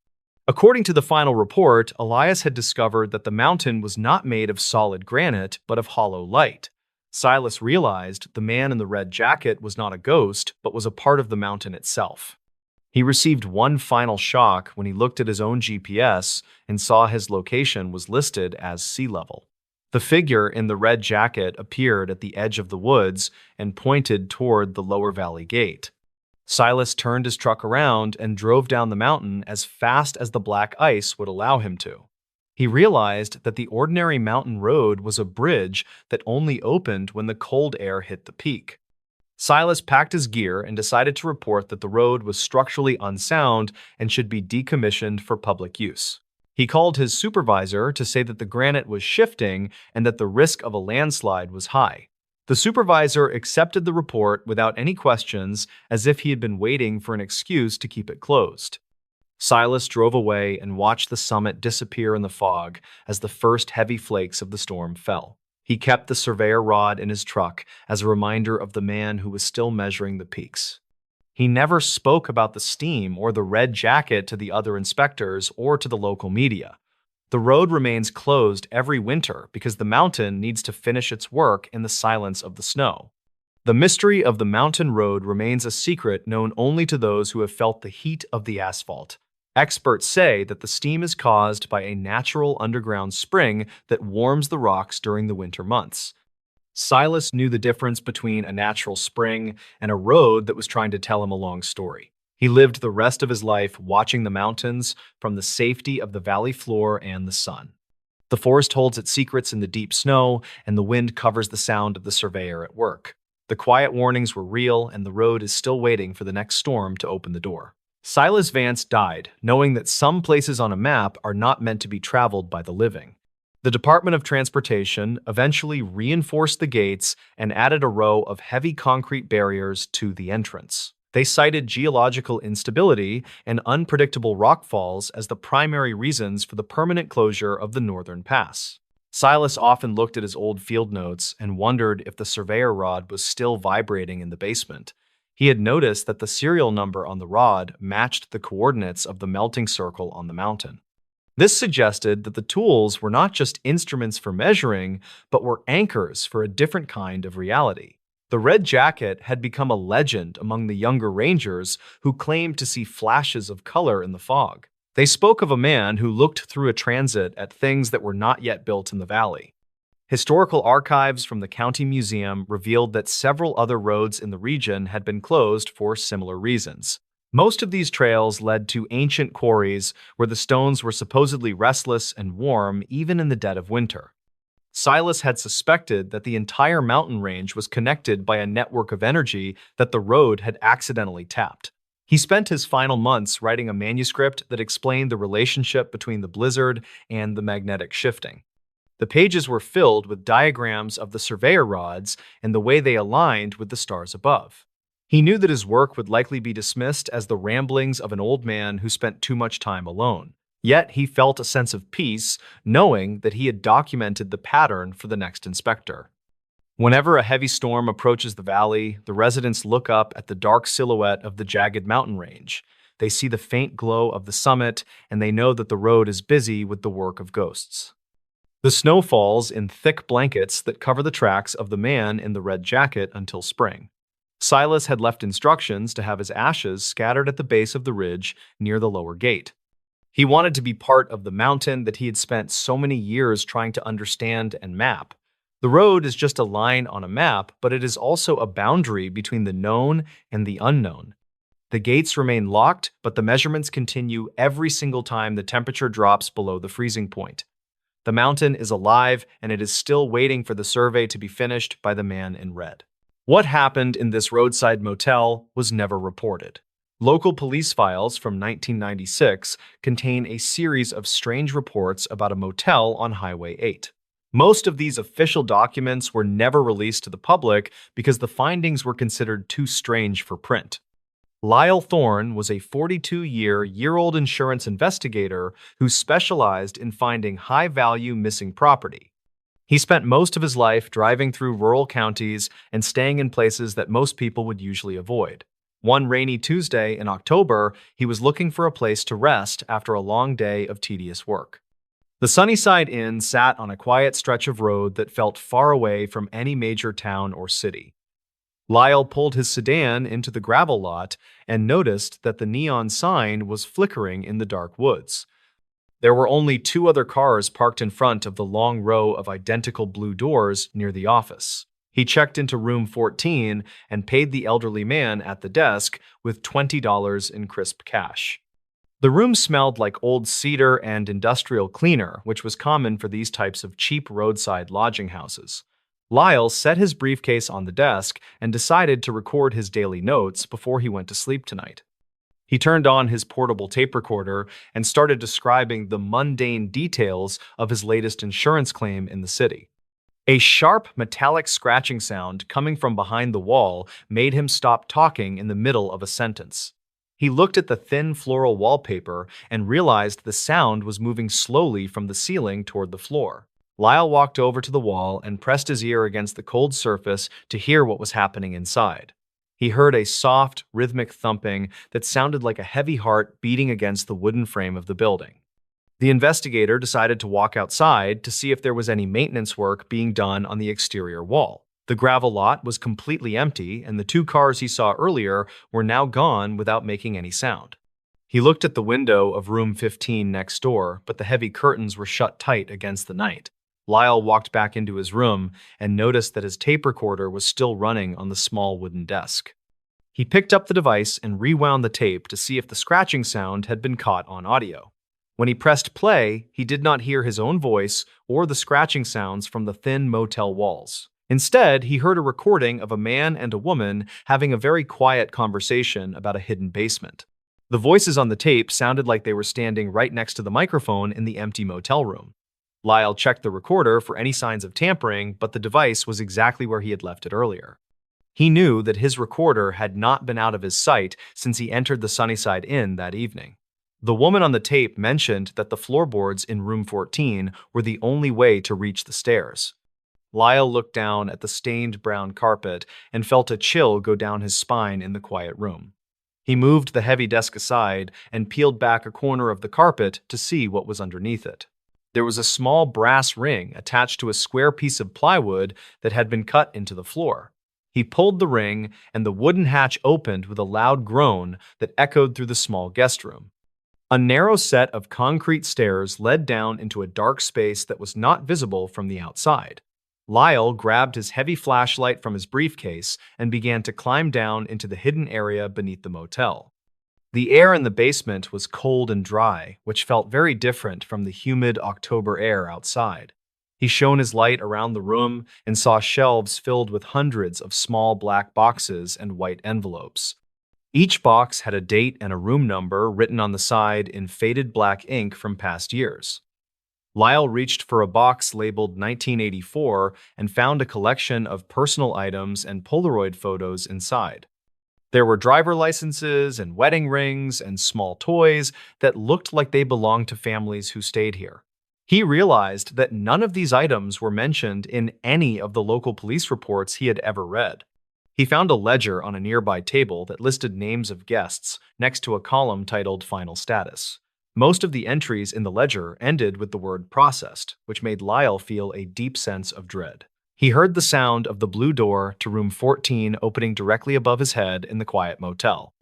According to the final report, Elias had discovered that the mountain was not made of solid granite, but of hollow light. Silas realized the man in the red jacket was not a ghost, but was a part of the mountain itself. He received one final shock when he looked at his own GPS and saw his location was listed as sea level. The figure in the red jacket appeared at the edge of the woods and pointed toward the lower valley gate. Silas turned his truck around and drove down the mountain as fast as the black ice would allow him to. He realized that the ordinary mountain road was a bridge that only opened when the cold air hit the peak. Silas packed his gear and decided to report that the road was structurally unsound and should be decommissioned for public use. He called his supervisor to say that the granite was shifting and that the risk of a landslide was high. The supervisor accepted the report without any questions, as if he had been waiting for an excuse to keep it closed. Silas drove away and watched the summit disappear in the fog as the first heavy flakes of the storm fell. He kept the surveyor rod in his truck as a reminder of the man who was still measuring the peaks. He never spoke about the steam or the red jacket to the other inspectors or to the local media. The road remains closed every winter because the mountain needs to finish its work in the silence of the snow. The mystery of the mountain road remains a secret known only to those who have felt the heat of the asphalt. Experts say that the steam is caused by a natural underground spring that warms the rocks during the winter months. Silas knew the difference between a natural spring and a road that was trying to tell him a long story. He lived the rest of his life watching the mountains from the safety of the valley floor and the sun. The forest holds its secrets in the deep snow, and the wind covers the sound of the surveyor at work. The quiet warnings were real, and the road is still waiting for the next storm to open the door. Silas Vance died, knowing that some places on a map are not meant to be traveled by the living. The Department of Transportation eventually reinforced the gates and added a row of heavy concrete barriers to the entrance. They cited geological instability and unpredictable rockfalls as the primary reasons for the permanent closure of the northern pass. Silas often looked at his old field notes and wondered if the surveyor rod was still vibrating in the basement. He had noticed that the serial number on the rod matched the coordinates of the melting circle on the mountain. This suggested that the tools were not just instruments for measuring, but were anchors for a different kind of reality. The red jacket had become a legend among the younger rangers who claimed to see flashes of color in the fog. They spoke of a man who looked through a transit at things that were not yet built in the valley. Historical archives from the county museum revealed that several other roads in the region had been closed for similar reasons. Most of these trails led to ancient quarries where the stones were supposedly restless and warm even in the dead of winter. Silas had suspected that the entire mountain range was connected by a network of energy that the road had accidentally tapped. He spent his final months writing a manuscript that explained the relationship between the blizzard and the magnetic shifting. The pages were filled with diagrams of the surveyor rods and the way they aligned with the stars above. He knew that his work would likely be dismissed as the ramblings of an old man who spent too much time alone. Yet he felt a sense of peace, knowing that he had documented the pattern for the next inspector. Whenever a heavy storm approaches the valley, the residents look up at the dark silhouette of the jagged mountain range. They see the faint glow of the summit, and they know that the road is busy with the work of ghosts. The snow falls in thick blankets that cover the tracks of the man in the red jacket until spring. Silas had left instructions to have his ashes scattered at the base of the ridge near the lower gate. He wanted to be part of the mountain that he had spent so many years trying to understand and map. The road is just a line on a map, but it is also a boundary between the known and the unknown. The gates remain locked, but the measurements continue every single time the temperature drops below the freezing point. The mountain is alive, and it is still waiting for the survey to be finished by the man in red. What happened in this roadside motel was never reported. Local police files from 1996 contain a series of strange reports about a motel on Highway 8. Most of these official documents were never released to the public because the findings were considered too strange for print. Lyle Thorne was a 42-year-old insurance investigator who specialized in finding high-value missing property. He spent most of his life driving through rural counties and staying in places that most people would usually avoid. One rainy Tuesday in October, he was looking for a place to rest after a long day of tedious work. The Sunnyside Inn sat on a quiet stretch of road that felt far away from any major town or city. Lyle pulled his sedan into the gravel lot and noticed that the neon sign was flickering in the dark woods. There were only two other cars parked in front of the long row of identical blue doors near the office. He checked into room 14 and paid the elderly man at the desk with $20 in crisp cash. The room smelled like old cedar and industrial cleaner, which was common for these types of cheap roadside lodging houses. Lyle set his briefcase on the desk and decided to record his daily notes before he went to sleep tonight. He turned on his portable tape recorder and started describing the mundane details of his latest insurance claim in the city. A sharp, metallic scratching sound coming from behind the wall made him stop talking in the middle of a sentence. He looked at the thin floral wallpaper and realized the sound was moving slowly from the ceiling toward the floor. Lyle walked over to the wall and pressed his ear against the cold surface to hear what was happening inside. He heard a soft, rhythmic thumping that sounded like a heavy heart beating against the wooden frame of the building. The investigator decided to walk outside to see if there was any maintenance work being done on the exterior wall. The gravel lot was completely empty, and the two cars he saw earlier were now gone without making any sound. He looked at the window of room 15 next door, but the heavy curtains were shut tight against the night. Lyle walked back into his room and noticed that his tape recorder was still running on the small wooden desk. He picked up the device and rewound the tape to see if the scratching sound had been caught on audio. When he pressed play, he did not hear his own voice or the scratching sounds from the thin motel walls. Instead, he heard a recording of a man and a woman having a very quiet conversation about a hidden basement. The voices on the tape sounded like they were standing right next to the microphone in the empty motel room. Lyle checked the recorder for any signs of tampering, but the device was exactly where he had left it earlier. He knew that his recorder had not been out of his sight since he entered the Sunnyside Inn that evening. The woman on the tape mentioned that the floorboards in room 14 were the only way to reach the stairs. Lyle looked down at the stained brown carpet and felt a chill go down his spine in the quiet room. He moved the heavy desk aside and peeled back a corner of the carpet to see what was underneath it. There was a small brass ring attached to a square piece of plywood that had been cut into the floor. He pulled the ring, and the wooden hatch opened with a loud groan that echoed through the small guest room. A narrow set of concrete stairs led down into a dark space that was not visible from the outside. Lyle grabbed his heavy flashlight from his briefcase and began to climb down into the hidden area beneath the motel. The air in the basement was cold and dry, which felt very different from the humid October air outside. He shone his light around the room and saw shelves filled with hundreds of small black boxes and white envelopes. Each box had a date and a room number written on the side in faded black ink from past years. Lyle reached for a box labeled 1984 and found a collection of personal items and Polaroid photos inside. There were driver licenses and wedding rings and small toys that looked like they belonged to families who stayed here. He realized that none of these items were mentioned in any of the local police reports he had ever read. He found a ledger on a nearby table that listed names of guests next to a column titled Final Status. Most of the entries in the ledger ended with the word processed, which made Lyle feel a deep sense of dread. He heard the sound of the blue door to room 14 opening directly above his head in the quiet motel.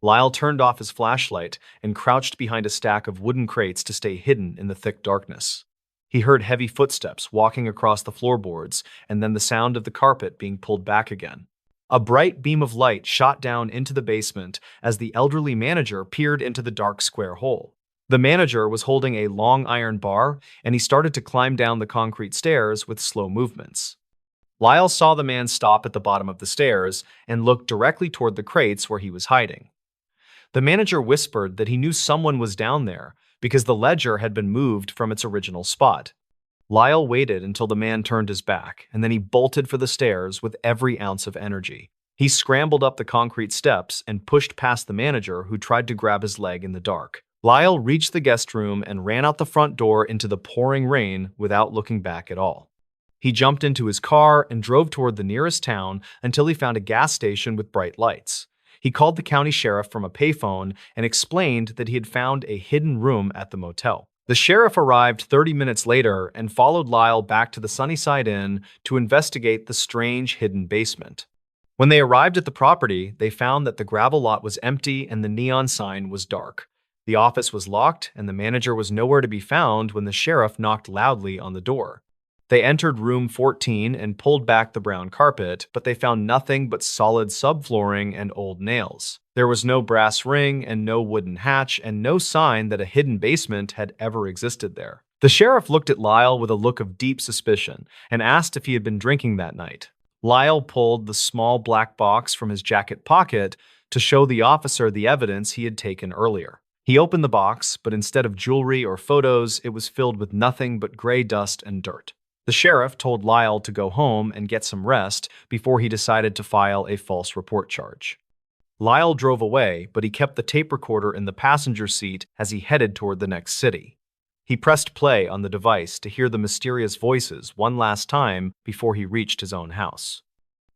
Lyle turned off his flashlight and crouched behind a stack of wooden crates to stay hidden in the thick darkness. He heard heavy footsteps walking across the floorboards and then the sound of the carpet being pulled back again. A bright beam of light shot down into the basement as the elderly manager peered into the dark square hole. The manager was holding a long iron bar, and he started to climb down the concrete stairs with slow movements. Lyle saw the man stop at the bottom of the stairs and look directly toward the crates where he was hiding. The manager whispered that he knew someone was down there because the ledger had been moved from its original spot. Lyle waited until the man turned his back, and then he bolted for the stairs with every ounce of energy. He scrambled up the concrete steps and pushed past the manager who tried to grab his leg in the dark. Lyle reached the guest room and ran out the front door into the pouring rain without looking back at all. He jumped into his car and drove toward the nearest town until he found a gas station with bright lights. He called the county sheriff from a payphone and explained that he had found a hidden room at the motel. The sheriff arrived 30 minutes later and followed Lyle back to the Sunnyside Inn to investigate the strange hidden basement. When they arrived at the property, they found that the gravel lot was empty and the neon sign was dark. The office was locked, and the manager was nowhere to be found when the sheriff knocked loudly on the door. They entered room 14 and pulled back the brown carpet, but they found nothing but solid subflooring and old nails. There was no brass ring and no wooden hatch and no sign that a hidden basement had ever existed there. The sheriff looked at Lyle with a look of deep suspicion and asked if he had been drinking that night. Lyle pulled the small black box from his jacket pocket to show the officer the evidence he had taken earlier. He opened the box, but instead of jewelry or photos, it was filled with nothing but gray dust and dirt. The sheriff told Lyle to go home and get some rest before he decided to file a false report charge. Lyle drove away, but he kept the tape recorder in the passenger seat as he headed toward the next city. He pressed play on the device to hear the mysterious voices one last time before he reached his own house.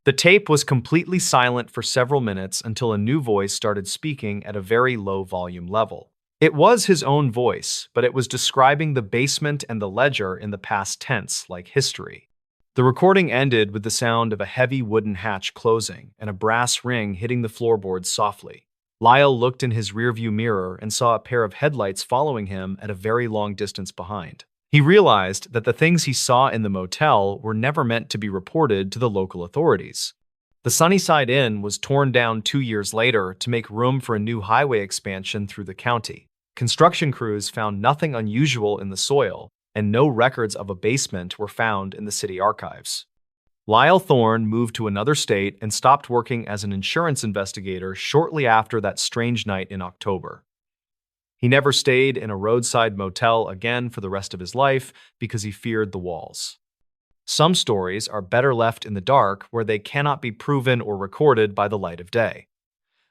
The tape was completely silent for several minutes until a new voice started speaking at a very low volume level. It was his own voice, but it was describing the basement and the ledger in the past tense, like history. The recording ended with the sound of a heavy wooden hatch closing and a brass ring hitting the floorboards softly. Lyle looked in his rearview mirror and saw a pair of headlights following him at a very long distance behind. He realized that the things he saw in the motel were never meant to be reported to the local authorities. The Sunnyside Inn was torn down 2 years later to make room for a new highway expansion through the county. Construction crews found nothing unusual in the soil, and no records of a basement were found in the city archives. Lyle Thorne moved to another state and stopped working as an insurance investigator shortly after that strange night in October. He never stayed in a roadside motel again for the rest of his life because he feared the walls. Some stories are better left in the dark where they cannot be proven or recorded by the light of day.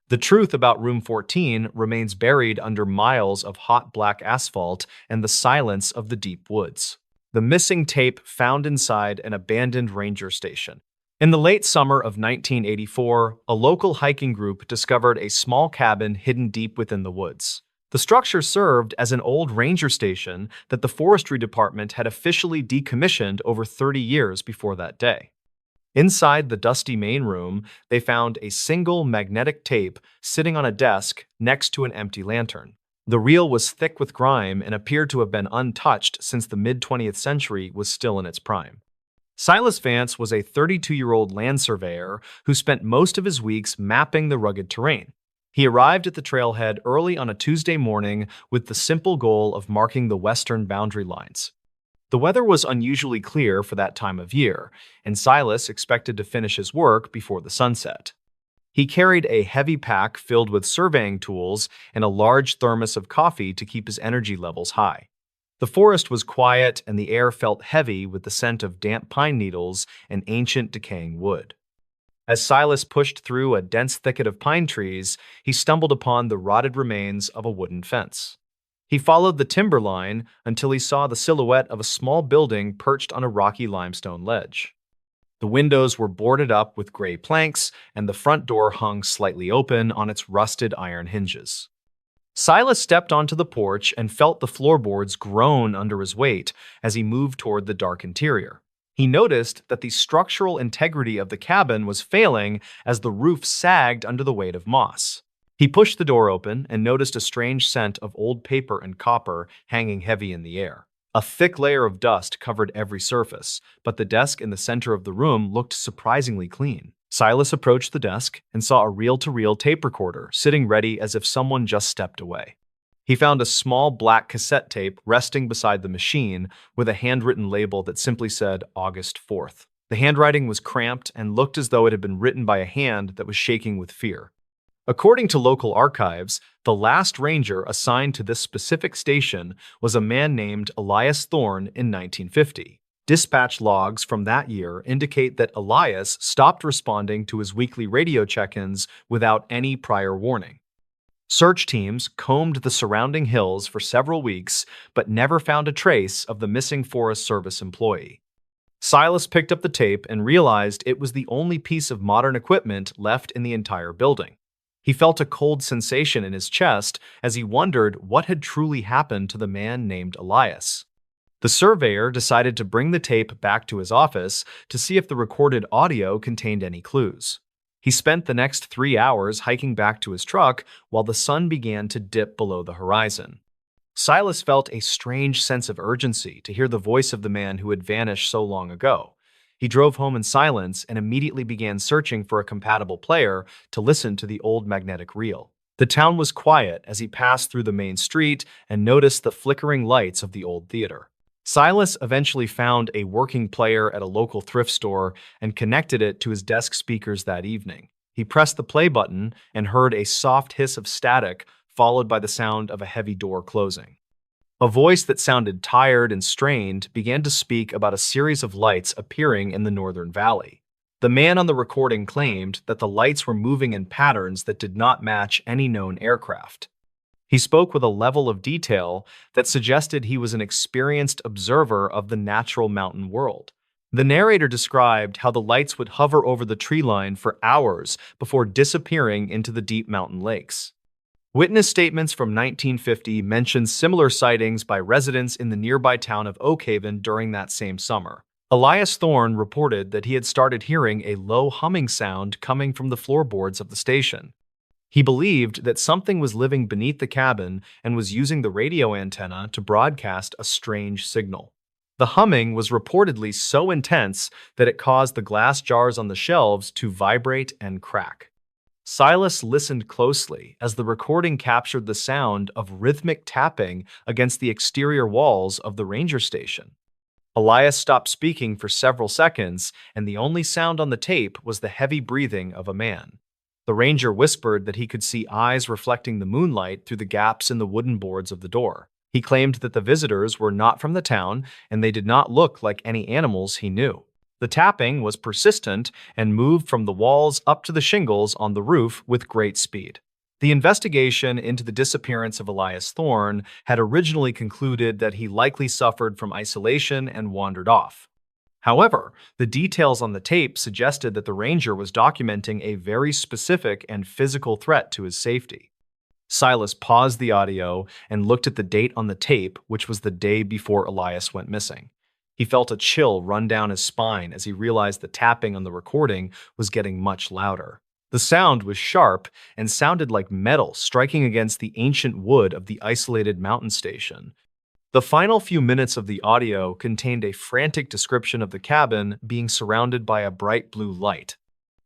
The truth about Room 14 remains buried under miles of hot black asphalt and the silence of the deep woods. The missing tape found inside an abandoned ranger station. In the late summer of 1984, a local hiking group discovered a small cabin hidden deep within the woods. The structure served as an old ranger station that the forestry department had officially decommissioned over 30 years before that day. Inside the dusty main room, they found a single magnetic tape sitting on a desk next to an empty lantern. The reel was thick with grime and appeared to have been untouched since the mid-20th century was still in its prime. Silas Vance was a 32-year-old land surveyor who spent most of his weeks mapping the rugged terrain. He arrived at the trailhead early on a Tuesday morning with the simple goal of marking the western boundary lines. The weather was unusually clear for that time of year, and Silas expected to finish his work before the sunset. He carried a heavy pack filled with surveying tools and a large thermos of coffee to keep his energy levels high. The forest was quiet and the air felt heavy with the scent of damp pine needles and ancient decaying wood. As Silas pushed through a dense thicket of pine trees, he stumbled upon the rotted remains of a wooden fence. He followed the timber line until he saw the silhouette of a small building perched on a rocky limestone ledge. The windows were boarded up with gray planks, and the front door hung slightly open on its rusted iron hinges. Silas stepped onto the porch and felt the floorboards groan under his weight as he moved toward the dark interior. He noticed that the structural integrity of the cabin was failing as the roof sagged under the weight of moss. He pushed the door open and noticed a strange scent of old paper and copper hanging heavy in the air. A thick layer of dust covered every surface, but the desk in the center of the room looked surprisingly clean. Silas approached the desk and saw a reel-to-reel tape recorder sitting ready as if someone just stepped away. He found a small black cassette tape resting beside the machine with a handwritten label that simply said August 4th. The handwriting was cramped and looked as though it had been written by a hand that was shaking with fear. According to local archives, the last ranger assigned to this specific station was a man named Elias Thorne in 1950. Dispatch logs from that year indicate that Elias stopped responding to his weekly radio check-ins without any prior warning. Search teams combed the surrounding hills for several weeks, but never found a trace of the missing Forest Service employee. Silas picked up the tape and realized it was the only piece of modern equipment left in the entire building. He felt a cold sensation in his chest as he wondered what had truly happened to the man named Elias. The surveyor decided to bring the tape back to his office to see if the recorded audio contained any clues. He spent the next 3 hours hiking back to his truck while the sun began to dip below the horizon. Silas felt a strange sense of urgency to hear the voice of the man who had vanished so long ago. He drove home in silence and immediately began searching for a compatible player to listen to the old magnetic reel. The town was quiet as he passed through the main street and noticed the flickering lights of the old theater. Silas eventually found a working player at a local thrift store and connected it to his desk speakers that evening. He pressed the play button and heard a soft hiss of static, followed by the sound of a heavy door closing. A voice that sounded tired and strained began to speak about a series of lights appearing in the northern valley. The man on the recording claimed that the lights were moving in patterns that did not match any known aircraft. He spoke with a level of detail that suggested he was an experienced observer of the natural mountain world. The narrator described how the lights would hover over the tree line for hours before disappearing into the deep mountain lakes. Witness statements from 1950 mentioned similar sightings by residents in the nearby town of Oakhaven during that same summer. Elias Thorne reported that he had started hearing a low humming sound coming from the floorboards of the station. He believed that something was living beneath the cabin and was using the radio antenna to broadcast a strange signal. The humming was reportedly so intense that it caused the glass jars on the shelves to vibrate and crack. Silas listened closely as the recording captured the sound of rhythmic tapping against the exterior walls of the ranger station. Elias stopped speaking for several seconds, and the only sound on the tape was the heavy breathing of a man. The ranger whispered that he could see eyes reflecting the moonlight through the gaps in the wooden boards of the door. He claimed that the visitors were not from the town, and they did not look like any animals he knew. The tapping was persistent and moved from the walls up to the shingles on the roof with great speed. The investigation into the disappearance of Elias Thorne had originally concluded that he likely suffered from isolation and wandered off. However, the details on the tape suggested that the ranger was documenting a very specific and physical threat to his safety. Silas paused the audio and looked at the date on the tape, which was the day before Elias went missing. He felt a chill run down his spine as he realized the tapping on the recording was getting much louder. The sound was sharp and sounded like metal striking against the ancient wood of the isolated mountain station. The final few minutes of the audio contained a frantic description of the cabin being surrounded by a bright blue light.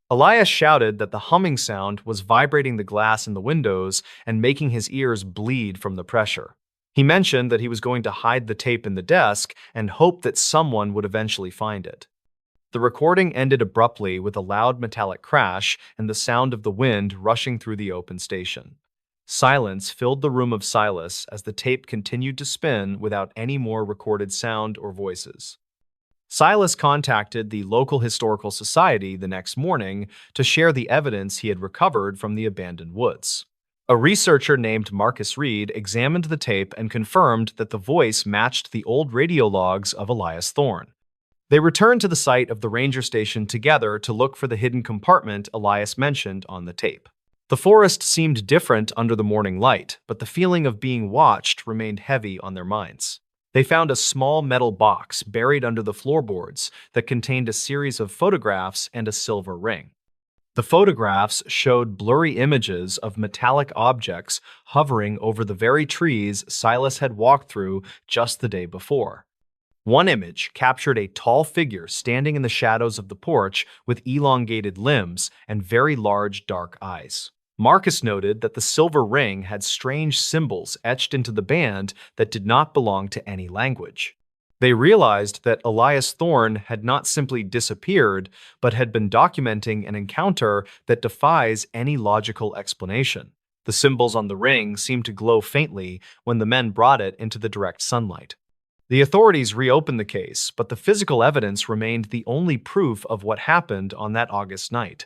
Elias shouted that the humming sound was vibrating the glass in the windows and making his ears bleed from the pressure. He mentioned that he was going to hide the tape in the desk and hoped that someone would eventually find it. The recording ended abruptly with a loud metallic crash and the sound of the wind rushing through the open station. Silence filled the room of Silas as the tape continued to spin without any more recorded sound or voices. Silas contacted the local historical society the next morning to share the evidence he had recovered from the abandoned woods. A researcher named Marcus Reed examined the tape and confirmed that the voice matched the old radio logs of Elias Thorne. They returned to the site of the ranger station together to look for the hidden compartment Elias mentioned on the tape. The forest seemed different under the morning light, but the feeling of being watched remained heavy on their minds. They found a small metal box buried under the floorboards that contained a series of photographs and a silver ring. The photographs showed blurry images of metallic objects hovering over the very trees Silas had walked through just the day before. One image captured a tall figure standing in the shadows of the porch with elongated limbs and very large dark eyes. Marcus noted that the silver ring had strange symbols etched into the band that did not belong to any language. They realized that Elias Thorne had not simply disappeared, but had been documenting an encounter that defies any logical explanation. The symbols on the ring seemed to glow faintly when the men brought it into the direct sunlight. The authorities reopened the case, but the physical evidence remained the only proof of what happened on that August night.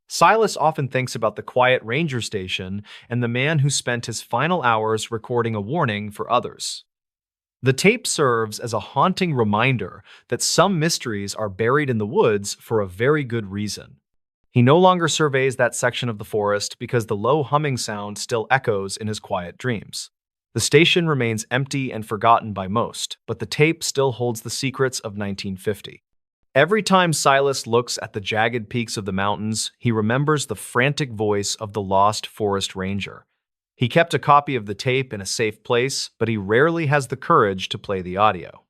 Silas often thinks about the quiet ranger station and the man who spent his final hours recording a warning for others. The tape serves as a haunting reminder that some mysteries are buried in the woods for a very good reason. He no longer surveys that section of the forest because the low humming sound still echoes in his quiet dreams. The station remains empty and forgotten by most, but the tape still holds the secrets of 1950. Every time Silas looks at the jagged peaks of the mountains, he remembers the frantic voice of the lost forest ranger. He kept a copy of the tape in a safe place, but he rarely has the courage to play the audio.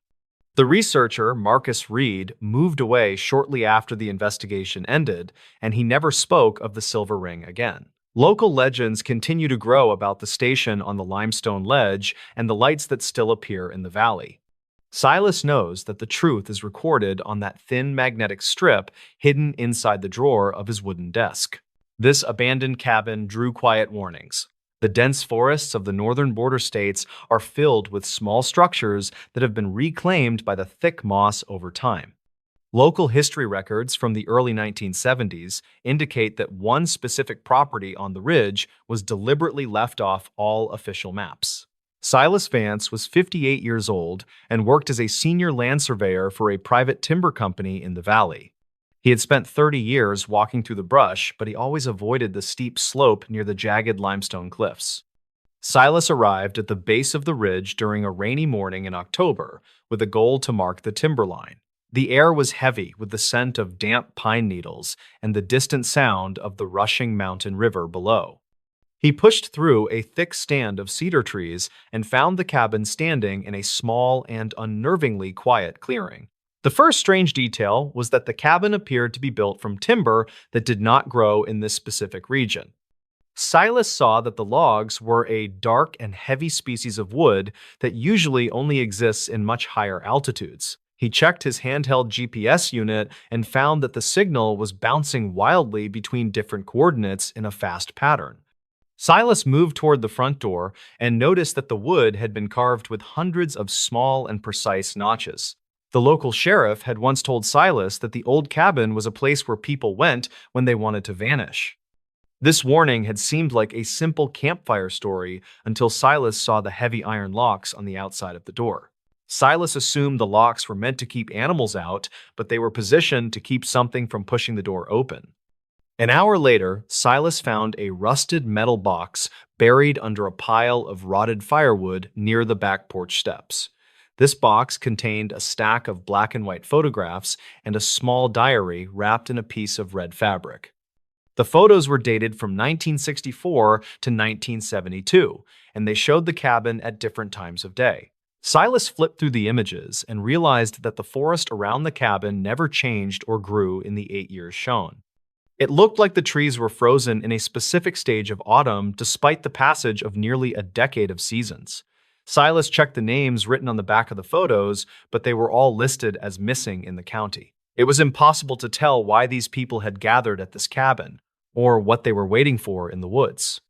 The researcher, Marcus Reed, moved away shortly after the investigation ended, and he never spoke of the silver ring again. Local legends continue to grow about the station on the limestone ledge and the lights that still appear in the valley. Silas knows that the truth is recorded on that thin magnetic strip hidden inside the drawer of his wooden desk. This abandoned cabin drew quiet warnings. The dense forests of the northern border states are filled with small structures that have been reclaimed by the thick moss over time. Local history records from the early 1970s indicate that one specific property on the ridge was deliberately left off all official maps. Silas Vance was 58 years old and worked as a senior land surveyor for a private timber company in the valley. He had spent 30 years walking through the brush, but he always avoided the steep slope near the jagged limestone cliffs. Silas arrived at the base of the ridge during a rainy morning in October with a goal to mark the timberline. The air was heavy with the scent of damp pine needles and the distant sound of the rushing mountain river below. He pushed through a thick stand of cedar trees and found the cabin standing in a small and unnervingly quiet clearing. The first strange detail was that the cabin appeared to be built from timber that did not grow in this specific region. Silas saw that the logs were a dark and heavy species of wood that usually only exists in much higher altitudes. He checked his handheld GPS unit and found that the signal was bouncing wildly between different coordinates in a fast pattern. Silas moved toward the front door and noticed that the wood had been carved with hundreds of small and precise notches. The local sheriff had once told Silas that the old cabin was a place where people went when they wanted to vanish. This warning had seemed like a simple campfire story until Silas saw the heavy iron locks on the outside of the door. Silas assumed the locks were meant to keep animals out, but they were positioned to keep something from pushing the door open. An hour later, Silas found a rusted metal box buried under a pile of rotted firewood near the back porch steps. This box contained a stack of black and white photographs and a small diary wrapped in a piece of red fabric. The photos were dated from 1964 to 1972, and they showed the cabin at different times of day. Silas flipped through the images and realized that the forest around the cabin never changed or grew in the 8 years shown. It looked like the trees were frozen in a specific stage of autumn despite the passage of nearly a decade of seasons. Silas checked the names written on the back of the photos, but they were all listed as missing in the county. It was impossible to tell why these people had gathered at this cabin, or what they were waiting for in the woods.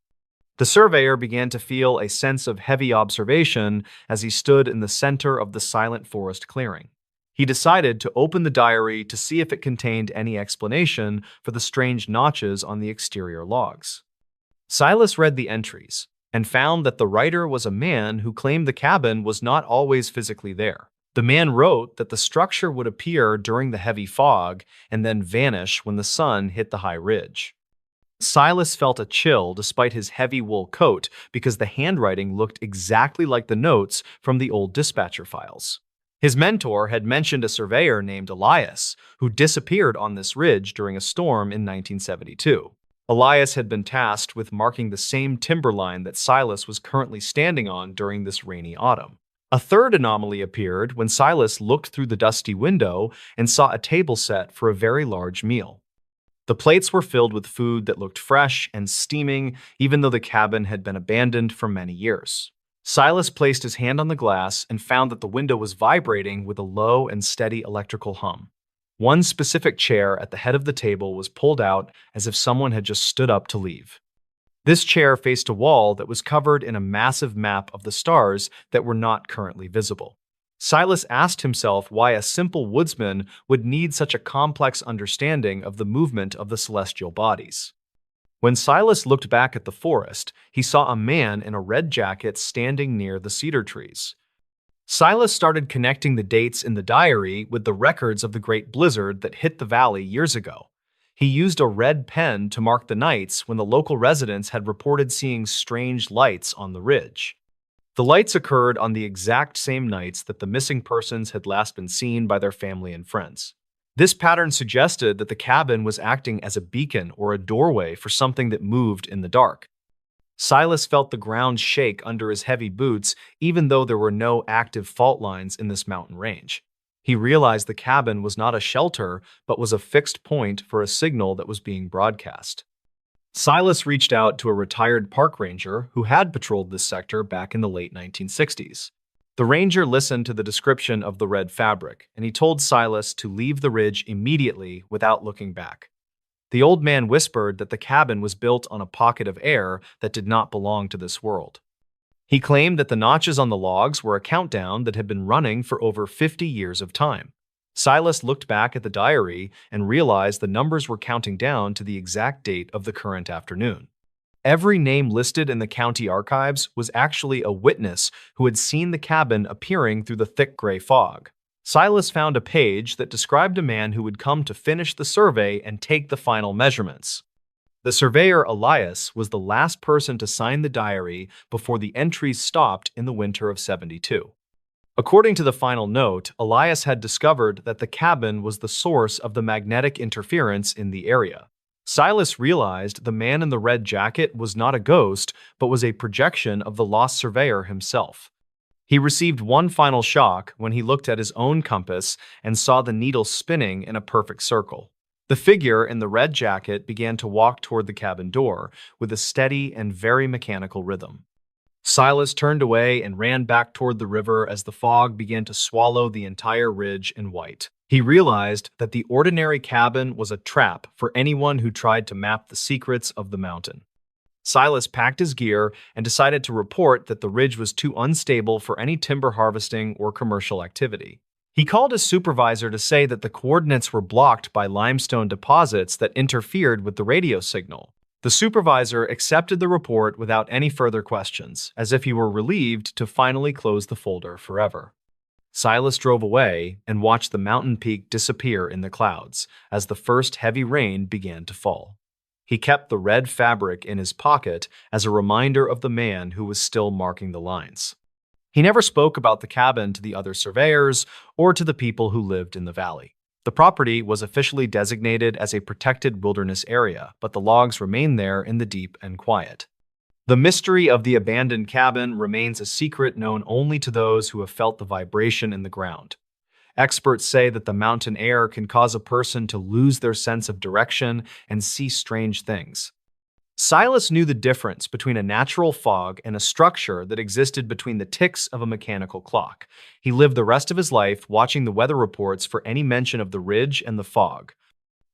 The surveyor began to feel a sense of heavy observation as he stood in the center of the silent forest clearing. He decided to open the diary to see if it contained any explanation for the strange notches on the exterior logs. Silas read the entries and found that the writer was a man who claimed the cabin was not always physically there. The man wrote that the structure would appear during the heavy fog and then vanish when the sun hit the high ridge. Silas felt a chill despite his heavy wool coat because the handwriting looked exactly like the notes from the old dispatcher files. His mentor had mentioned a surveyor named Elias, who disappeared on this ridge during a storm in 1972. Elias had been tasked with marking the same timberline that Silas was currently standing on during this rainy autumn. A third anomaly appeared when Silas looked through the dusty window and saw a table set for a very large meal. The plates were filled with food that looked fresh and steaming, even though the cabin had been abandoned for many years. Silas placed his hand on the glass and found that the window was vibrating with a low and steady electrical hum. One specific chair at the head of the table was pulled out as if someone had just stood up to leave. This chair faced a wall that was covered in a massive map of the stars that were not currently visible. Silas asked himself why a simple woodsman would need such a complex understanding of the movement of the celestial bodies. When Silas looked back at the forest, he saw a man in a red jacket standing near the cedar trees. Silas started connecting the dates in the diary with the records of the great blizzard that hit the valley years ago. He used a red pen to mark the nights when the local residents had reported seeing strange lights on the ridge. The lights occurred on the exact same nights that the missing persons had last been seen by their family and friends. This pattern suggested that the cabin was acting as a beacon or a doorway for something that moved in the dark. Silas felt the ground shake under his heavy boots, even though there were no active fault lines in this mountain range. He realized the cabin was not a shelter, but was a fixed point for a signal that was being broadcast. Silas reached out to a retired park ranger who had patrolled this sector back in the late 1960s. The ranger listened to the description of the red fabric, and he told Silas to leave the ridge immediately without looking back. The old man whispered that the cabin was built on a pocket of air that did not belong to this world. He claimed that the notches on the logs were a countdown that had been running for over 50 years of time. Silas looked back at the diary and realized the numbers were counting down to the exact date of the current afternoon. Every name listed in the county archives was actually a witness who had seen the cabin appearing through the thick gray fog. Silas found a page that described a man who would come to finish the survey and take the final measurements. The surveyor Elias was the last person to sign the diary before the entries stopped in the winter of 72. According to the final note, Elias had discovered that the cabin was the source of the magnetic interference in the area. Silas realized the man in the red jacket was not a ghost, but was a projection of the lost surveyor himself. He received one final shock when he looked at his own compass and saw the needle spinning in a perfect circle. The figure in the red jacket began to walk toward the cabin door with a steady and very mechanical rhythm. Silas turned away and ran back toward the river as the fog began to swallow the entire ridge in white. He realized that the ordinary cabin was a trap for anyone who tried to map the secrets of the mountain. Silas packed his gear and decided to report that the ridge was too unstable for any timber harvesting or commercial activity. He called his supervisor to say that the coordinates were blocked by limestone deposits that interfered with the radio signal. The supervisor accepted the report without any further questions, as if he were relieved to finally close the folder forever. Silas drove away and watched the mountain peak disappear in the clouds as the first heavy rain began to fall. He kept the red fabric in his pocket as a reminder of the man who was still marking the lines. He never spoke about the cabin to the other surveyors or to the people who lived in the valley. The property was officially designated as a protected wilderness area, but the logs remained there in the deep and quiet. The mystery of the abandoned cabin remains a secret known only to those who have felt the vibration in the ground. Experts say that the mountain air can cause a person to lose their sense of direction and see strange things. Silas knew the difference between a natural fog and a structure that existed between the ticks of a mechanical clock. He lived the rest of his life watching the weather reports for any mention of the ridge and the fog.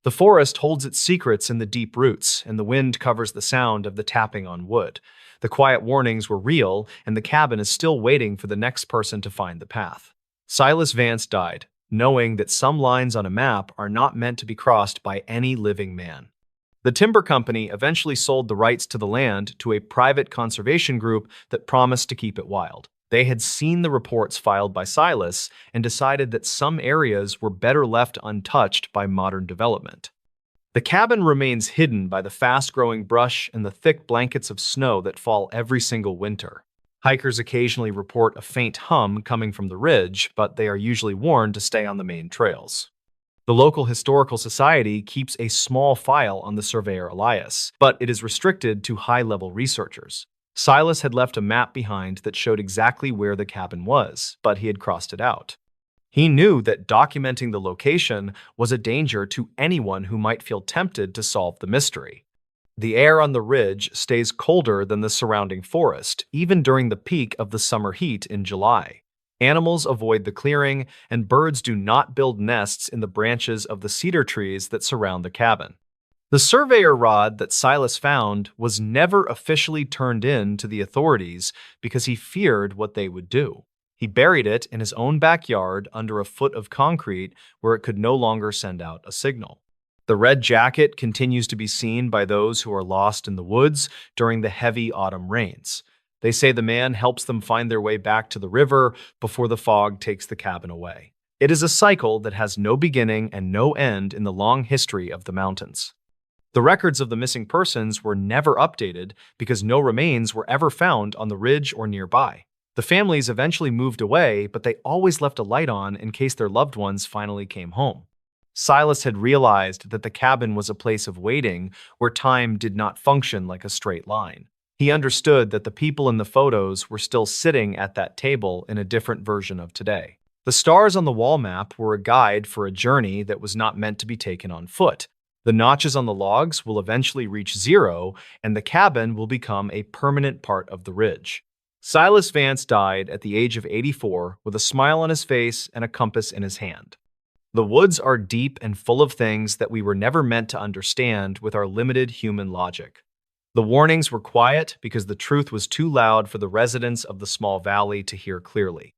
The forest holds its secrets in the deep roots, and the wind covers the sound of the tapping on wood. The quiet warnings were real, and the cabin is still waiting for the next person to find the path. Silas Vance died, knowing that some lines on a map are not meant to be crossed by any living man. The timber company eventually sold the rights to the land to a private conservation group that promised to keep it wild. They had seen the reports filed by Silas and decided that some areas were better left untouched by modern development. The cabin remains hidden by the fast-growing brush and the thick blankets of snow that fall every single winter. Hikers occasionally report a faint hum coming from the ridge, but they are usually warned to stay on the main trails. The local historical society keeps a small file on the surveyor Elias, but it is restricted to high-level researchers. Silas had left a map behind that showed exactly where the cabin was, but he had crossed it out. He knew that documenting the location was a danger to anyone who might feel tempted to solve the mystery. The air on the ridge stays colder than the surrounding forest, even during the peak of the summer heat in July. Animals avoid the clearing, and birds do not build nests in the branches of the cedar trees that surround the cabin. The surveyor rod that Silas found was never officially turned in to the authorities because he feared what they would do. He buried it in his own backyard under a foot of concrete where it could no longer send out a signal. The red jacket continues to be seen by those who are lost in the woods during the heavy autumn rains. They say the man helps them find their way back to the river before the fog takes the cabin away. It is a cycle that has no beginning and no end in the long history of the mountains. The records of the missing persons were never updated because no remains were ever found on the ridge or nearby. The families eventually moved away, but they always left a light on in case their loved ones finally came home. Silas had realized that the cabin was a place of waiting where time did not function like a straight line. He understood that the people in the photos were still sitting at that table in a different version of today. The stars on the wall map were a guide for a journey that was not meant to be taken on foot. The notches on the logs will eventually reach zero, and the cabin will become a permanent part of the ridge. Silas Vance died at the age of 84 with a smile on his face and a compass in his hand. The woods are deep and full of things that we were never meant to understand with our limited human logic. The warnings were quiet because the truth was too loud for the residents of the small valley to hear clearly.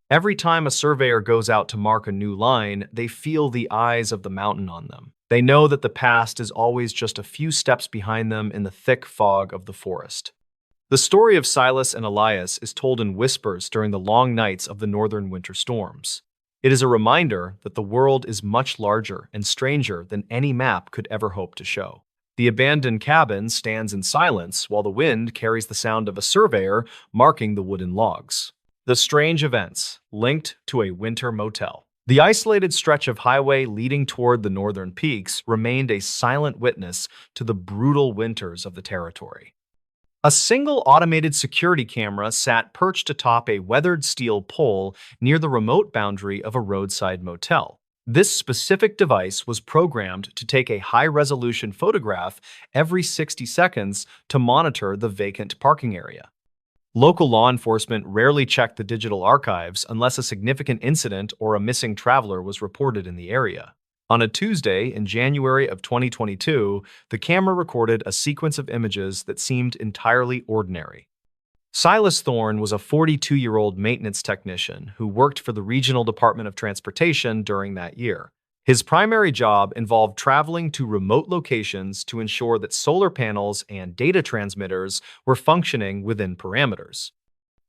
Every time a surveyor goes out to mark a new line, they feel the eyes of the mountain on them. They know that the past is always just a few steps behind them in the thick fog of the forest. The story of Silas and Elias is told in whispers during the long nights of the northern winter storms. It is a reminder that the world is much larger and stranger than any map could ever hope to show. The abandoned cabin stands in silence while the wind carries the sound of a surveyor marking the wooden logs. The strange events linked to a winter motel. The isolated stretch of highway leading toward the northern peaks remained a silent witness to the brutal winters of the territory. A single automated security camera sat perched atop a weathered steel pole near the remote boundary of a roadside motel. This specific device was programmed to take a high-resolution photograph every 60 seconds to monitor the vacant parking area. Local law enforcement rarely checked the digital archives unless a significant incident or a missing traveler was reported in the area. On a Tuesday in January of 2022, the camera recorded a sequence of images that seemed entirely ordinary. Silas Thorne was a 42-year-old maintenance technician who worked for the Regional Department of Transportation during that year. His primary job involved traveling to remote locations to ensure that solar panels and data transmitters were functioning within parameters.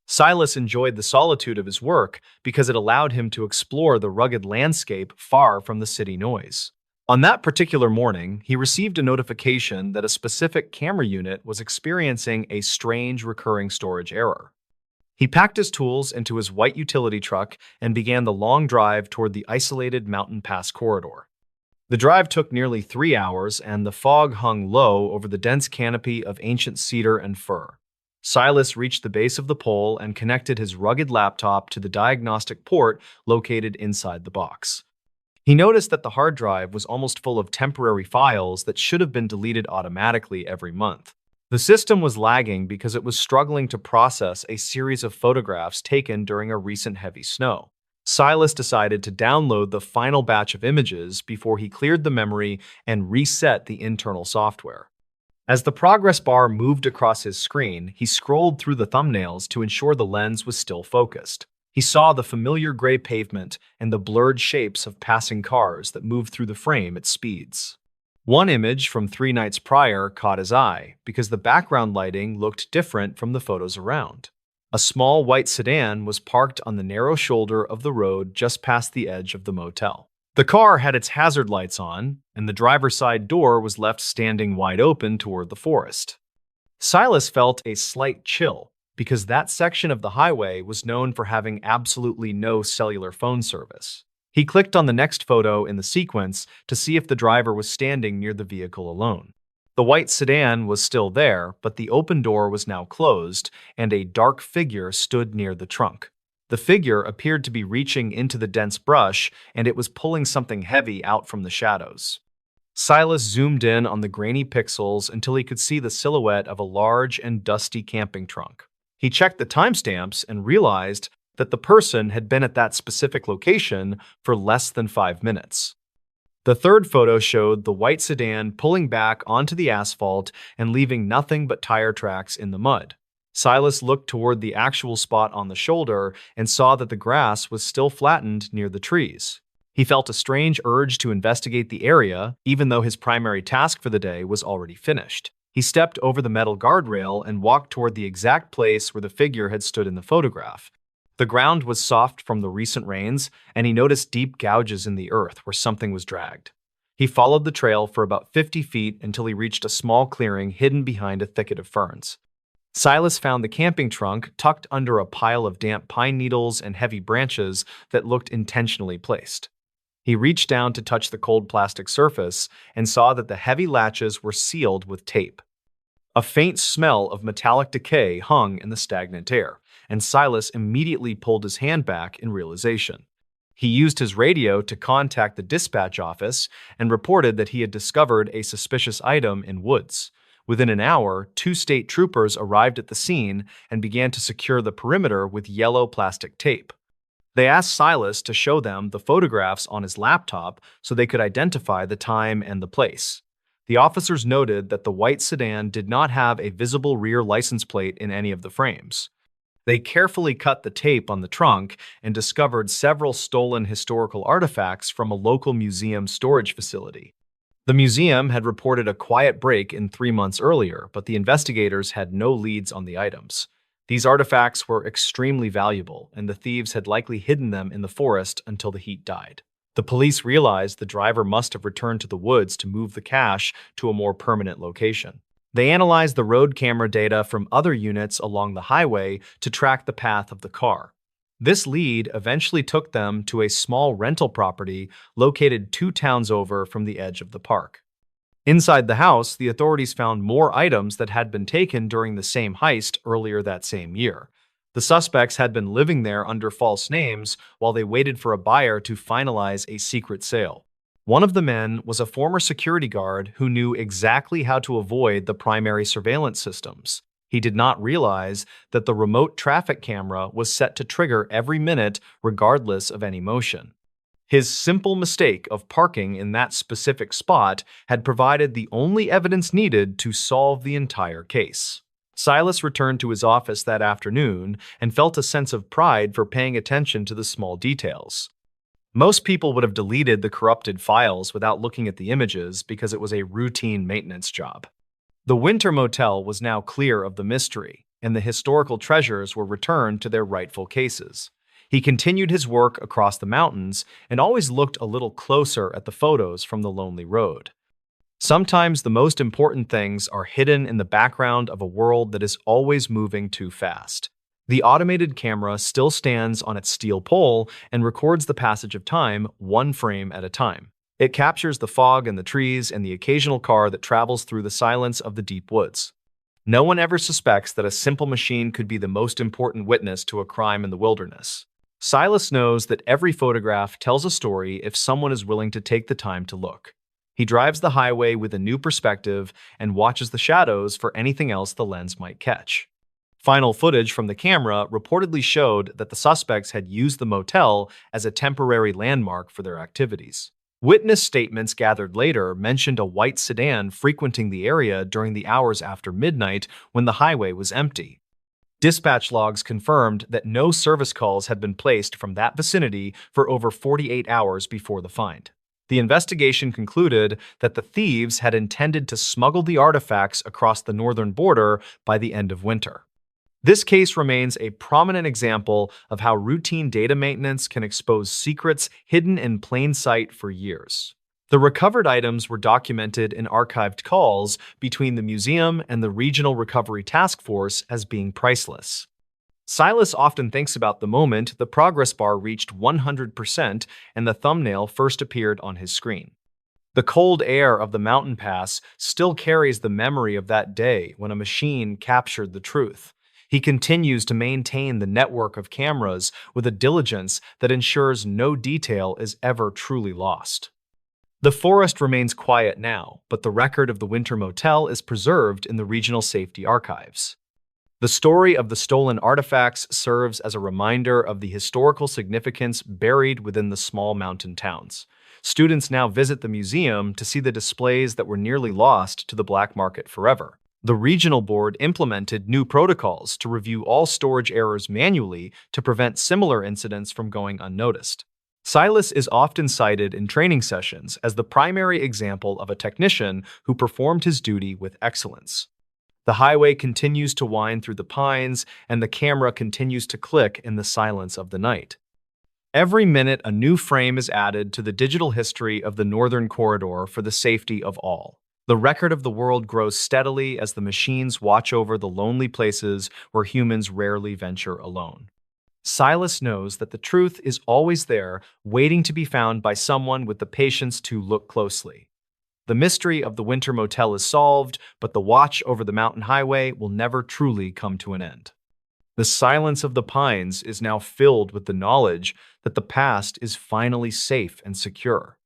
Silas enjoyed the solitude of his work because it allowed him to explore the rugged landscape far from the city noise. On that particular morning, he received a notification that a specific camera unit was experiencing a strange recurring storage error. He packed his tools into his white utility truck and began the long drive toward the isolated mountain pass corridor. The drive took nearly 3 hours, and the fog hung low over the dense canopy of ancient cedar and fir. Silas reached the base of the pole and connected his rugged laptop to the diagnostic port located inside the box. He noticed that the hard drive was almost full of temporary files that should have been deleted automatically every month. The system was lagging because it was struggling to process a series of photographs taken during a recent heavy snow. Silas decided to download the final batch of images before he cleared the memory and reset the internal software. As the progress bar moved across his screen, he scrolled through the thumbnails to ensure the lens was still focused. He saw the familiar gray pavement and the blurred shapes of passing cars that moved through the frame at speeds. One image from 3 nights prior caught his eye because the background lighting looked different from the photos around. A small white sedan was parked on the narrow shoulder of the road just past the edge of the motel. The car had its hazard lights on, and the driver's side door was left standing wide open toward the forest. Silas felt a slight chill because that section of the highway was known for having absolutely no cellular phone service. He clicked on the next photo in the sequence to see if the driver was standing near the vehicle alone. The white sedan was still there, but the open door was now closed, and a dark figure stood near the trunk. The figure appeared to be reaching into the dense brush, and it was pulling something heavy out from the shadows. Silas zoomed in on the grainy pixels until he could see the silhouette of a large and dusty camping trunk. He checked the timestamps and realized that the person had been at that specific location for less than 5 minutes. The third photo showed the white sedan pulling back onto the asphalt and leaving nothing but tire tracks in the mud. Silas looked toward the actual spot on the shoulder and saw that the grass was still flattened near the trees. He felt a strange urge to investigate the area, even though his primary task for the day was already finished. He stepped over the metal guardrail and walked toward the exact place where the figure had stood in the photograph. The ground was soft from the recent rains, and he noticed deep gouges in the earth where something was dragged. He followed the trail for about 50 feet until he reached a small clearing hidden behind a thicket of ferns. Silas found the camping trunk tucked under a pile of damp pine needles and heavy branches that looked intentionally placed. He reached down to touch the cold plastic surface and saw that the heavy latches were sealed with tape. A faint smell of metallic decay hung in the stagnant air, and Silas immediately pulled his hand back in realization. He used his radio to contact the dispatch office and reported that he had discovered a suspicious item in woods. Within an hour, 2 state troopers arrived at the scene and began to secure the perimeter with yellow plastic tape. They asked Silas to show them the photographs on his laptop so they could identify the time and the place. The officers noted that the white sedan did not have a visible rear license plate in any of the frames. They carefully cut the tape on the trunk and discovered several stolen historical artifacts from a local museum storage facility. The museum had reported a quiet break-in 3 months earlier, but the investigators had no leads on the items. These artifacts were extremely valuable, and the thieves had likely hidden them in the forest until the heat died. The police realized the driver must have returned to the woods to move the cache to a more permanent location. They analyzed the road camera data from other units along the highway to track the path of the car. This lead eventually took them to a small rental property located 2 towns over from the edge of the park. Inside the house, the authorities found more items that had been taken during the same heist earlier that same year. The suspects had been living there under false names while they waited for a buyer to finalize a secret sale. One of the men was a former security guard who knew exactly how to avoid the primary surveillance systems. He did not realize that the remote traffic camera was set to trigger every minute regardless of any motion. His simple mistake of parking in that specific spot had provided the only evidence needed to solve the entire case. Silas returned to his office that afternoon and felt a sense of pride for paying attention to the small details. Most people would have deleted the corrupted files without looking at the images because it was a routine maintenance job. The winter motel was now clear of the mystery, and the historical treasures were returned to their rightful cases. He continued his work across the mountains and always looked a little closer at the photos from the lonely road. Sometimes the most important things are hidden in the background of a world that is always moving too fast. The automated camera still stands on its steel pole and records the passage of time 1 frame at a time. It captures the fog and the trees and the occasional car that travels through the silence of the deep woods. No one ever suspects that a simple machine could be the most important witness to a crime in the wilderness. Silas knows that every photograph tells a story if someone is willing to take the time to look. He drives the highway with a new perspective and watches the shadows for anything else the lens might catch. Final footage from the camera reportedly showed that the suspects had used the motel as a temporary landmark for their activities. Witness statements gathered later mentioned a white sedan frequenting the area during the hours after midnight when the highway was empty. Dispatch logs confirmed that no service calls had been placed from that vicinity for over 48 hours before the find. The investigation concluded that the thieves had intended to smuggle the artifacts across the northern border by the end of winter. This case remains a prominent example of how routine data maintenance can expose secrets hidden in plain sight for years. The recovered items were documented in archived calls between the museum and the Regional Recovery Task Force as being priceless. Silas often thinks about the moment the progress bar reached 100% and the thumbnail first appeared on his screen. The cold air of the mountain pass still carries the memory of that day when a machine captured the truth. He continues to maintain the network of cameras with a diligence that ensures no detail is ever truly lost. The forest remains quiet now, but the record of the winter motel is preserved in the Regional Safety Archives. The story of the stolen artifacts serves as a reminder of the historical significance buried within the small mountain towns. Students now visit the museum to see the displays that were nearly lost to the black market forever. The regional board implemented new protocols to review all storage errors manually to prevent similar incidents from going unnoticed. Silas is often cited in training sessions as the primary example of a technician who performed his duty with excellence. The highway continues to wind through the pines, and the camera continues to click in the silence of the night. Every minute, a new frame is added to the digital history of the Northern Corridor for the safety of all. The record of the world grows steadily as the machines watch over the lonely places where humans rarely venture alone. Silas knows that the truth is always there, waiting to be found by someone with the patience to look closely. The mystery of the winter motel is solved, but the watch over the mountain highway will never truly come to an end. The silence of the pines is now filled with the knowledge that the past is finally safe and secure.